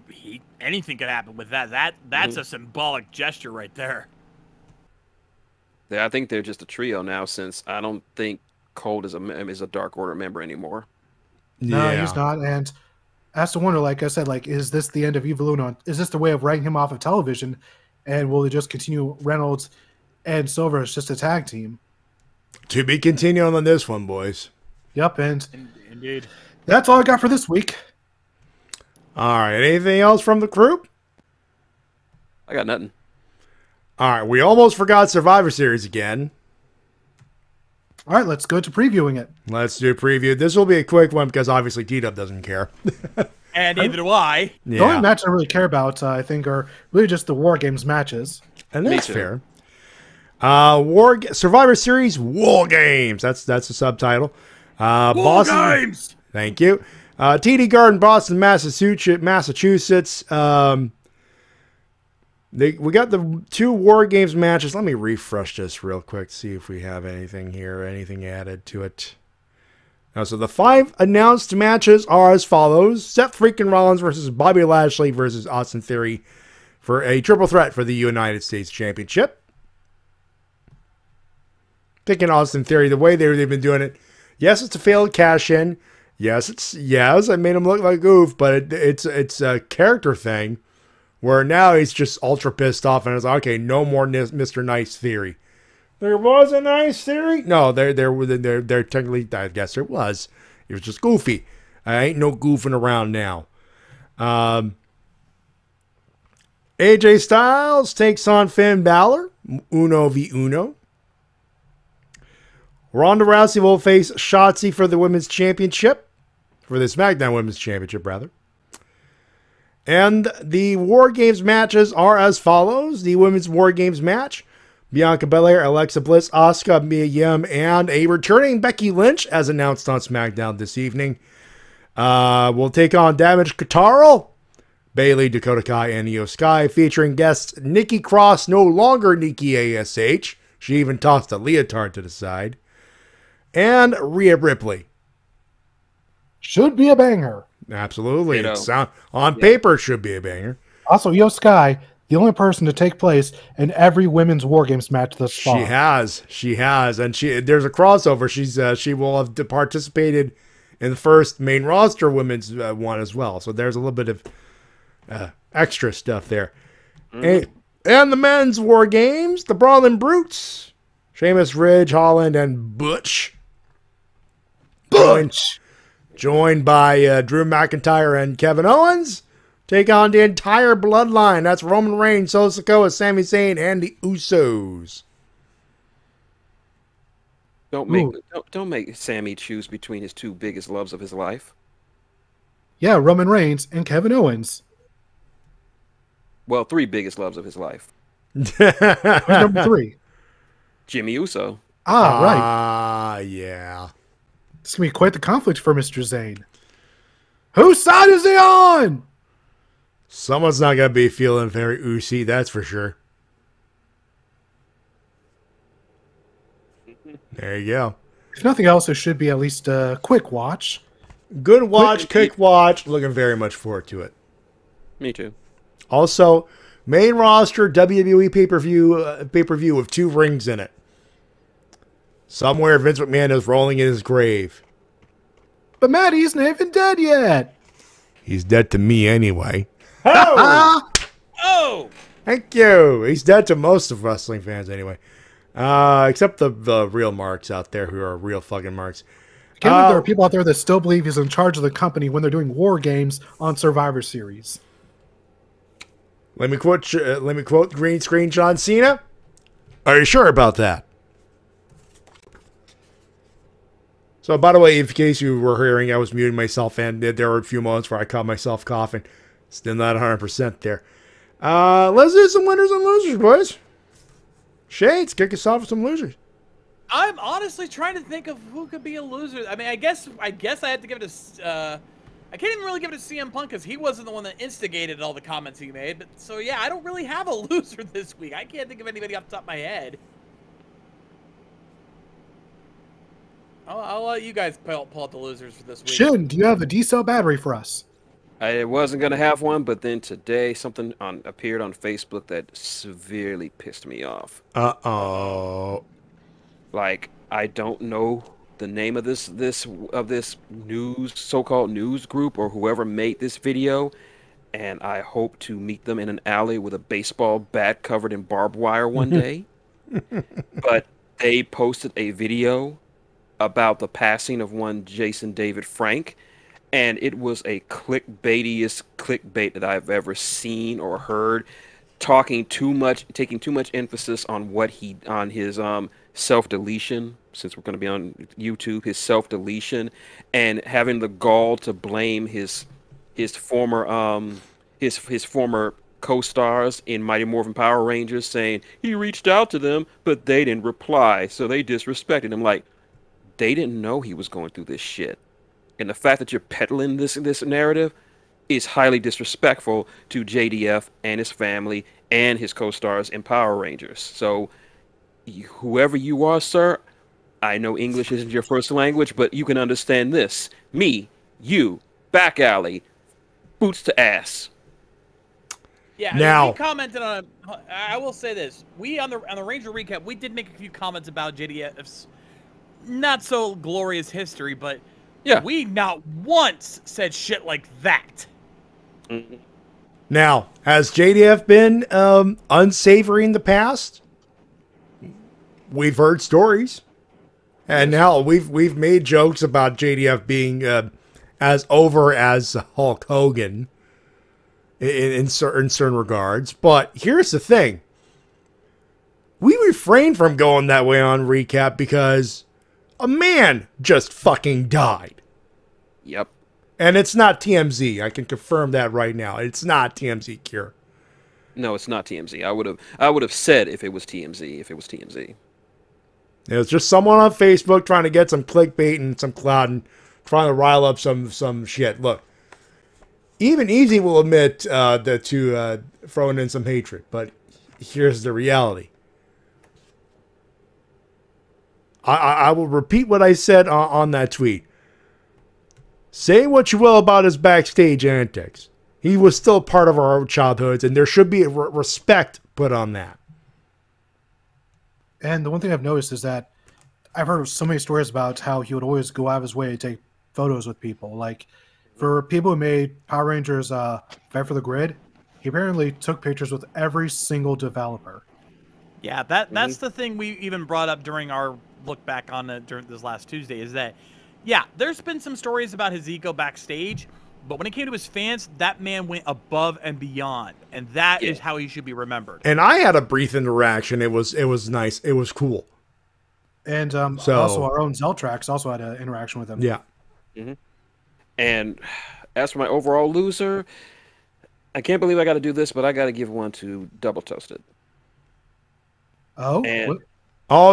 anything could happen with that. That's a symbolic gesture right there. Yeah, I think they're just a trio now, since I don't think Cold is a Dark Order member anymore. No, he's not. And I have to wonder, like I said, is this the end of Evil Uno? Is this the way of writing him off of television? And will they just continue Reynolds and Silver as just a tag team? To be continued on this one, boys. Yep, and indeed. That's all I got for this week. All right, anything else from the group? I got nothing. All right, we almost forgot Survivor Series again. All right, let's go to previewing it. Let's do a preview. This will be a quick one because obviously T-Dub doesn't care. And neither do I. The only match I really care about, I think, are really just the War Games matches. And that's fair. Survivor Series War Games. That's the subtitle. War Games! Thank you. TD Garden, Boston, Massachusetts. We got the 2 War Games matches. Let me refresh this real quick, see if we have anything here, anything added to it. So the 5 announced matches are as follows. Seth freaking Rollins versus Bobby Lashley versus Austin Theory for a triple threat for the United States Championship. Picking Austin Theory, the way they've been doing it. Yes, it's a failed cash-in. Yes, I made him look like a goof, but it's a character thing where now he's just ultra pissed off and it's like, okay, no more Mr. Nice Theory. There was a Nice Theory? No, there technically, I guess there was. It was just goofy. I ain't no goofing around now. AJ Styles takes on Finn Balor. Uno v Uno. Ronda Rousey will face Shotzi for the Women's Championship. For the SmackDown Women's Championship, rather. And the War Games matches are as follows. The Women's War Games match. Bianca Belair, Alexa Bliss, Asuka, Mia Yim, and a returning Becky Lynch, as announced on SmackDown this evening. Will take on Damage Kotaro, Bayley, Dakota Kai, and Io Sky, featuring guests Nikki Cross, no longer Nikki ASH. She even tossed a leotard to the side. And Rhea Ripley. Should be a banger. Absolutely. On paper, should be a banger. Also, Io Sky, the only person to take place in every women's War Games match thus far. She has, and there's a crossover. She will have participated in the first main roster women's one as well. So there's a little bit of extra stuff there. And the men's War Games, the Brawling Brutes, Sheamus, Ridge, Holland, and Butch. Joined by Drew McIntyre and Kevin Owens. Take on the entire bloodline. That's Roman Reigns, Solo Sikoa, Sami Zayn, and the Usos. Don't make Sammy choose between his two biggest loves of his life. Yeah, Roman Reigns and Kevin Owens. Well, three biggest loves of his life. Number 3. Jimmy Uso. Right. Yeah. It's going to be quite the conflict for Mr. Zayn. Whose side is he on? Someone's not going to be feeling very oozy, that's for sure. There you go. If nothing else, it should be at least a quick watch. Good watch, quick watch. Looking very much forward to it. Me too. Also, main roster WWE pay-per-view with 2 rings in it. Somewhere Vince McMahon is rolling in his grave. But Matty's not even dead yet. He's dead to me anyway. Oh! Thank you. He's dead to most of wrestling fans anyway. Except the real marks out there who are real fucking marks. I can't believe there are people out there that still believe he's in charge of the company when they're doing War Games on Survivor Series. Let me quote green screen John Cena. Are you sure about that? So, by the way, in case you were hearing, I was muting myself, and there were a few moments where I caught myself coughing. Still not 100% there. Let's do some winners and losers, boys. Shades, kick us off with some losers. I'm honestly trying to think of who could be a loser. I mean, I guess I had to give it a. I can't even really give it to CM Punk because he wasn't the one that instigated all the comments he made. But so yeah, I don't really have a loser this week. I can't think of anybody off the top of my head. I'll let you guys pull out the losers for this week. Shin, do you have a D-cell battery for us? I wasn't going to have one, but then today something appeared on Facebook that severely pissed me off. Uh-oh. Like, I don't know the name of this news, so-called news group or whoever made this video, and I hope to meet them in an alley with a baseball bat covered in barbed wire one day. But they posted a video about the passing of one Jason David Frank, and it was a clickbaitiest clickbait that I've ever seen or heard, taking too much emphasis on his self-deletion, since we're going to be on YouTube, his self-deletion, and having the gall to blame his former co-stars in Mighty Morphin Power Rangers, saying he reached out to them, but they didn't reply, so they disrespected him. Like, they didn't know he was going through this shit. And the fact that you're peddling this narrative is highly disrespectful to JDF and his family and his co-stars in Power Rangers. So, whoever you are, sir, I know English isn't your first language, but you can understand this. Me, you, back alley, boots to ass. Yeah, now, we commented on it. I will say this: we on the Ranger recap, we did make a few comments about JDF's not so glorious history, but yeah, we not once said shit like that. Now, has JDF been unsavory in the past? We've heard stories, and now we've made jokes about JDF being as over as Hulk Hogan in certain regards. But here's the thing: we refrain from going that way on recap because a man just fucking died. Yep. And it's not TMZ. I can confirm that right now. It's not TMZ Cure. No, it's not TMZ. I would have said if it was TMZ. If it was TMZ. It was just someone on Facebook trying to get some clickbait and some clout and trying to rile up some shit. Look, even Easy will admit to throwing in some hatred, but here's the reality. I will repeat what I said on that tweet. Say what you will about his backstage antics. He was still part of our childhoods, and there should be respect put on that. And the one thing I've noticed is that I've heard so many stories about how he would always go out of his way to take photos with people. Like, for people who made Power Rangers Fight for the Grid, he apparently took pictures with every single developer. Yeah, that's the thing we even brought up during our look back on it during this last Tuesday, is that, yeah, there's been some stories about his ego backstage, but when it came to his fans, that man went above and beyond, and that is how he should be remembered. And I had a brief interaction. It was nice. It was cool. And also our own Zeltrax also had an interaction with him. Yeah. Mm-hmm. And as for my overall loser, I can't believe I got to do this, but I got to give one to Double Toasted. Oh, and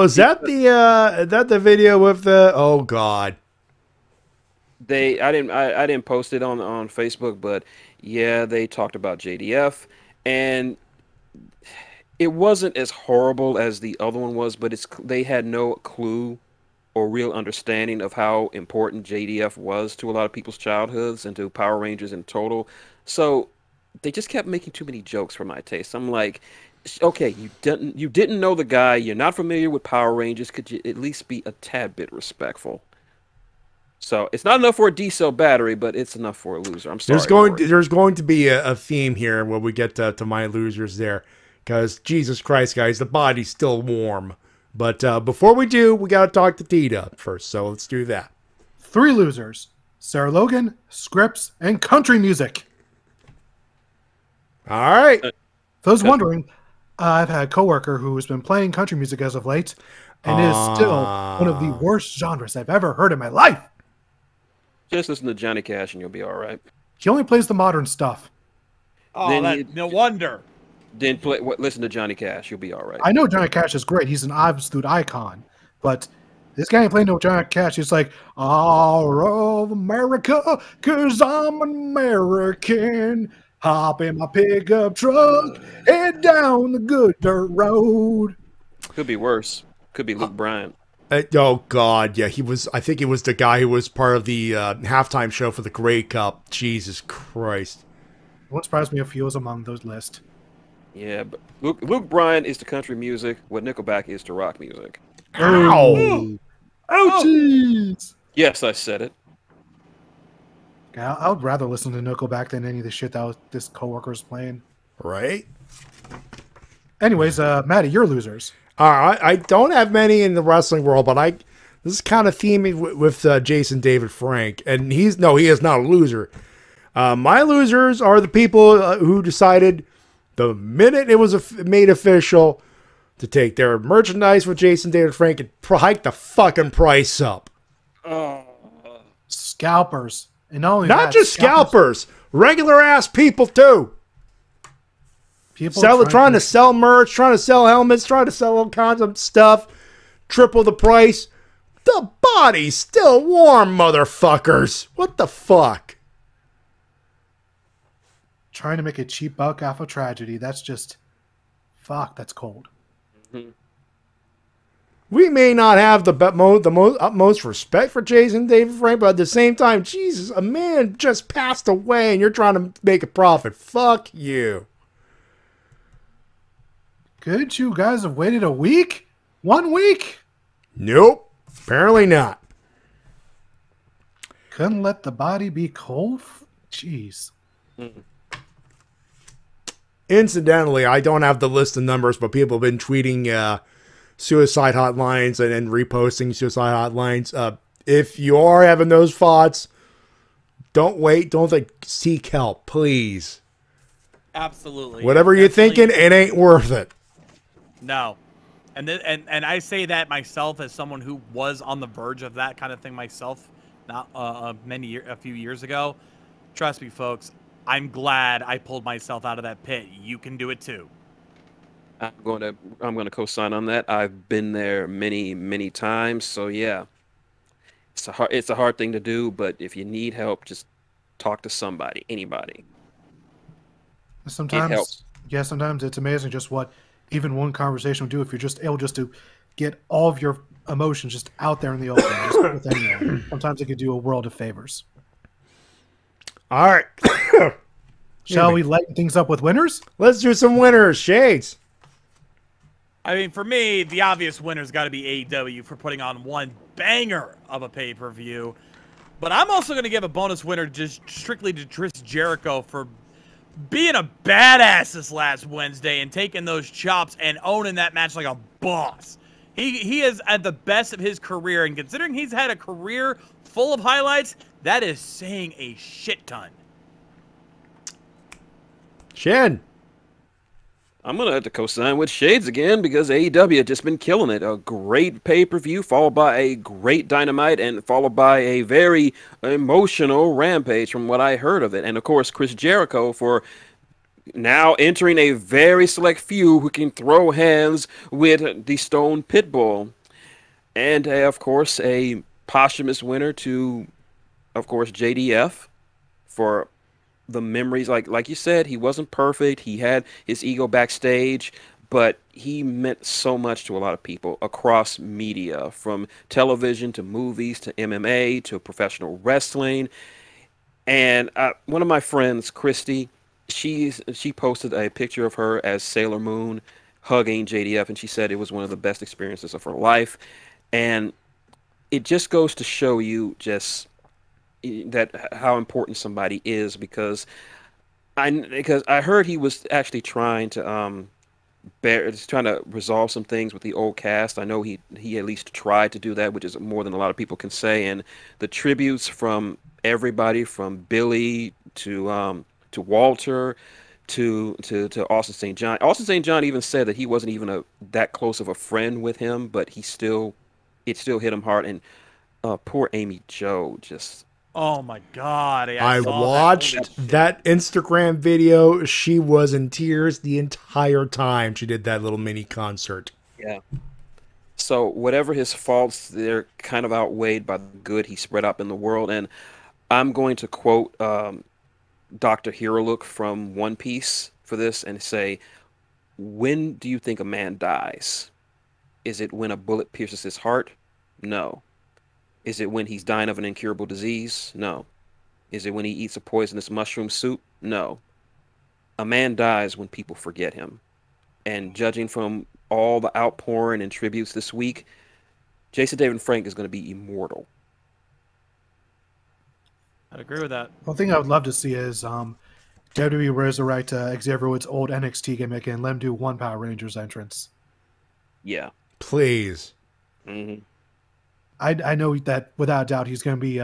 is that the video with the? Oh God. I didn't post it on Facebook, but yeah, they talked about JDF, and it wasn't as horrible as the other one was, but they had no clue or real understanding of how important JDF was to a lot of people's childhoods and to Power Rangers in total. So they just kept making too many jokes for my taste. I'm like, okay, you didn't know the guy, you're not familiar with Power Rangers, could you at least be a tad bit respectful? So it's not enough for a D-cell battery, but it's enough for a loser. I'm sorry. There's going to be a theme here when we get to my losers there, because Jesus Christ, guys, the body's still warm. But before we do, we got to talk to T-Dub first, so let's do that. 3 losers: Sarah Logan, Scripps, and country music. All right. For those wondering, I've had a coworker who has been playing country music as of late, and it is still one of the worst genres I've ever heard in my life. Just listen to Johnny Cash and you'll be all right. He only plays the modern stuff. Oh, no wonder. Then listen to Johnny Cash. You'll be all right. I know Johnny Cash is great. He's an absolute icon. But this guy ain't playing no Johnny Cash. He's like, all of America, because I'm an American. Hop in my pickup truck, head down the good dirt road. Could be worse. Could be Luke Bryan. Oh God, yeah, he was. I think he was the guy who was part of the halftime show for the Grey Cup. Jesus Christ! It won't surprise me if he was among those lists. Yeah, but Luke Bryan is to country music what Nickelback is to rock music. Ow! Ouchies! Yes, I said it. I would rather listen to Nickelback than any of the shit that this coworker is playing. Right. Anyways, Matty, you're losers. All right, I don't have many in the wrestling world, but this is kind of theming with Jason David Frank, and he is not a loser. My losers are the people who decided the minute it was made official to take their merchandise with Jason David Frank and hike the fucking price up. Scalpers. And not just scalpers, regular ass people too. Trying to sell merch, trying to sell helmets, trying to sell all kinds of stuff. Triple the price. The body's still warm, motherfuckers. What the fuck? Trying to make a cheap buck off a tragedy. That's just... Fuck, that's cold. Mm-hmm. We may not have the utmost respect for Jason David Frank, but at the same time, Jesus, a man just passed away and you're trying to make a profit. Fuck you. Couldn't you guys have waited a week? 1 week? Nope. Apparently not. Couldn't let the body be cold? Jeez. Mm-hmm. Incidentally, I don't have the list of numbers, but people have been tweeting suicide hotlines and reposting suicide hotlines. If you are having those thoughts, don't wait. Don't seek help, please. Absolutely. Whatever you're thinking, it ain't worth it. No. And I say that myself as someone who was on the verge of that kind of thing myself not a few years ago. Trust me, folks. I'm glad I pulled myself out of that pit. You can do it too. I'm going to co-sign on that. I've been there many times. So yeah, it's a hard thing to do. But if you need help, just talk to somebody, anybody. Sometimes, it helps. Yeah, sometimes it's amazing just what even one conversation will do if you're just able just to get all of your emotions just out there in the open. Just with anyone. Sometimes it could do a world of favors. All right. Shall we lighten things up with winners? Let's do some winners. Shades. I mean, for me, the obvious winner's got to be AEW for putting on one banger of a pay-per-view. But I'm also going to give a bonus winner just strictly to Chris Jericho for being a badass this last Wednesday and taking those chops and owning that match like a boss. He is at the best of his career, and considering he's had a career full of highlights, that is saying a shit ton. Shin. I'm going to have to co-sign with Shades again because AEW had just been killing it. A great pay-per-view followed by a great Dynamite and followed by a very emotional Rampage from what I heard of it. And, of course, Chris Jericho for now entering a very select few who can throw hands with the Stone Pitbull. And, of course, a posthumous winner to, of course, JDF for the memories. Like you said, he wasn't perfect. He had his ego backstage, but he meant so much to a lot of people across media, from television to movies to MMA to professional wrestling. And one of my friends, Christy, she posted a picture of her as Sailor Moon hugging JDF, and she said it was one of the best experiences of her life. And it just goes to show you just that how important somebody is, because I heard he was actually trying to resolve some things with the old cast. I know he at least tried to do that, which is more than a lot of people can say. And the tributes from everybody, from Billy to Walter to Austin St. John. Austin St. John even said that he wasn't even that close of a friend with him, but it still hit him hard. And poor Amy Jo just. Oh my God! I watched that Instagram video. She was in tears the entire time she did that little mini concert. Yeah. So whatever his faults, they're kind of outweighed by the good he spread out in the world. And I'm going to quote Dr. Hirolik from One Piece for this and say, when do you think a man dies? Is it when a bullet pierces his heart? No. Is it when he's dying of an incurable disease? No. Is it when he eats a poisonous mushroom soup? No. A man dies when people forget him. And judging from all the outpouring and tributes this week, Jason David Frank is going to be immortal. I'd agree with that. One thing I would love to see is WWE resurrect Xavier Woods' old NXT gimmick and let him do one Power Rangers entrance. Yeah. Please. Mm-hmm. I know that without a doubt he's going to be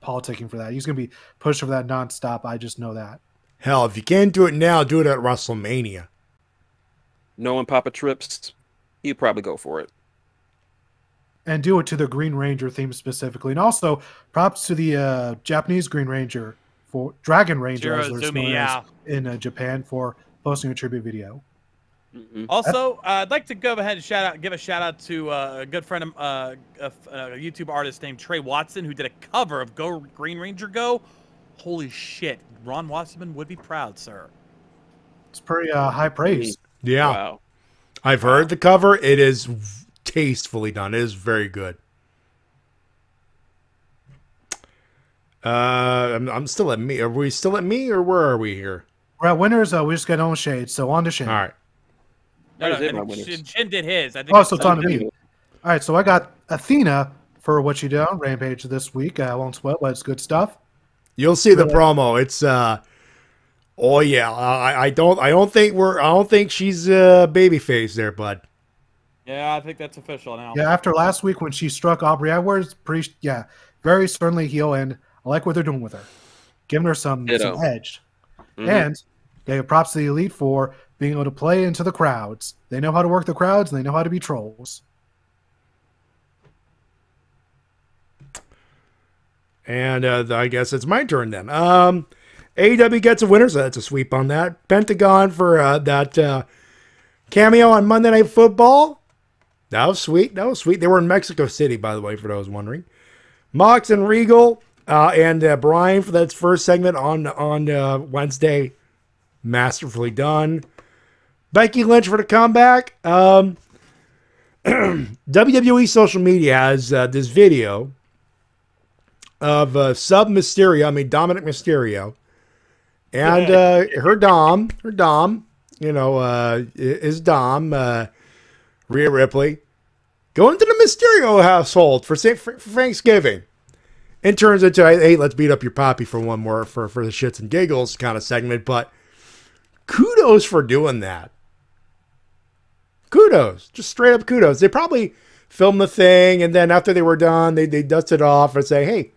politicking for that. He's going to be pushing for that nonstop. I just know that. Hell, if you can't do it now, do it at WrestleMania. Knowing Papa Trips, he'd probably go for it. And do it to the Green Ranger theme specifically. And also, props to the Japanese Green Ranger, for Dragon Ranger, as they're known as in Japan, for posting a tribute video. Mm-hmm. Also, I'd like to go ahead and give a shout out to a good friend of a YouTube artist named Trey Watson, who did a cover of Go Green Ranger Go. Holy shit. Ron Wasserman would be proud, sir. It's pretty high praise. Yeah. Wow. I've heard the cover. It is tastefully done. It is very good. I'm still at me. Are we still at me, or where are we here? We're at winners. We just got on Shade, so on to Shade. All right. Shin did his. I think so it's on to me. All right, so I got Athena for what she did on Rampage this week. I won't sweat, but it's good stuff. You'll see the promo. It's oh yeah. I don't think she's babyface there, bud. Yeah, I think that's official now. Yeah, after last week when she struck Aubrey Edwards, very certainly heel, and I like what they're doing with her, giving her some edge. Mm-hmm. And they have props to the Elite for being able to play into the crowds. They know how to work the crowds, and they know how to be trolls. And I guess it's my turn then. AEW gets a winner, so that's a sweep on that. Pentagon for that cameo on Monday Night Football. That was sweet. That was sweet. They were in Mexico City, by the way, for those wondering. Mox and Regal and Brian for that first segment on Wednesday. Masterfully done. Becky Lynch for the comeback. WWE social media has this video of Dominic Mysterio, and her Dom, is Dom, Rhea Ripley, going to the Mysterio household for Thanksgiving. It turns into, hey, let's beat up your poppy for one more, for the shits and giggles kind of segment, but kudos for doing that. Kudos. Just straight up kudos. They probably filmed the thing, and then after they were done, they dusted off and say, hey,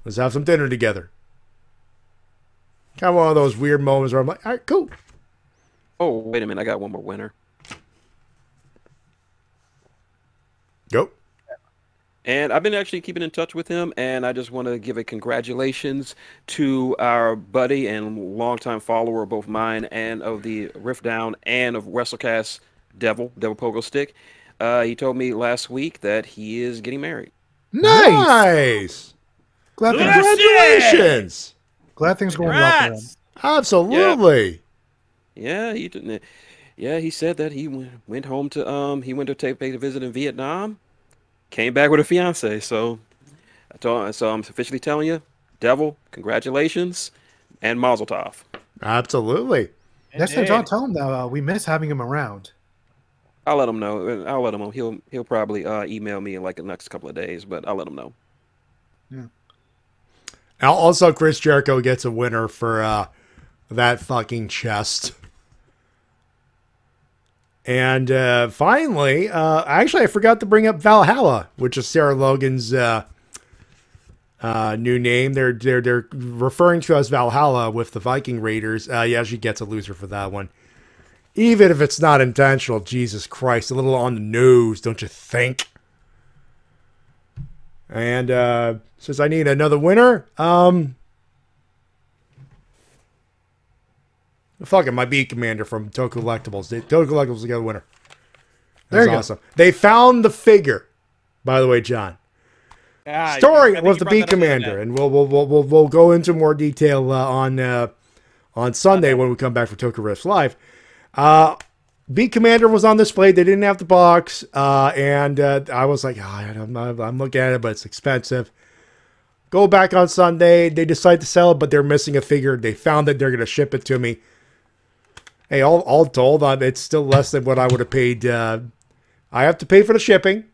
let's have some dinner together. Kind of one of those weird moments where I'm like, all right, cool. Oh, wait a minute. I got one more winner. Go. And I've been actually keeping in touch with him, and I just want to give a congratulations to our buddy and longtime follower of both mine and of the Rift Down and of Wrestle-Cast, Devil Pogo Stick. He told me last week that he is getting married. Nice. Congratulations. Glad things are going well for him. Absolutely. Yeah, he said that he went home to pay a visit in Vietnam, came back with a fiance. So I'm officially telling you, Devil, congratulations, and Mazel Tov. Absolutely. Next time, John, tell him that we miss having him around. I'll let him know. He'll probably email me in like the next couple of days, but I'll let him know. Yeah. Also, Chris Jericho gets a winner for that fucking chest. And finally, actually, I forgot to bring up Valhalla, which is Sarah Logan's new name. They're referring to as Valhalla with the Viking Raiders. Yeah, she gets a loser for that one. Even if it's not intentional, Jesus Christ, a little on the nose, don't you think? And since I need another winner, fuck it, my beat commander from TWK Collectibles. TWK Collectibles got a winner. That's awesome. They found the figure, by the way, John. Story was the beat commander, and we'll go into more detail on Sunday when we come back for TWK Riffs Live. Beat Commander was on display. They didn't have the box, and I was like, I'm looking at it, but it's expensive. Go back on Sunday. They decide to sell it, but they're missing a figure. They found it. They're going to ship it to me. Hey, all told, it's still less than what I would have paid. I have to pay for the shipping.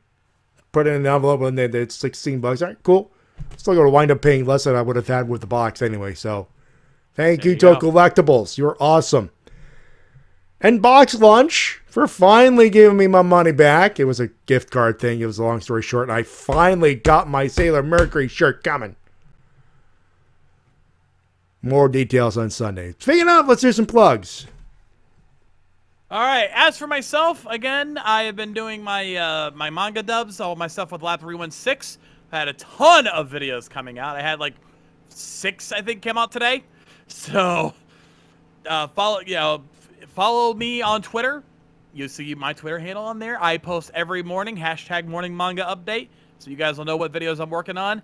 Put it in an envelope, and then it's $16. All right, cool. Still going to wind up paying less than I would have had with the box anyway. So, thank you, TWK Collectibles. You're awesome. And Box Lunch for finally giving me my money back. It was a gift card thing. It was a long story short. And I finally got my Sailor Mercury shirt coming. More details on Sunday. Speaking of, let's do some plugs. All right. As for myself, again, I have been doing my my manga dubs, all my stuff with Lab 316. I had a ton of videos coming out. I had like 6, I think, came out today. So follow me on Twitter. You see my Twitter handle on there. I post every morning, #morning manga update. So you guys will know what videos I'm working on.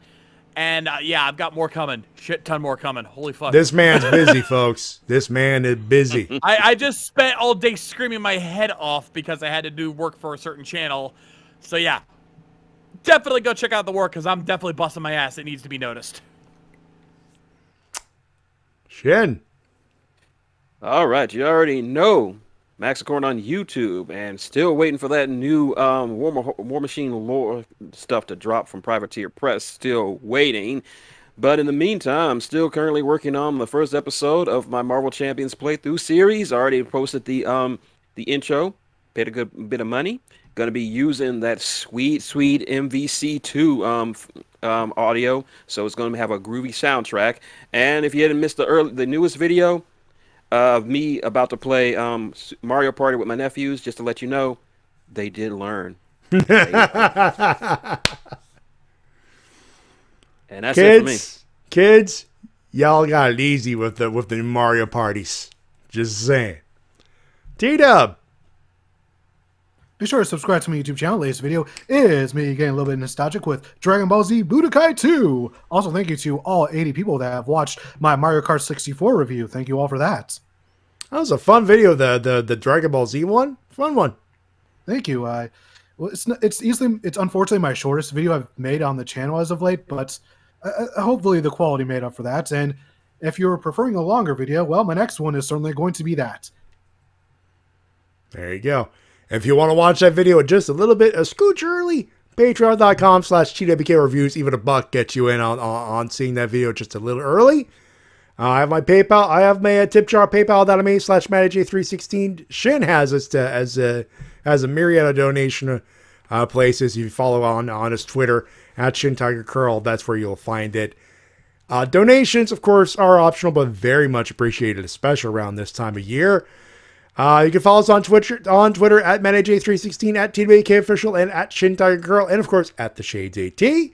And yeah, I've got more coming. Shit ton more coming. Holy fuck. This man's busy, folks. This man is busy. I just spent all day screaming my head off because I had to do work for a certain channel. So yeah, definitely go check out the work because I'm definitely busting my ass. It needs to be noticed. Shin. All right, you already know Maxicorn on YouTube, and still waiting for that new War Machine lore stuff to drop from Privateer Press. Still waiting, but in the meantime, I'm still currently working on the first episode of my Marvel Champions playthrough series. I already posted the intro, paid a good bit of money. Going to be using that sweet MVC2 audio, so it's going to have a groovy soundtrack. And if you hadn't missed the newest video of me about to play Mario Party with my nephews, just to let you know, they did learn. And that's it for me. Kids, y'all got it easy with the Mario parties. Just saying. T-Dub. Be sure to subscribe to my YouTube channel. Latest video is me getting a little bit nostalgic with Dragon Ball Z Budokai 2. Also, thank you to all 80 people that have watched my Mario Kart 64 review. Thank you all for that. That was a fun video, the Dragon Ball Z one. Fun one. Thank you. Well, it's unfortunately my shortest video I've made on the channel as of late, but hopefully the quality made up for that. And if you're preferring a longer video, well, my next one is certainly going to be that. There you go. If you want to watch that video just a little bit, a scooch early, patreon.com/TWK reviews. Even $1 gets you in on seeing that video just a little early. I have my PayPal. I have my tip jar, paypal.me/MattyJ316. Shin has us as a myriad of donation places. If you follow on his Twitter at Shintigercurl, that's where you'll find it. Donations, of course, are optional, but very much appreciated, especially around this time of year. You can follow us on Twitter at MattyJ316, at TWK Official, and at Shintigercurl, and of course at the Shades AT.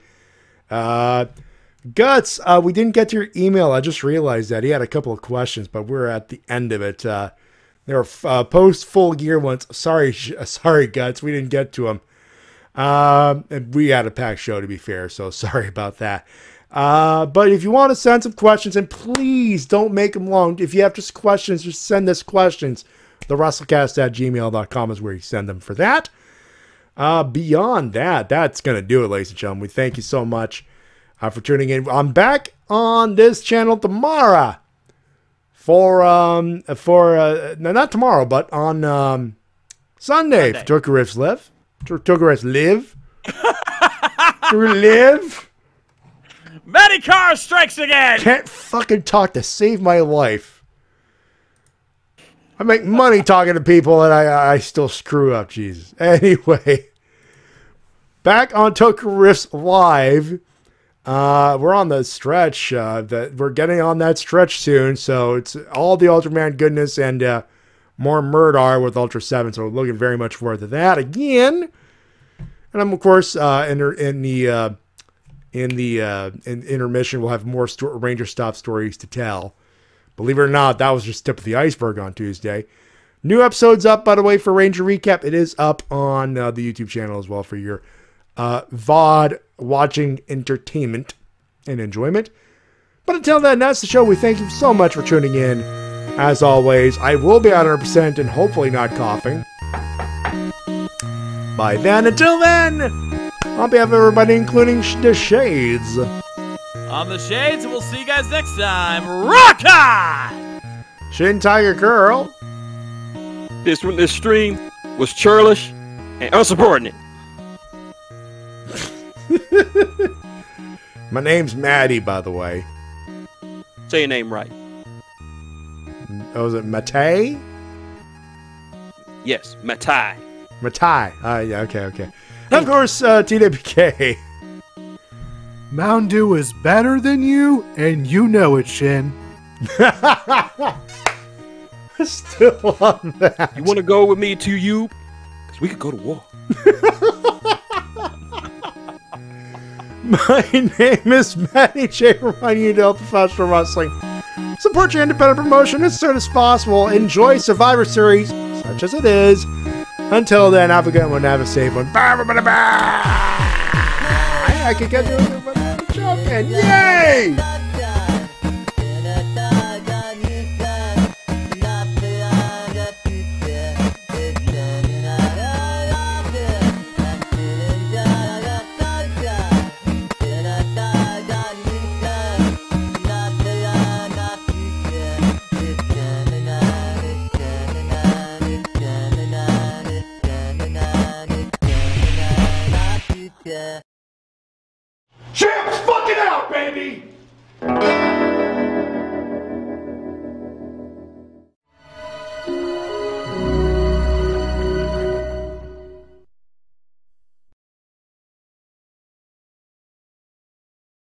Guts, we didn't get to your email. I just realized that he had a couple of questions, but we're at the end of it. They were post Full Gear ones. Sorry, Guts, we didn't get to them. And we had a packed show, to be fair, so sorry about that. But if you want to send some questions, and please don't make them long. If you have just questions, just send us questions. The Wrestle-Cast@gmail.com is where you send them for that. Beyond that, that's going to do it, ladies and gentlemen. We thank you so much for tuning in. I'm back on this channel tomorrow not tomorrow, but on Sunday. For Tokarif's Live. Tokarif's Live. Live. Matty Carr strikes again! Can't fucking talk to save my life. I make money talking to people and I still screw up, Jesus. Anyway, back on Tokarif's Live. We're on the stretch. We're getting on that stretch soon, so it's all the Ultraman goodness and more Murdar with Ultra 7, so we're looking very much forward to that again. And I'm, of course, in intermission, we'll have more Ranger Stop stories to tell. Believe it or not, that was just tip of the iceberg on Tuesday. New episodes up, by the way, for Ranger Recap. It is up on the YouTube channel as well for your VOD watching entertainment and enjoyment. But until then, that's the show. We thank you so much for tuning in. As always, I will be 100% and hopefully not coughing. By then, until then, on behalf of everybody, including the Shades. On the Shades, and we'll see you guys next time. Rock on! Shintigercurl. This stream was churlish and unsubordinate. My name's Matty, by the way. Say your name right. Oh, is it Matty? Yes, Matty. Matty. Yeah, okay. And of course, TWK. Mountain Dew is better than you, and you know it, Shin. Still on that. You want to go with me to you? Because we could go to war. My name is Matty Jay, reminding you to help professional wrestling. Support your independent promotion as soon as possible. Enjoy Survivor Series, such as it is. Until then, have a good one, have a safe one. I could get you a champion. Yay!